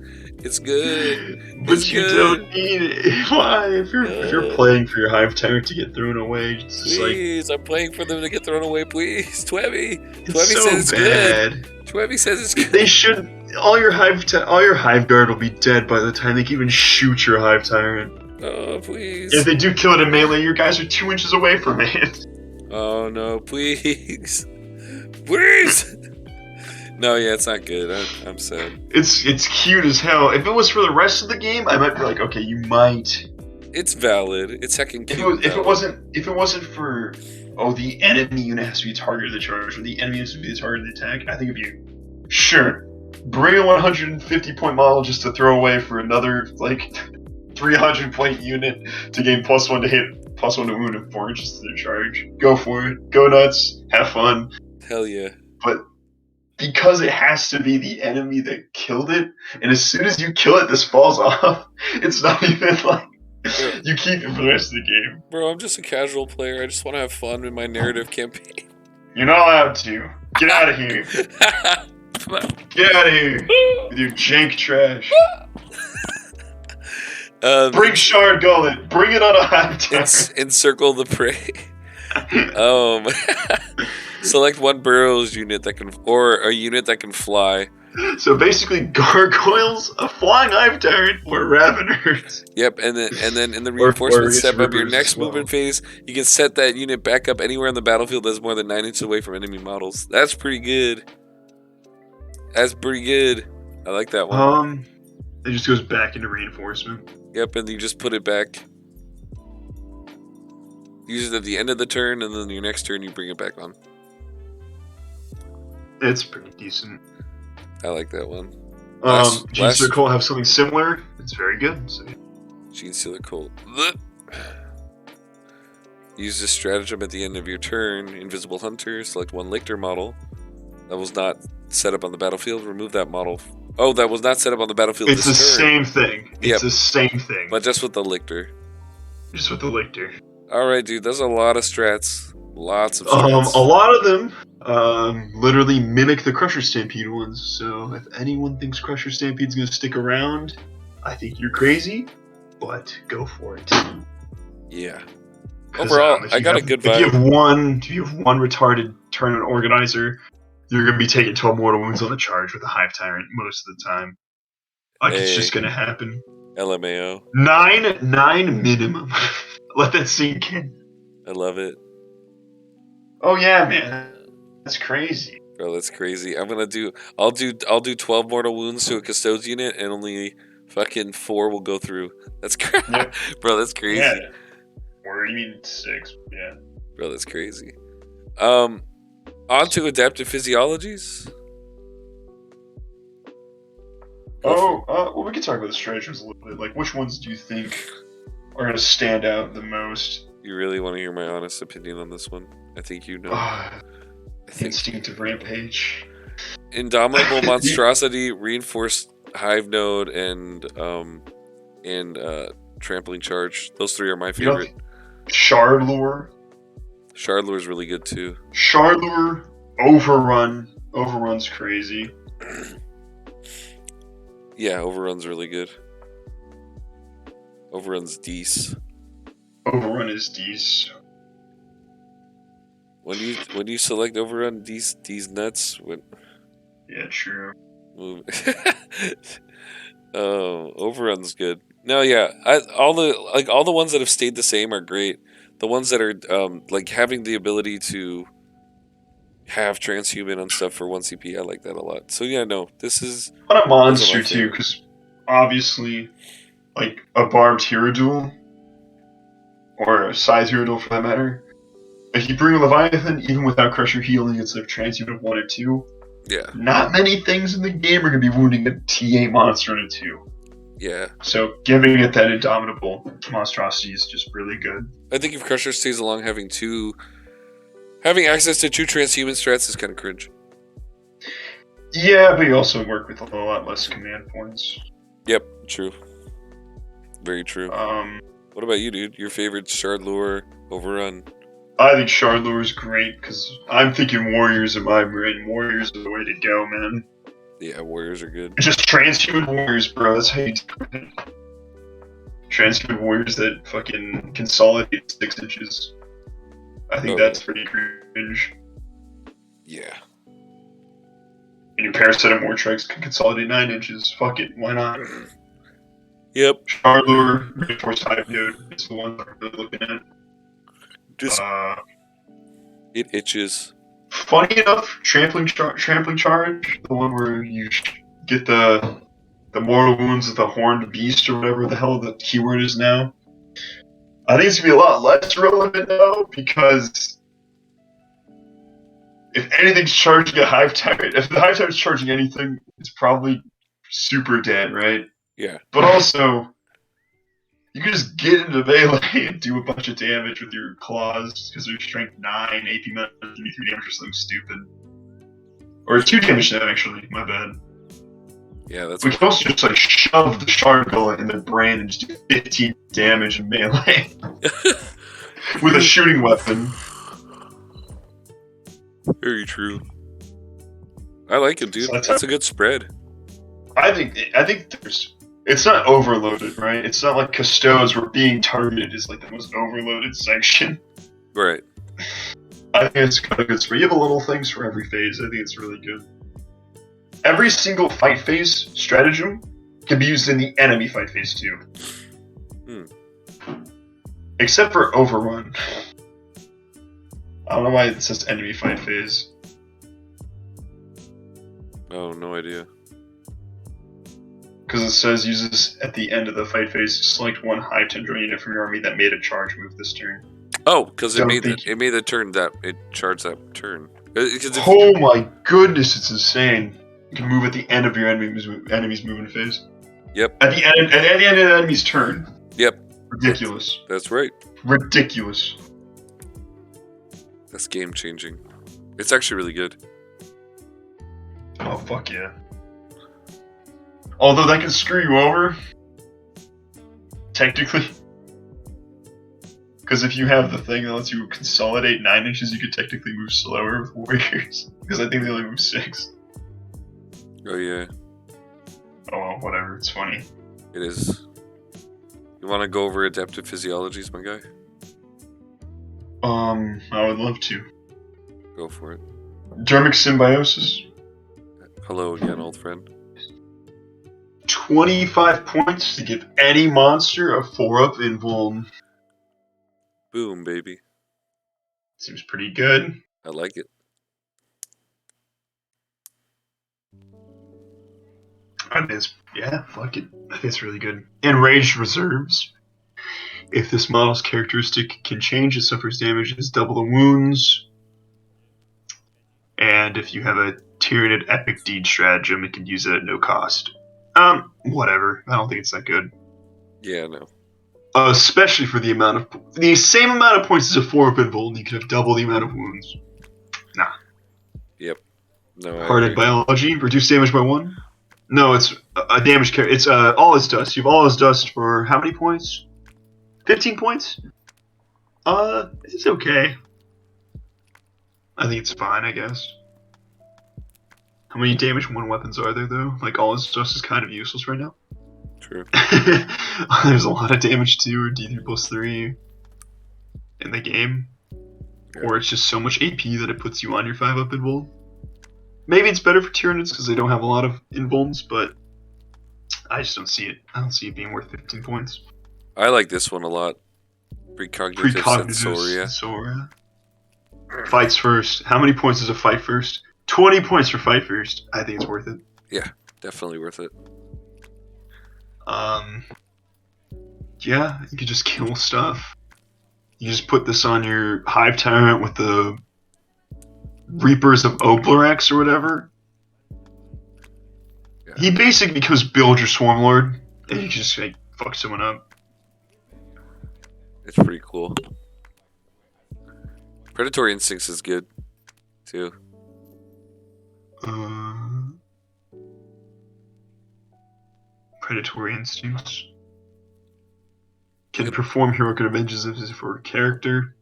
[SPEAKER 1] It's good.
[SPEAKER 2] But you don't need it. Why? If you're playing for your Hive Tyrant to get thrown away, it's just
[SPEAKER 1] please, I'm playing for them to get thrown away, please. Twebby
[SPEAKER 2] says it's good.
[SPEAKER 1] Twebby says it's good.
[SPEAKER 2] They should. All your Hive Guard will be dead by the time they can even shoot your Hive Tyrant.
[SPEAKER 1] Oh, please.
[SPEAKER 2] If they do kill it in melee, your guys are 2 inches away from it.
[SPEAKER 1] Oh no, please. Please! No, yeah, it's not good. I'm sad.
[SPEAKER 2] It's cute as hell. If it was for the rest of the game, I might be like, okay, you might.
[SPEAKER 1] It's valid. It's heckin' cute.
[SPEAKER 2] If it wasn't for the enemy unit has to be a target of the charge, or the enemy has to be the target of the attack, I think it'd be sure. Bring a 150 point model just to throw away for another 300 point unit to gain +1 to hit, +1 to wound, and 4 inches to their charge. Go for it. Go nuts. Have fun.
[SPEAKER 1] Hell yeah.
[SPEAKER 2] But because it has to be the enemy that killed it, and as soon as you kill it, this falls off. It's not even you keep it for the rest of the game.
[SPEAKER 1] Bro, I'm just a casual player. I just want to have fun with my narrative campaign.
[SPEAKER 2] You're not allowed to. Get out of here. Get out of here with your jank trash. Bring Shard Gullet. Bring it on a Hive Tyrant.
[SPEAKER 1] Encircle the prey. Select 1 burrows unit that can, or a unit that can fly.
[SPEAKER 2] So basically, gargoyles, a flying Hive Tyrant, or Raveners.
[SPEAKER 1] Yep, and then in the reinforcement step of your next movement phase, you can set that unit back up anywhere on the battlefield that's more than 9 inches away from enemy models. That's pretty good. That's pretty good. I like that one.
[SPEAKER 2] It just goes back into reinforcement.
[SPEAKER 1] Yep, and you just put it back. Use it at the end of the turn, and then your next turn you bring it back on.
[SPEAKER 2] It's pretty decent.
[SPEAKER 1] I like that one.
[SPEAKER 2] Gene Colt have something similar. It's very good. So.
[SPEAKER 1] Gene Stealer Colt. Use this stratagem at the end of your turn. Invisible Hunter. Select 1 Lictor model that was not set up on the battlefield. Remove that model. Oh, that was not set up on the battlefield.
[SPEAKER 2] It's
[SPEAKER 1] this
[SPEAKER 2] the
[SPEAKER 1] turn.
[SPEAKER 2] same thing. It's the same thing.
[SPEAKER 1] But just with the Lictor.
[SPEAKER 2] Just with the Lictor.
[SPEAKER 1] Alright, dude. There's a lot of strats. Lots of strats.
[SPEAKER 2] A lot of them literally mimic the Crusher Stampede ones. So if anyone thinks Crusher Stampede's going to stick around, I think you're crazy. But go for it.
[SPEAKER 1] Yeah. Overall, I got a good vibe.
[SPEAKER 2] If you have one retarded tournament organizer, you're going to be taking 12 mortal wounds on the charge with a Hive Tyrant most of the time. It's just going to happen.
[SPEAKER 1] LMAO.
[SPEAKER 2] 9 minimum. Let that sink in.
[SPEAKER 1] I love it.
[SPEAKER 2] Oh yeah, man. That's crazy.
[SPEAKER 1] Bro, that's crazy. I'll do 12 mortal wounds to a Custodes unit, and only fucking 4 will go through. That's crazy. Yep. Bro, that's crazy.
[SPEAKER 2] Yeah. Or you mean 6, yeah.
[SPEAKER 1] Bro, that's crazy. On to adaptive physiologies.
[SPEAKER 2] Well, we can talk about the stratagems a little bit. Like, which ones do you think are going to stand out the most?
[SPEAKER 1] You really want to hear my honest opinion on this one? I think you know.
[SPEAKER 2] Instinctive Rampage.
[SPEAKER 1] Indomitable Monstrosity, Reinforced Hive Node, and Trampling Charge. Those 3 are my favorite.
[SPEAKER 2] Shard Lure.
[SPEAKER 1] Shard Lure is really good too.
[SPEAKER 2] Shard Lure, Overrun. Overrun's crazy.
[SPEAKER 1] Yeah, Overrun's really good. Overrun's Dees.
[SPEAKER 2] Overrun is D's.
[SPEAKER 1] When you select Overrun, D's nuts.
[SPEAKER 2] Yeah, true.
[SPEAKER 1] Move. Oh, Overrun's good. No, yeah, all the ones that have stayed the same are great. The ones that are like having the ability to have transhuman on stuff for 1 CP, I like that a lot. So yeah, no,
[SPEAKER 2] On a
[SPEAKER 1] those are my
[SPEAKER 2] monster too,
[SPEAKER 1] favorite.
[SPEAKER 2] because obviously, like a barbed hero duel or a size hero duel for that matter. If you bring a Leviathan, even without Crusher healing, it's a transhuman of 1 or 2.
[SPEAKER 1] Yeah,
[SPEAKER 2] Not many things in the game are going to be wounding a T8 monster in a 2.
[SPEAKER 1] yeah.
[SPEAKER 2] So giving it that indomitable monstrosity is just really good.
[SPEAKER 1] I think if Crusher stays along, having access to 2 transhuman strats is kind of cringe.
[SPEAKER 2] Yeah, but you also work with a lot less command points.
[SPEAKER 1] Yep, true. Very true.
[SPEAKER 2] Um,
[SPEAKER 1] What about you, dude? Your favorite Shard Lure, Overrun?
[SPEAKER 2] I think Shardlure is great because I'm thinking Warriors in my brain. Warriors are the way to go, man.
[SPEAKER 1] Yeah, Warriors are good.
[SPEAKER 2] Just transhuman Warriors, bro. That's how you do it. Transhuman Warriors that fucking consolidate 6 inches. I think that's pretty cringe.
[SPEAKER 1] Yeah.
[SPEAKER 2] And your Parasite of Mortrex can consolidate 9 inches. Fuck it, why not?
[SPEAKER 1] Yep.
[SPEAKER 2] Shardlure, Reinforced Hive Node is the one that I'm really looking at.
[SPEAKER 1] Just it itches.
[SPEAKER 2] Funny enough, Trampling Charge, the one where you get the mortal wounds of the horned beast or whatever the hell the keyword is now. I think it's gonna be a lot less relevant now because if anything's charging a Hive Tyrant, if the Hive Tyrant's charging anything, it's probably super dead, right?
[SPEAKER 1] Yeah.
[SPEAKER 2] But also, you can just get into melee and do a bunch of damage with your claws because they're strength 9, AP minus 3 damage or something stupid. Or 2 damage now, actually, my bad.
[SPEAKER 1] Yeah, that's.
[SPEAKER 2] We can also just like shove the shard bullet in their brain and just do 15 damage in melee with a shooting weapon.
[SPEAKER 1] Very true. I like it, dude.
[SPEAKER 2] So
[SPEAKER 1] That's a good spread.
[SPEAKER 2] I think there's. It's not overloaded, right? It's not like Custodes where being targeted is like the most overloaded section.
[SPEAKER 1] Right.
[SPEAKER 2] I think it's kind of good spread. You have a little things for every phase. I think it's really good. Every single fight phase stratagem can be used in the enemy fight phase too. Except for Overrun. I don't know why it says enemy fight phase.
[SPEAKER 1] Oh, no idea.
[SPEAKER 2] Because it says use this at the end of the fight phase to select 1 Hive Tendril unit from your army that made a charge move this turn.
[SPEAKER 1] Oh, because it made the turn that it charged that turn.
[SPEAKER 2] Oh my goodness, it's insane. You can move at the end of your enemy's movement phase.
[SPEAKER 1] Yep.
[SPEAKER 2] At the end of the enemy's turn.
[SPEAKER 1] Yep.
[SPEAKER 2] Ridiculous.
[SPEAKER 1] That's right.
[SPEAKER 2] Ridiculous.
[SPEAKER 1] That's game changing. It's actually really good.
[SPEAKER 2] Oh fuck yeah. Although that can screw you over, technically. Because if you have the thing that lets you consolidate 9 inches, you could technically move slower with Warriors. Because I think they only move 6.
[SPEAKER 1] Oh yeah.
[SPEAKER 2] Oh well, whatever, it's funny.
[SPEAKER 1] It is. You want to go over adaptive physiologies, my guy?
[SPEAKER 2] I would love to.
[SPEAKER 1] Go for it.
[SPEAKER 2] Dermic Symbiosis.
[SPEAKER 1] Hello again, old friend.
[SPEAKER 2] 25 points to give any monster a 4-up invuln.
[SPEAKER 1] Boom, baby.
[SPEAKER 2] Seems pretty good.
[SPEAKER 1] I like it.
[SPEAKER 2] Yeah, fuck it. I think it's really good. Enraged Reserves. If this model's characteristic can change, it suffers damage as double the wounds. And if you have a Tyranid Epic Deed stratagem, it can use it at no cost. Whatever. I don't think it's that good.
[SPEAKER 1] Yeah, no.
[SPEAKER 2] Especially for the same amount of points as a 4-up invuln, you can have double the amount of wounds. Nah.
[SPEAKER 1] Yep. No.
[SPEAKER 2] Hardened Biology, reduce damage by 1. No, it's a damage character. It's all is dust. You have all is dust for how many points? 15 points? It's okay. I think it's fine, I guess. How many damage 1 weapons are there though? Like all is dust is kind of useless right now.
[SPEAKER 1] True.
[SPEAKER 2] There's a lot of damage to D3 plus 3 in the game.
[SPEAKER 1] Yeah.
[SPEAKER 2] Or it's just so much AP that it puts you on your 5-up invuln. Maybe it's better for Tyranids because they don't have a lot of invulns, but I just don't see it. I don't see it being worth 15 points.
[SPEAKER 1] I like this one a lot. Precognitive Sensoria.
[SPEAKER 2] Fights first. How many points is a fight first? 20 points for fight first. I think it's worth it.
[SPEAKER 1] Yeah, definitely worth it.
[SPEAKER 2] Yeah, you could just kill stuff. You just put this on your Hive Tyrant with the Reapers of Oblarex or whatever. Yeah. He basically becomes build your Swarmlord, and you just like fuck someone up.
[SPEAKER 1] It's pretty cool. Predatory Instincts is good, too.
[SPEAKER 2] Predatory Instincts can perform heroic interventions if it's for a character.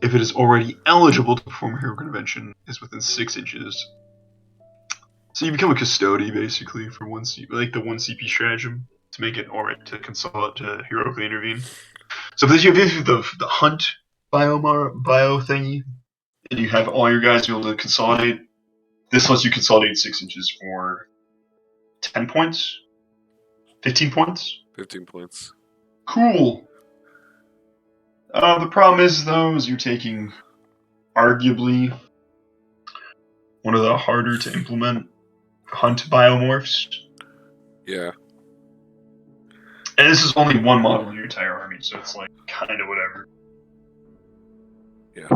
[SPEAKER 2] If it is already eligible to perform a heroic intervention, is within 6 inches. So you become a custody basically for one CP, like the 1 CP stratagem to make it alright to consult to heroically intervene. So if you have the hunt bio thingy, and you have all your guys be able to consolidate, this lets you consolidate 6 inches for 10 points? 15 points?
[SPEAKER 1] 15 points.
[SPEAKER 2] Cool. The problem is, though, is you're taking arguably one of the harder to implement hunt biomorphs.
[SPEAKER 1] Yeah.
[SPEAKER 2] And this is only one model in your entire army, so it's like kind of whatever.
[SPEAKER 1] Yeah.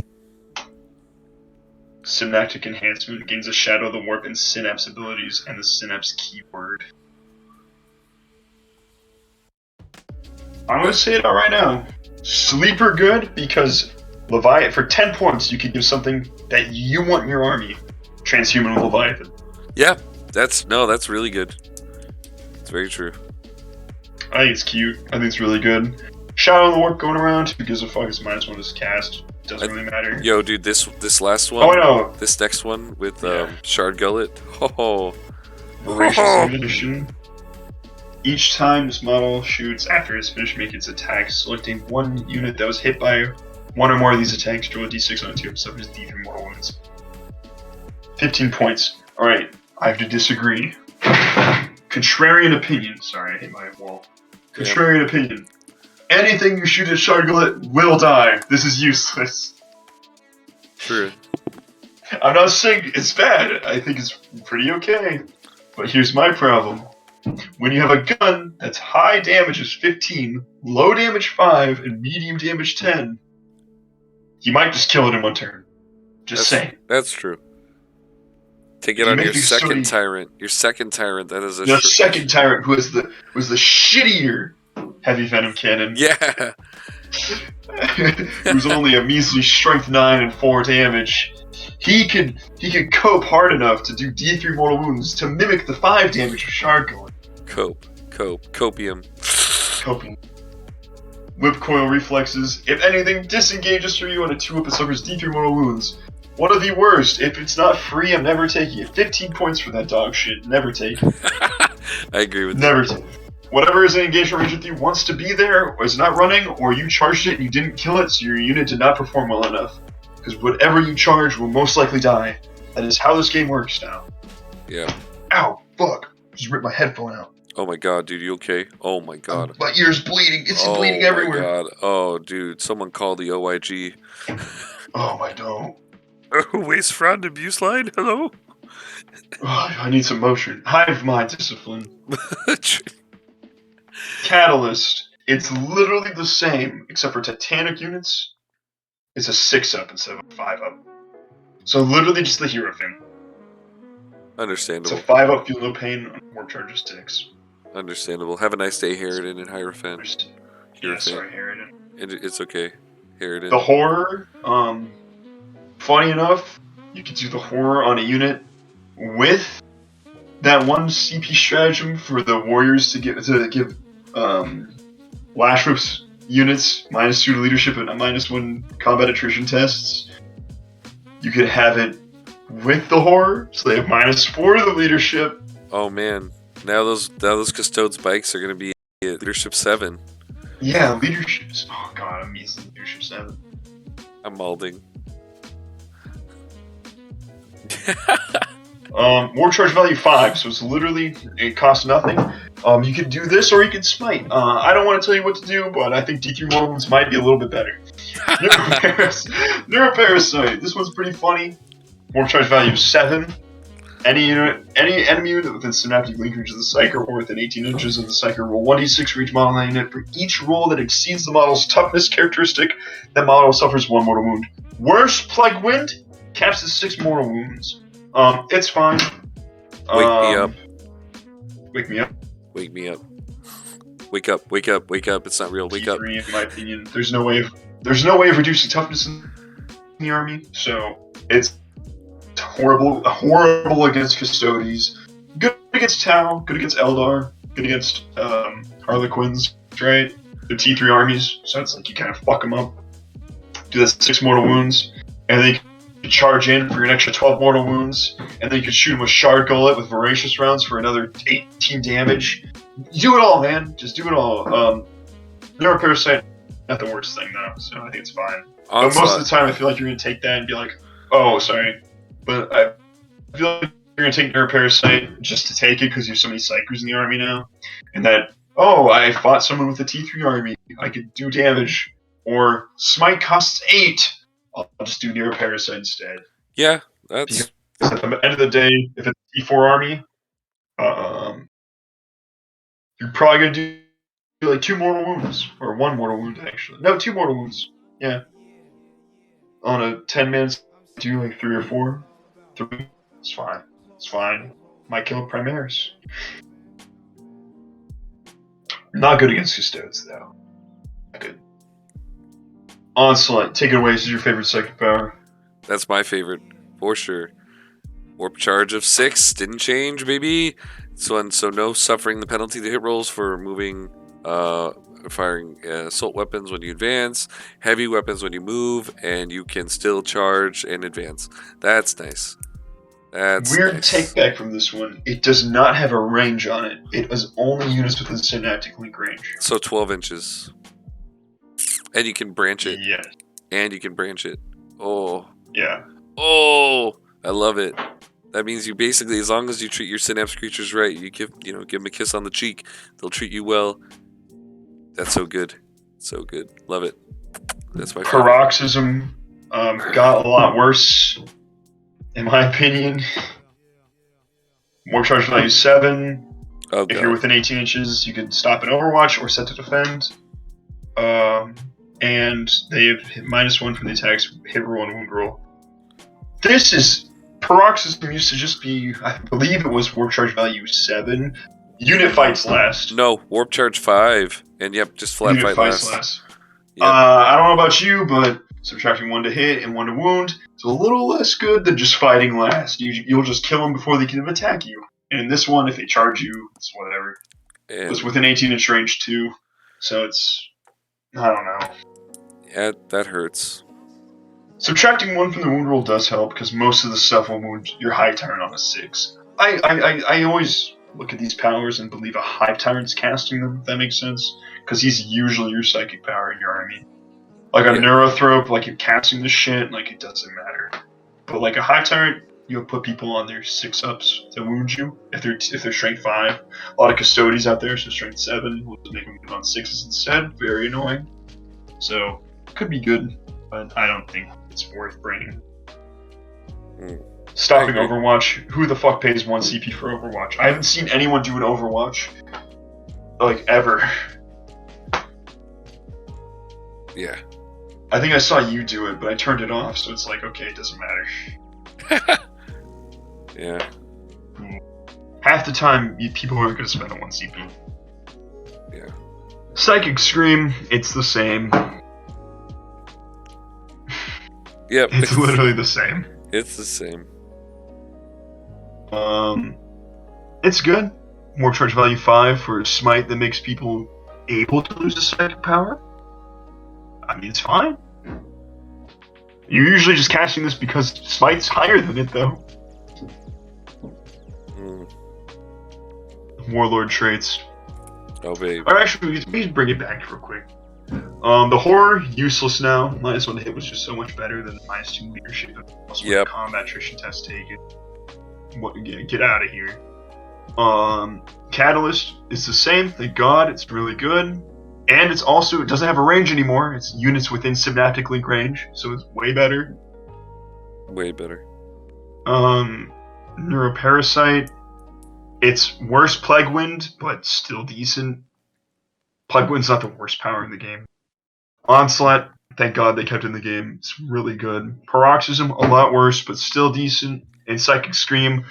[SPEAKER 2] Synaptic Enhancement gains a Shadow of the Warp and Synapse abilities and the Synapse keyword. I'm going to say it out right now. Sleeper good because Leviathan, for 10 points, you can give something that you want in your army. Transhuman with Leviathan.
[SPEAKER 1] Yeah, that's really good. It's very true.
[SPEAKER 2] I think it's cute. I think it's really good. Shadow of the Warp going around. Who gives a fuck? It's -1 to cast. Doesn't really matter.
[SPEAKER 1] Yo, dude, this last one.
[SPEAKER 2] Oh, no.
[SPEAKER 1] This next one with Shard Gullet.
[SPEAKER 2] Voracious Ammunition. Each time this model shoots after it's finished making its attack, selecting one unit that was hit by one or more of these attacks, draw a d6 on a 2 suffer D3 mortal wounds. 15 points. Alright, I have to disagree. Contrarian opinion. Sorry, I hit my wall. Contrarian opinion. Anything you shoot at Shard Gullet will die. This is useless.
[SPEAKER 1] True.
[SPEAKER 2] I'm not saying it's bad. I think it's pretty okay. But here's my problem. When you have a gun that's high damage is 15, low damage 5, and medium damage 10, you might just kill it in one turn. Just saying.
[SPEAKER 1] That's true. Take it on your second tyrant. Your second tyrant. That is
[SPEAKER 2] your second tyrant who is the shittier heavy venom cannon.
[SPEAKER 1] Yeah.
[SPEAKER 2] Who's only a measly strength 9 and 4 damage. He could cope hard enough to do D3 mortal wounds to mimic the 5 damage of Shard Gullet.
[SPEAKER 1] Copium.
[SPEAKER 2] Whip coil reflexes. If anything disengages from you on a 2-up, it suffers D3 mortal wounds. One of the worst. If it's not free, I'm never taking it. 15 points for that dog shit. Never take it.
[SPEAKER 1] I agree with
[SPEAKER 2] Never take it. Whatever is in engagement range with you wants to be there, or is not running, or you charged it and you didn't kill it, so your unit did not perform well enough. Because whatever you charge will most likely die. That is how this game works now.
[SPEAKER 1] Yeah.
[SPEAKER 2] Ow, fuck. Just ripped my headphone out.
[SPEAKER 1] Oh my god, dude, you okay? Oh my god.
[SPEAKER 2] My ear's bleeding. It's bleeding everywhere.
[SPEAKER 1] Oh my god. Oh, dude, someone call the OIG.
[SPEAKER 2] Oh, I don't.
[SPEAKER 1] Waste, fraud, and abuse line? Hello?
[SPEAKER 2] Oh, I need some motion. Hive mind discipline. Catalyst. It's literally the same, except for Titanic units. It's a 6-up instead of a 5-up. So literally just the hero thing.
[SPEAKER 1] Understandable.
[SPEAKER 2] It's a 5-up, feel no pain, warp charges 6.
[SPEAKER 1] Understandable. Have a nice day, Harridan and Hierophant.
[SPEAKER 2] Yeah, sorry, Harridan.
[SPEAKER 1] It's okay, Harridan.
[SPEAKER 2] The horror, funny enough, you could do the horror on a unit with that one CP stratagem for the warriors to give Lash Whip's units -2 to leadership and -1 combat attrition tests. You could have it with the horror, so they have -4 to the leadership.
[SPEAKER 1] Oh man. Now those custodes bikes are gonna be at leadership 7.
[SPEAKER 2] Yeah, leadership. Oh god, I'm using leadership 7.
[SPEAKER 1] I'm malding.
[SPEAKER 2] War charge value 5, so it's literally, it costs nothing. You could do this or you could smite. I don't want to tell you what to do, but I think D3 Mortals might be a little bit better. Neuroparasite. This one's pretty funny. War charge value 7. Any enemy unit within synaptic linkage of the Psyker or within 18 inches of the Psyker roll 1d6 for each model in that unit. For each roll that exceeds the model's toughness characteristic, that model suffers 1 mortal wound. Worst Plague Wind caps at 6 mortal wounds. It's fine.
[SPEAKER 1] Wake me up.
[SPEAKER 2] Wake me up.
[SPEAKER 1] Wake me up. Wake up, wake up, wake up. It's not real. Wake up.
[SPEAKER 2] In my opinion. There's no way of reducing toughness in the army, so it's horrible against Custodes. Good against Tau, good against Eldar, good against Harlequins, right? The T3 armies, so it's like you kind of fuck them up. Do that 6 mortal wounds, and then you can charge in for an extra 12 mortal wounds, and then you can shoot them with Shard Gullet with Voracious rounds for another 18 damage. You do it all, man. Just do it all. Neuroparasite, not the worst thing though, so I think it's fine. But most of the time, I feel like you're gonna take that and be like, oh, sorry. But I feel like you're going to take Neuroparasite just to take it because you have so many Psychers in the army now. And that, oh, I fought someone with a T3 army. I could do damage. Or Smite costs 8. I'll just do Neuroparasite instead.
[SPEAKER 1] Yeah, that's...
[SPEAKER 2] Because at the end of the day, if it's a T4 army, you're probably going to do like 2 mortal wounds. Or 1 mortal wound, actually. No, 2 mortal wounds. Yeah. On a 10 minutes, do like 3 or 4. 3. It's fine. It's fine. Might kill Primaris. Not good against Custodes, though. Not good. Onslaught. Take it away. This is your favorite psychic power.
[SPEAKER 1] That's my favorite, for sure. Warp charge of 6. Didn't change, baby. So no suffering the penalty to hit rolls for moving, firing assault weapons when you advance, heavy weapons when you move, and you can still charge and advance. That's nice. That's
[SPEAKER 2] weird
[SPEAKER 1] nice.
[SPEAKER 2] Take back from this one. It does not have a range on it. It was only units within synaptic link range.
[SPEAKER 1] So 12 inches. And you can branch it.
[SPEAKER 2] Yeah.
[SPEAKER 1] And you can branch it. Oh.
[SPEAKER 2] Yeah.
[SPEAKER 1] Oh, I love it. That means you basically, as long as you treat your synapse creatures right, you give them a kiss on the cheek, they'll treat you well. That's so good. So good. Love it. That's my favorite.
[SPEAKER 2] Paroxysm got a lot worse, in my opinion. More charge value 7.
[SPEAKER 1] Oh,
[SPEAKER 2] if you're within 18 inches, you can stop an Overwatch or set to defend. And they have -1 from the attack's hit roll and wound roll. This is... Paroxysm used to just be, I believe it was warp charge value 7. Unit fights last.
[SPEAKER 1] No, warp charge 5. And yep, just flat
[SPEAKER 2] Unit
[SPEAKER 1] fight
[SPEAKER 2] fights
[SPEAKER 1] last.
[SPEAKER 2] Yep. I don't know about you, but subtracting 1 to hit and 1 to wound is a little less good than just fighting last. You'll just kill them before they can attack you. And in this one, if they charge you, it's whatever.
[SPEAKER 1] And
[SPEAKER 2] It's within 18-inch range too, so it's... I don't know.
[SPEAKER 1] yeah, that hurts.
[SPEAKER 2] Subtracting 1 from the wound roll does help, because most of the stuff will wound your High Tyrant on a 6. I always look at these powers and believe a High Tyrant's casting them, if that makes sense. Because he's usually your psychic power in your army. Like a Neurothrope, like you're casting this shit, like it doesn't matter. But like a High Tyrant, you'll put people on their 6-ups to wound you, if they're strength 5. A lot of Custodes out there, so strength 7, we'll just make them on 6s instead. Very annoying. So, could be good, but I don't think it's worth bringing. Stopping Overwatch. Who the fuck pays 1 CP for Overwatch? I haven't seen anyone do an Overwatch, like, ever.
[SPEAKER 1] Yeah.
[SPEAKER 2] I think I saw you do it, but I turned it off, so it's like, okay, it doesn't matter.
[SPEAKER 1] Yeah.
[SPEAKER 2] Half the time, people aren't going to spend a 1 CP.
[SPEAKER 1] Yeah.
[SPEAKER 2] Psychic Scream, it's the same.
[SPEAKER 1] Yep.
[SPEAKER 2] It's literally the same.
[SPEAKER 1] It's the same.
[SPEAKER 2] It's good. More charge value 5 for Smite that makes people able to lose a psychic power. I mean, it's fine. You're usually just casting this because Smite's higher than it, though. warlord traits.
[SPEAKER 1] Oh, babe.
[SPEAKER 2] Or actually, we can bring it back real quick. The horror, useless now. -1 to hit was just so much better than the -2 leadership. Also,
[SPEAKER 1] Yep.
[SPEAKER 2] combat attrition test taken. Get out of here. Catalyst is the same. Thank God, it's really good. And it doesn't have a range anymore. It's units within synaptic link range, so it's way better.
[SPEAKER 1] Way better.
[SPEAKER 2] Neuroparasite. It's worse Plague Wind, but still decent. Plague Wind's not the worst power in the game. Onslaught, thank God they kept in the game. It's really good. Paroxysm, a lot worse, but still decent. And Psychic Scream,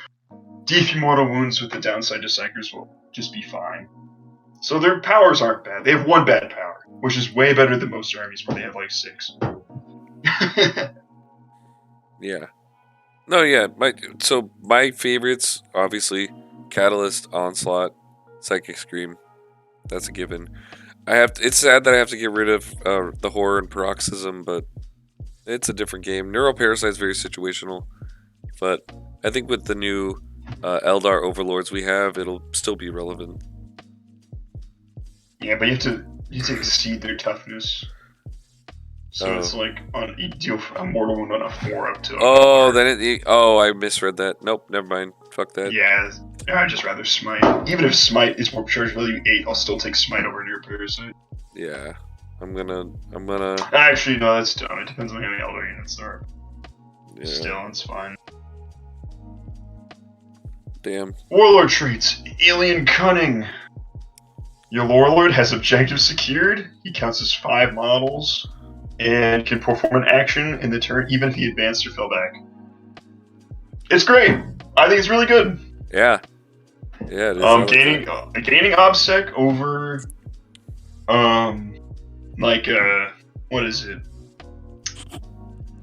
[SPEAKER 2] deep mortal wounds with the downside to Psychers will just be fine. So their powers aren't bad. They have one bad power, which is way better than most armies where they have like 6.
[SPEAKER 1] Yeah. No, yeah. My favorites, obviously, Catalyst, Onslaught, Psychic Scream. That's a given. It's sad that I have to get rid of the horror and paroxysm, but it's a different game. Neuroparasite is very situational, but I think with the new Eldar overlords we have, it'll still be relevant.
[SPEAKER 2] Yeah, but you have to exceed their toughness. So it's like you deal a mortal wound on a 4 up to.
[SPEAKER 1] I misread that. Nope, never mind. Fuck that.
[SPEAKER 2] Yeah, I'd just rather smite. Even if smite is more charge value 8, I'll still take smite over Neuroparasite.
[SPEAKER 1] Yeah, I'm gonna.
[SPEAKER 2] Actually, no, that's dumb. It depends on how many Eldar units there are.
[SPEAKER 1] Yeah.
[SPEAKER 2] Still, it's fine.
[SPEAKER 1] Damn.
[SPEAKER 2] Warlord traits: Alien Cunning. Your Warlord has objective secured. He counts as 5 models and can perform an action in the turn even if he advanced or fell back. It's great. I think it's really good.
[SPEAKER 1] Yeah. Yeah, it is.
[SPEAKER 2] Gaining OBSEC over what is it?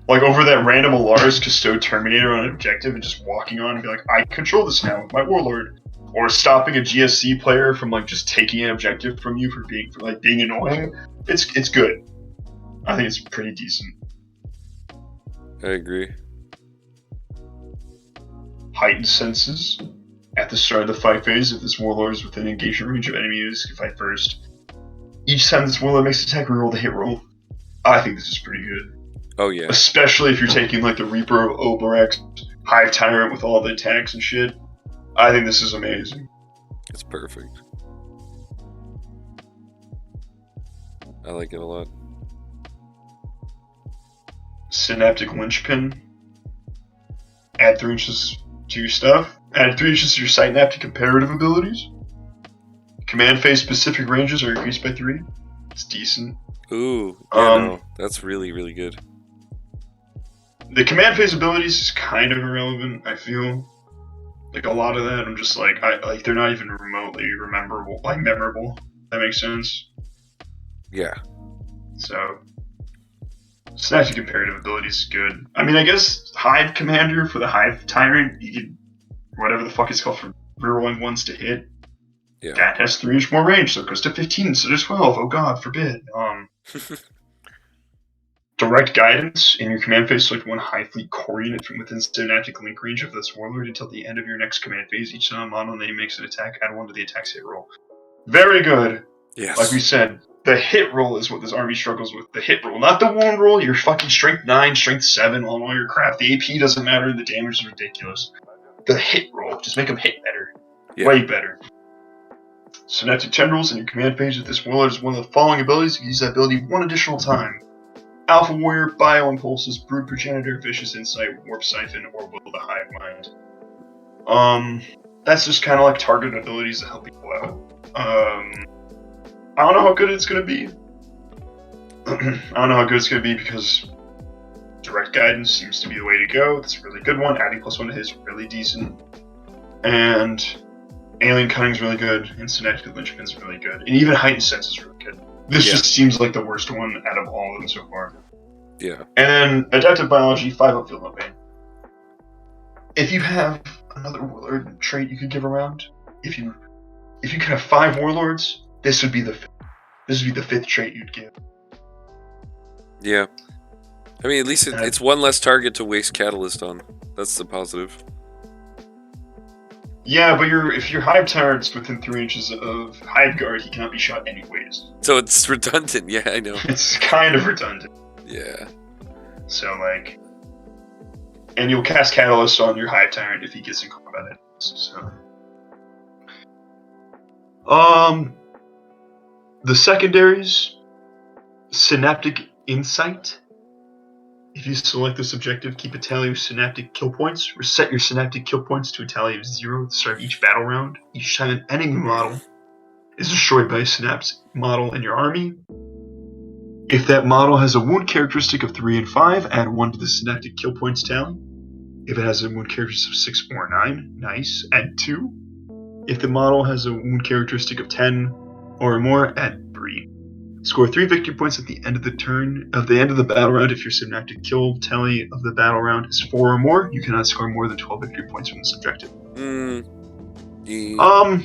[SPEAKER 2] Like over that random Alaris Custodes Terminator on an objective and just walking on and be like, I control this now with my Warlord. Or stopping a GSC player from like just taking an objective from you for being annoying. It's good. I think it's pretty decent.
[SPEAKER 1] I agree.
[SPEAKER 2] Heightened senses. At the start of the fight phase, if this Warlord is within engagement range of enemies, you can fight first. Each time this Warlord makes an attack, reroll the hit roll. I think this is pretty good.
[SPEAKER 1] Oh yeah.
[SPEAKER 2] Especially if you're taking like the Reaper of Oberex, Hive Tyrant with all the attacks and shit. I think this is amazing.
[SPEAKER 1] It's perfect. I like it a lot.
[SPEAKER 2] Synaptic Linchpin. Add 3 inches to your stuff. Add 3 inches to your synaptic comparative abilities. Command phase specific ranges are increased by 3. It's decent.
[SPEAKER 1] Ooh, yeah, no, that's really, really good.
[SPEAKER 2] The command phase abilities is kind of irrelevant, I feel. Like a lot of that, I'm just like, they're not even remotely memorable. That makes sense.
[SPEAKER 1] Yeah.
[SPEAKER 2] So, synaptic comparative abilities is good. I mean, I guess Hive Commander for the Hive Tyrant, you could, whatever the fuck it's called for rerolling ones to hit.
[SPEAKER 1] Yeah.
[SPEAKER 2] That has 3 inch more range, so it goes to 15 instead of 12. Oh god, forbid. Direct guidance. In your command phase, select one Hive Fleet core unit from within synaptic link range of this Warlord until the end of your next command phase. Each time model name makes an attack, add 1 to the attack's hit roll. Very good.
[SPEAKER 1] Yes.
[SPEAKER 2] Like we said, the hit roll is what this army struggles with. The hit roll, not the wound roll. You're fucking strength 9, strength 7 on all your crap. The AP doesn't matter. The damage is ridiculous. The hit roll, just make them hit better. Yeah. Way better. Synaptic Tendrils in your command phase with this Warlord is one of the following abilities. You can use that ability 1 additional time. Alpha Warrior, Bio Impulses, Brood Progenitor, Vicious Insight, Warp Siphon, or Will the Hive Mind. That's just kind of like targeted abilities that help people out. I don't know how good it's going to be. Because direct guidance seems to be the way to go. It's a really good one. Adding +1 to hit is really decent. And Alien Cunning's really good. And Synaptic Linchpin's really good. And even Heightened Sense is really good. This just seems like the worst one out of all of them so far.
[SPEAKER 1] Yeah.
[SPEAKER 2] And then Adaptive Biology, 5 up Field Pain. If you have another Warlord trait you could give around, if you could have 5 Warlords, this would be the 5th trait you'd give.
[SPEAKER 1] Yeah. I mean, at least it's one less target to waste Catalyst on. That's the positive.
[SPEAKER 2] Yeah, but if your Hive Tyrant's within 3 inches of Hive Guard, he cannot be shot anyways.
[SPEAKER 1] So it's redundant. Yeah, I know.
[SPEAKER 2] It's kind of redundant.
[SPEAKER 1] Yeah.
[SPEAKER 2] So like, and you'll cast Catalyst on your Hive Tyrant if he gets in combat. So, the secondaries, Synaptic Insight. If you select this objective, keep a tally of synaptic kill points. Reset your synaptic kill points to a tally of 0 at the start of each battle round. Each time an enemy model is destroyed by a synapse model in your army. If that model has a wound characteristic of 3 and 5, add 1 to the synaptic kill points tally. If it has a wound characteristic of 6 or 9, nice, add 2. If the model has a wound characteristic of 10 or more, add 3. Score 3 victory points at the end of the turn of the end of the battle round. If your synaptic kill tally of the battle round is 4 or more, you cannot score more than 12 victory points from this objective.
[SPEAKER 1] Yeah.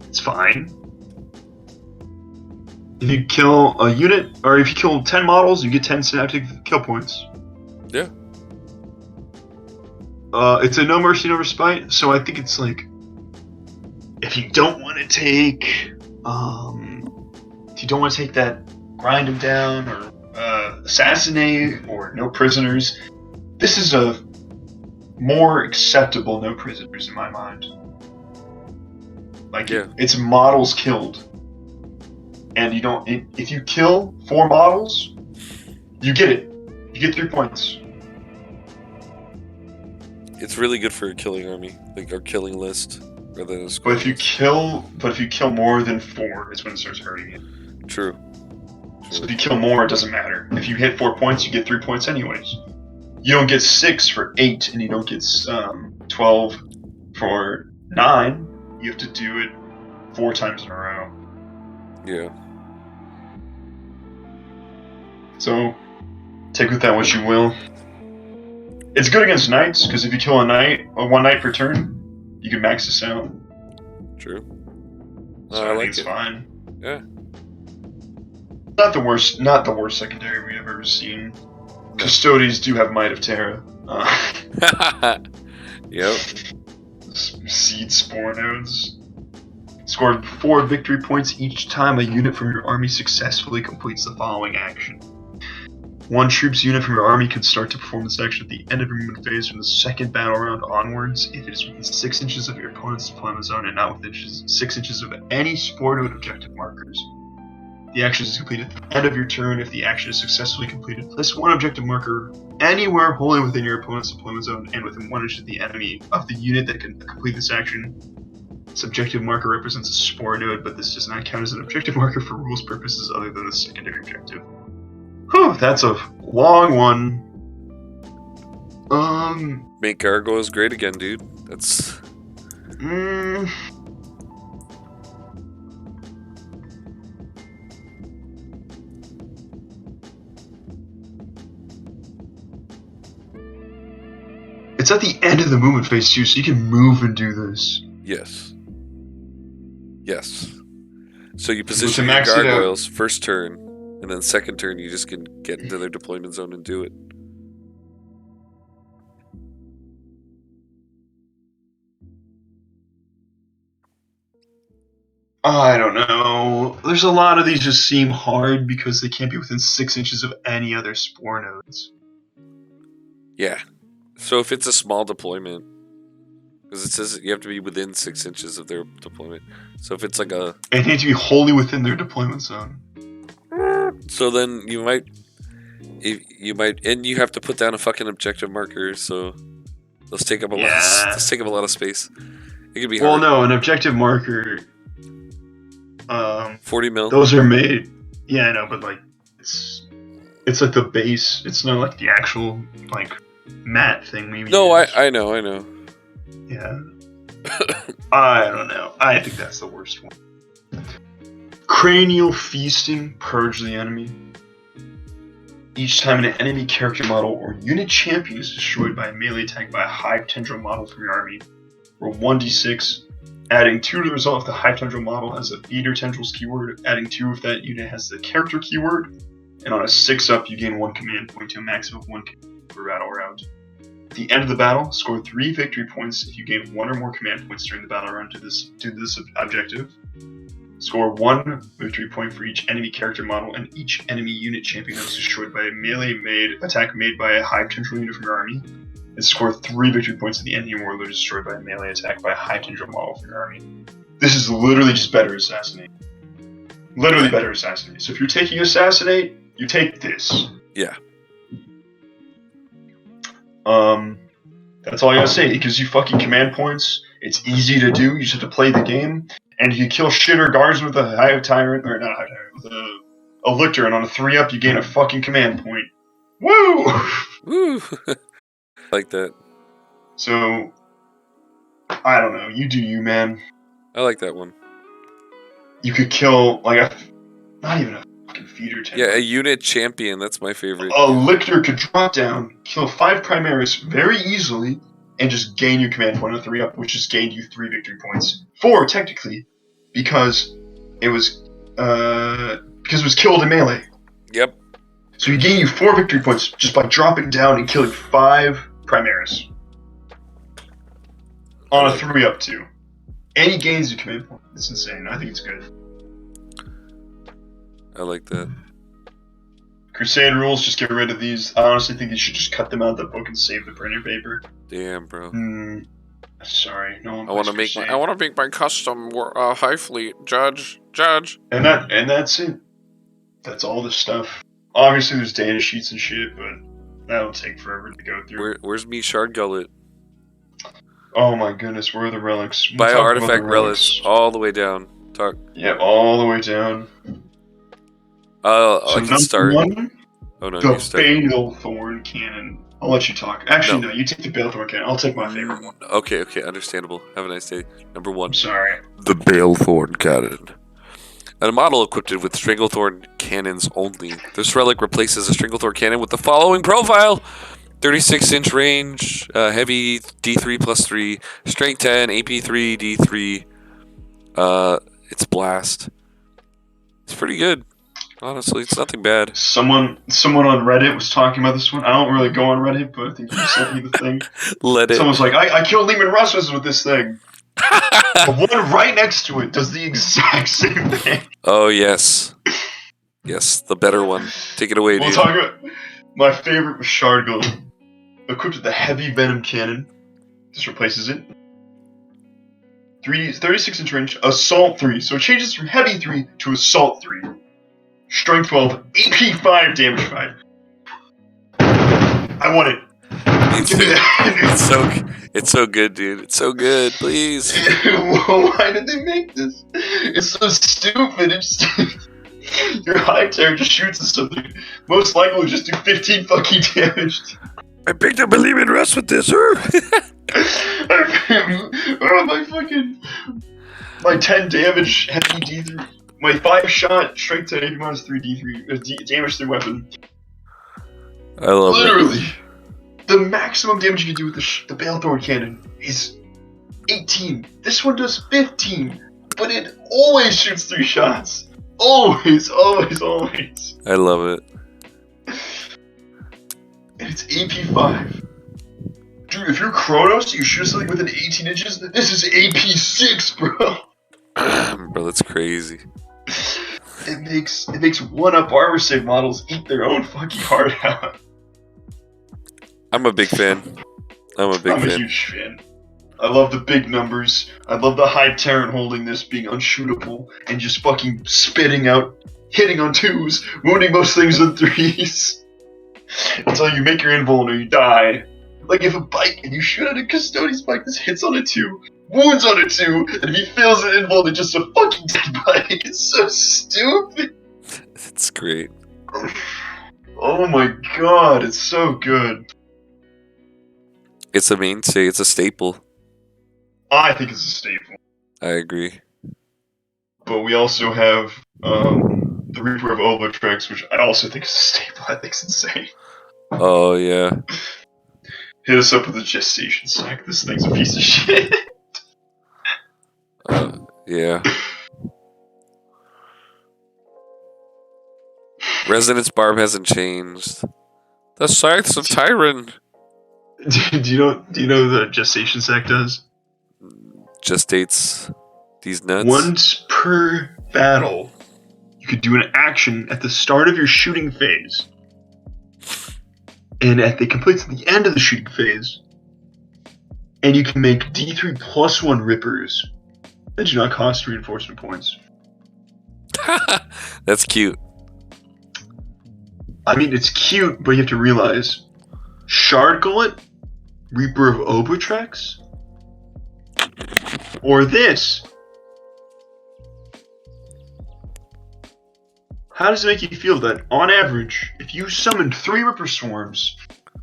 [SPEAKER 2] It's fine. If you kill a unit, or if you kill 10 models, you get 10 synaptic kill points.
[SPEAKER 1] Yeah.
[SPEAKER 2] It's a no mercy, no respite, so I think it's like, if you don't want to take, that grind him down or assassinate or no prisoners, this is a more acceptable no prisoners in my mind. Like,
[SPEAKER 1] Yeah.
[SPEAKER 2] it's models killed, and you don't. If you kill 4 models, you get it. You get 3 points.
[SPEAKER 1] It's really good for a killing army, like our killing list, rather than a score.
[SPEAKER 2] But if you kill more than 4, it's when it starts hurting you.
[SPEAKER 1] True.
[SPEAKER 2] So if you kill more, it doesn't matter. If you hit 4 points, you get 3 points anyways. You don't get 6 for 8, and you don't get 12 for 9. You have to do it 4 times in a row.
[SPEAKER 1] Yeah.
[SPEAKER 2] So take with that what you will. It's good against knights, because if you kill a knight, one knight per turn, you can max this out.
[SPEAKER 1] True.
[SPEAKER 2] So I think it's fine.
[SPEAKER 1] Yeah.
[SPEAKER 2] Not the worst secondary we have ever seen. No. Custodians do have Might of Terra.
[SPEAKER 1] Yep.
[SPEAKER 2] Seed Spore Nodes. Score 4 victory points each time a unit from your army successfully completes the following action. 1 troops unit from your army can start to perform this action at the end of your movement phase from the second battle round onwards if it is within 6 inches of your opponent's deployment zone and not within 6 inches of any Spore Node objective markers. The action is completed at the end of your turn. If the action is successfully completed, place 1 objective marker anywhere wholly within your opponent's deployment zone and within 1 inch of the enemy of the unit that can complete this action. This objective marker represents a Spore Node, but this does not count as an objective marker for rules purposes other than the secondary objective. Whew, that's a long one.
[SPEAKER 1] Make gargoyles great again, dude. That's...
[SPEAKER 2] It's at the end of the movement phase too, so you can move and do this.
[SPEAKER 1] Yes. Yes. So you position your gargoyles first turn, and then second turn you just can get into their deployment zone and do it.
[SPEAKER 2] I don't know. There's a lot of these just seem hard because they can't be within 6 inches of any other Spore Nodes.
[SPEAKER 1] Yeah. So if it's a small deployment, because it says you have to be within 6 inches of their deployment. So if it's like a...
[SPEAKER 2] It needs to be wholly within their deployment zone.
[SPEAKER 1] So then you might... And you have to put down a fucking objective marker, so... Let's take up a lot of space. It could be hard.
[SPEAKER 2] Well, no, an objective marker...
[SPEAKER 1] 40 mil.
[SPEAKER 2] Those are made... Yeah, I know, but like... It's like the base. It's not like the actual, like... mat thing maybe.
[SPEAKER 1] No, I know.
[SPEAKER 2] Yeah. I don't know. I think that's the worst one. Cranial Feasting. Purge the enemy. Each time an enemy character model or unit champion is destroyed by a melee attack by a Hive Tendril model from your army, roll 1d6, adding 2 to the result if the Hive Tendril model has a Feeder Tendrils keyword, adding 2 if that unit has the character keyword, and on a 6-up you gain 1 command point to a maximum of 1 command per battle round. At the end of the battle, score 3 victory points if you gain 1 or more command points during the battle round to this objective. Score 1 victory point for each enemy character model and each enemy unit champion that was destroyed by a melee attack made by a high potential unit from your army. And score 3 victory points if the enemy warlord is destroyed by a melee attack by a high potential model from your army. This is literally just better Assassinate. Literally better Assassinate. So if you're taking Assassinate, you take this.
[SPEAKER 1] Yeah.
[SPEAKER 2] That's all I gotta say. It gives you fucking command points. It's easy to do. You just have to play the game. And you kill shitter guards with a high tyrant, or not a high tyrant, with a lictor, and on a 3-up you gain a fucking command point. Woo!
[SPEAKER 1] Woo! Like that.
[SPEAKER 2] So, I don't know. You do you, man.
[SPEAKER 1] I like that one.
[SPEAKER 2] You could kill, like, not even a fucking feeder tank.
[SPEAKER 1] Yeah, a unit champion. That's my favorite.
[SPEAKER 2] A lictor could drop down, kill 5 Primaris very easily, and just gain your command point on a 3-up, which just gained you 3 victory points. 4, technically, because it was killed in melee.
[SPEAKER 1] Yep.
[SPEAKER 2] So he gained you 4 victory points just by dropping down and killing 5 Primaris. On a 3-up too. And he gains your command point. It's insane. I think it's good.
[SPEAKER 1] I like that.
[SPEAKER 2] Crusade rules, just get rid of these. I honestly think you should just cut them out of the book and save the printer paper.
[SPEAKER 1] Damn, bro.
[SPEAKER 2] Sorry, no one.
[SPEAKER 1] I want to make my custom high fleet, Judge.
[SPEAKER 2] And that's it. That's all the stuff. Obviously, there's data sheets and shit, but that'll take forever to go through.
[SPEAKER 1] Where's me Shard Gullet?
[SPEAKER 2] Oh my goodness, where are the relics?
[SPEAKER 1] Bio artifact relics all the way down. Talk.
[SPEAKER 2] Yeah, all the way down.
[SPEAKER 1] I can start. Oh no, you
[SPEAKER 2] the
[SPEAKER 1] start.
[SPEAKER 2] Balethorn cannon. I'll let you talk. Actually, no, you take the Balethorn cannon. I'll take my favorite one.
[SPEAKER 1] Okay, understandable. Have a nice day. Number 1.
[SPEAKER 2] I'm sorry.
[SPEAKER 1] The Balethorn cannon. A model equipped with Stranglethorn cannons only. This relic replaces a Stranglethorn cannon with the following profile: 36-inch range, heavy D3 plus 3, strength 10, AP 3, D3. It's blast. It's pretty good. Honestly, it's nothing bad.
[SPEAKER 2] Someone on Reddit was talking about this one. I don't really go on Reddit, but I think you sent me the thing. Someone's like, I killed Lehman Russ's with this thing. The one right next to it does the exact same thing.
[SPEAKER 1] Oh, yes. Yes, the better one. Take it away, dude.
[SPEAKER 2] We'll talk about... My favorite was Shard Gullet. Equipped with the heavy venom cannon. This replaces it. 36-inch range, assault 3. So it changes from heavy 3 to assault 3. Strength 12, AP 5, damage 5. I want it. Give me that.
[SPEAKER 1] It's so good, dude. It's so good. Please.
[SPEAKER 2] Why did they make this? It's so stupid. It's your high terror just shoots at something. Most likely will just do 15 fucking damage.
[SPEAKER 1] I picked up a Lehman Russ with this,
[SPEAKER 2] my 10 damage heavy D3. My 5-shot strength 10 AP minus 3 D3 damage through weapon.
[SPEAKER 1] I love
[SPEAKER 2] Literally. The maximum damage you can do with the Balethorn cannon is 18. This one does 15, but it always shoots 3 shots. Always.
[SPEAKER 1] I love it.
[SPEAKER 2] And it's AP 5. Dude, if you're Kronos, you shoot something within 18 inches, this is AP 6, bro.
[SPEAKER 1] Bro, that's crazy.
[SPEAKER 2] It makes 1-up armor save models eat their own fucking heart out.
[SPEAKER 1] I'm a big fan. I'm a
[SPEAKER 2] huge fan. I love the big numbers. I love the high Terran holding this being unshootable and just fucking spitting out, hitting on 2s, wounding most things with 3s. Until you make your invuln or you die. Like if a bike and you shoot at a custodian's bike, this hits on a 2, wounds on a 2, and if he fails an invuln, it's just a fucking dead bike. It's so stupid.
[SPEAKER 1] It's great.
[SPEAKER 2] Oh my god, it's so good.
[SPEAKER 1] It's a mainstay. It's a staple.
[SPEAKER 2] I think it's a staple.
[SPEAKER 1] I agree.
[SPEAKER 2] But we also have the Reaper of Obotrex, which I also think is a staple. I think it's insane.
[SPEAKER 1] Oh, yeah.
[SPEAKER 2] Hit us up with a gestation sack. This thing's a piece of shit.
[SPEAKER 1] Yeah. Resonance Barb hasn't changed. The Scythes of Tyranid.
[SPEAKER 2] Do you know the gestation sac does?
[SPEAKER 1] Gestates these nuts.
[SPEAKER 2] Once per battle, you could do an action at the start of your shooting phase, and at the completes at the end of the shooting phase, and you can make D3 plus 1 rippers that do not cost reinforcement points.
[SPEAKER 1] That's cute.
[SPEAKER 2] I mean, it's cute, but you have to realize Shard Gullet, Reaper of Obotrex, or this. How does it make you feel that, on average, if you summon 3 Ripper Swarms,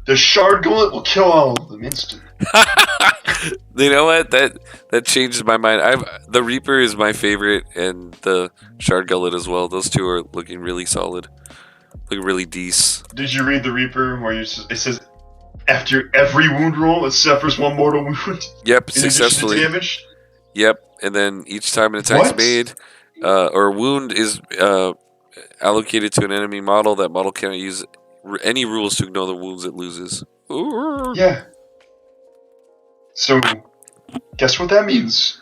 [SPEAKER 2] the Shard Gullet will kill all of them instantly?
[SPEAKER 1] You know what? That changes my mind. The Reaper is my favorite, and the Shard Gullet as well. Those two are looking really solid, looking really decent.
[SPEAKER 2] Did you read the Reaper where it says after every wound roll it suffers 1 mortal wound?
[SPEAKER 1] Yep,
[SPEAKER 2] In addition to
[SPEAKER 1] successfully.
[SPEAKER 2] damage?
[SPEAKER 1] Yep, and then each time an attack's made, or a wound is allocated to an enemy model, that model cannot use any rules to ignore the wounds it loses. Ooh.
[SPEAKER 2] Yeah. So, guess what that means?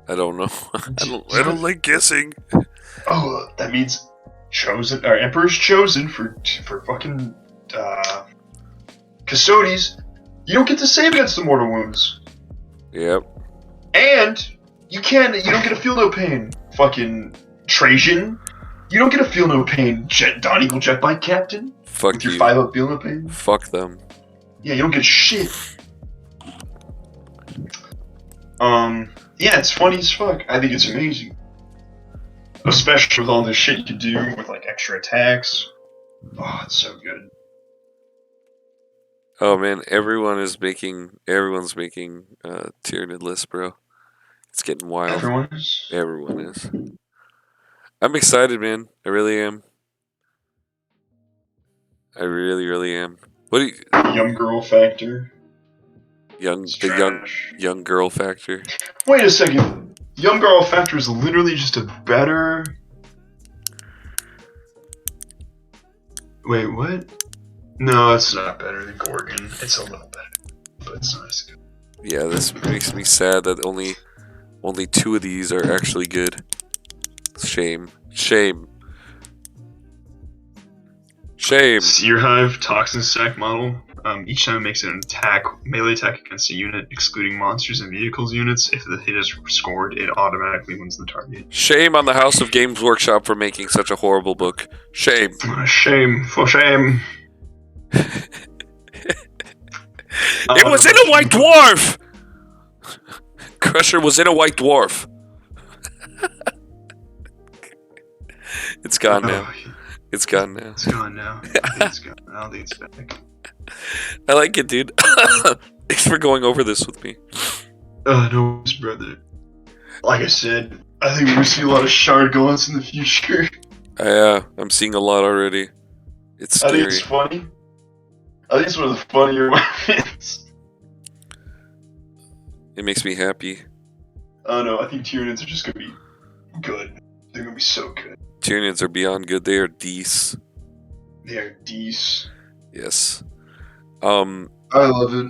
[SPEAKER 1] I don't know. I don't like guessing.
[SPEAKER 2] Oh, that means chosen, or Emperor's chosen for fucking Custodes. You don't get to save against the mortal wounds,
[SPEAKER 1] Yep.
[SPEAKER 2] and you don't get to feel no pain. Fucking Trajan, you don't get to feel no pain. Dawn Eagle Jet Bike Captain,
[SPEAKER 1] Fuck
[SPEAKER 2] with your
[SPEAKER 1] you.
[SPEAKER 2] 5-up feel no pain.
[SPEAKER 1] Fuck them.
[SPEAKER 2] Yeah, you don't get shit. Yeah, it's funny as fuck. I think it's amazing. Especially with all this shit you can do with, like, extra attacks. Oh, it's so good.
[SPEAKER 1] Oh man, everyone's making Tyranid lists, bro. It's getting wild.
[SPEAKER 2] Everyone is.
[SPEAKER 1] Everyone is. I'm excited, man. I really am. I really, really am. What do you?
[SPEAKER 2] Young girl factor.
[SPEAKER 1] The young girl factor.
[SPEAKER 2] Wait a second. Young girl factor is literally just a better. Wait, what? No, it's not better than Gorgon. It's a little better, but it's not as good.
[SPEAKER 1] Yeah, this makes me sad that only 2 of these are actually good. Shame. Shame. Shame.
[SPEAKER 2] Seer Hive Toxin Sack model. Each time it makes an melee attack against a unit, excluding monsters and vehicles units. If the hit is scored, it automatically wins the target.
[SPEAKER 1] Shame on the House of Games Workshop for making such a horrible book. Shame.
[SPEAKER 2] Shame for shame.
[SPEAKER 1] It was in a White Dwarf! Crusher was in a White Dwarf. It's gone now. It's gone now.
[SPEAKER 2] It's gone now. I think it's gone. I don't think it's back.
[SPEAKER 1] I like it, dude. Thanks for going over this with me.
[SPEAKER 2] No worries, brother. Like I said, I think we're going to see a lot of Shard Gullets in the future.
[SPEAKER 1] Yeah, I'm seeing a lot already. It's scary.
[SPEAKER 2] I think it's funny. I think it's one of the funnier weapons.
[SPEAKER 1] It makes me happy.
[SPEAKER 2] I don't know, I think Tyranids are just going to be good. They're going to be so good.
[SPEAKER 1] Tyranids are beyond good. They are decent.
[SPEAKER 2] They are decent.
[SPEAKER 1] Yes.
[SPEAKER 2] I love it.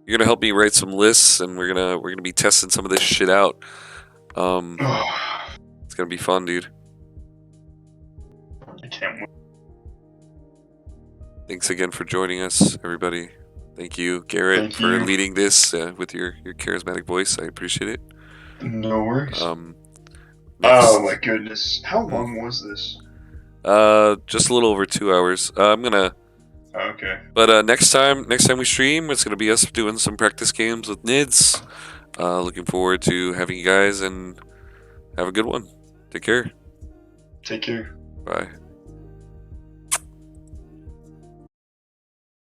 [SPEAKER 1] You're gonna help me write some lists, and we're gonna be testing some of this shit out. It's gonna be fun, dude.
[SPEAKER 2] I can't wait.
[SPEAKER 1] Thanks again for joining us, everybody. Thank you, Garrett, for leading this with your charismatic voice. I appreciate it.
[SPEAKER 2] No worries.
[SPEAKER 1] Next,
[SPEAKER 2] oh my goodness, how long was this?
[SPEAKER 1] just a little over 2 hours. I'm gonna.
[SPEAKER 2] Okay.
[SPEAKER 1] But next time we stream, it's gonna be us doing some practice games with Nids. Looking forward to having you guys, and have a good one. Take care.
[SPEAKER 2] Take care.
[SPEAKER 1] Bye.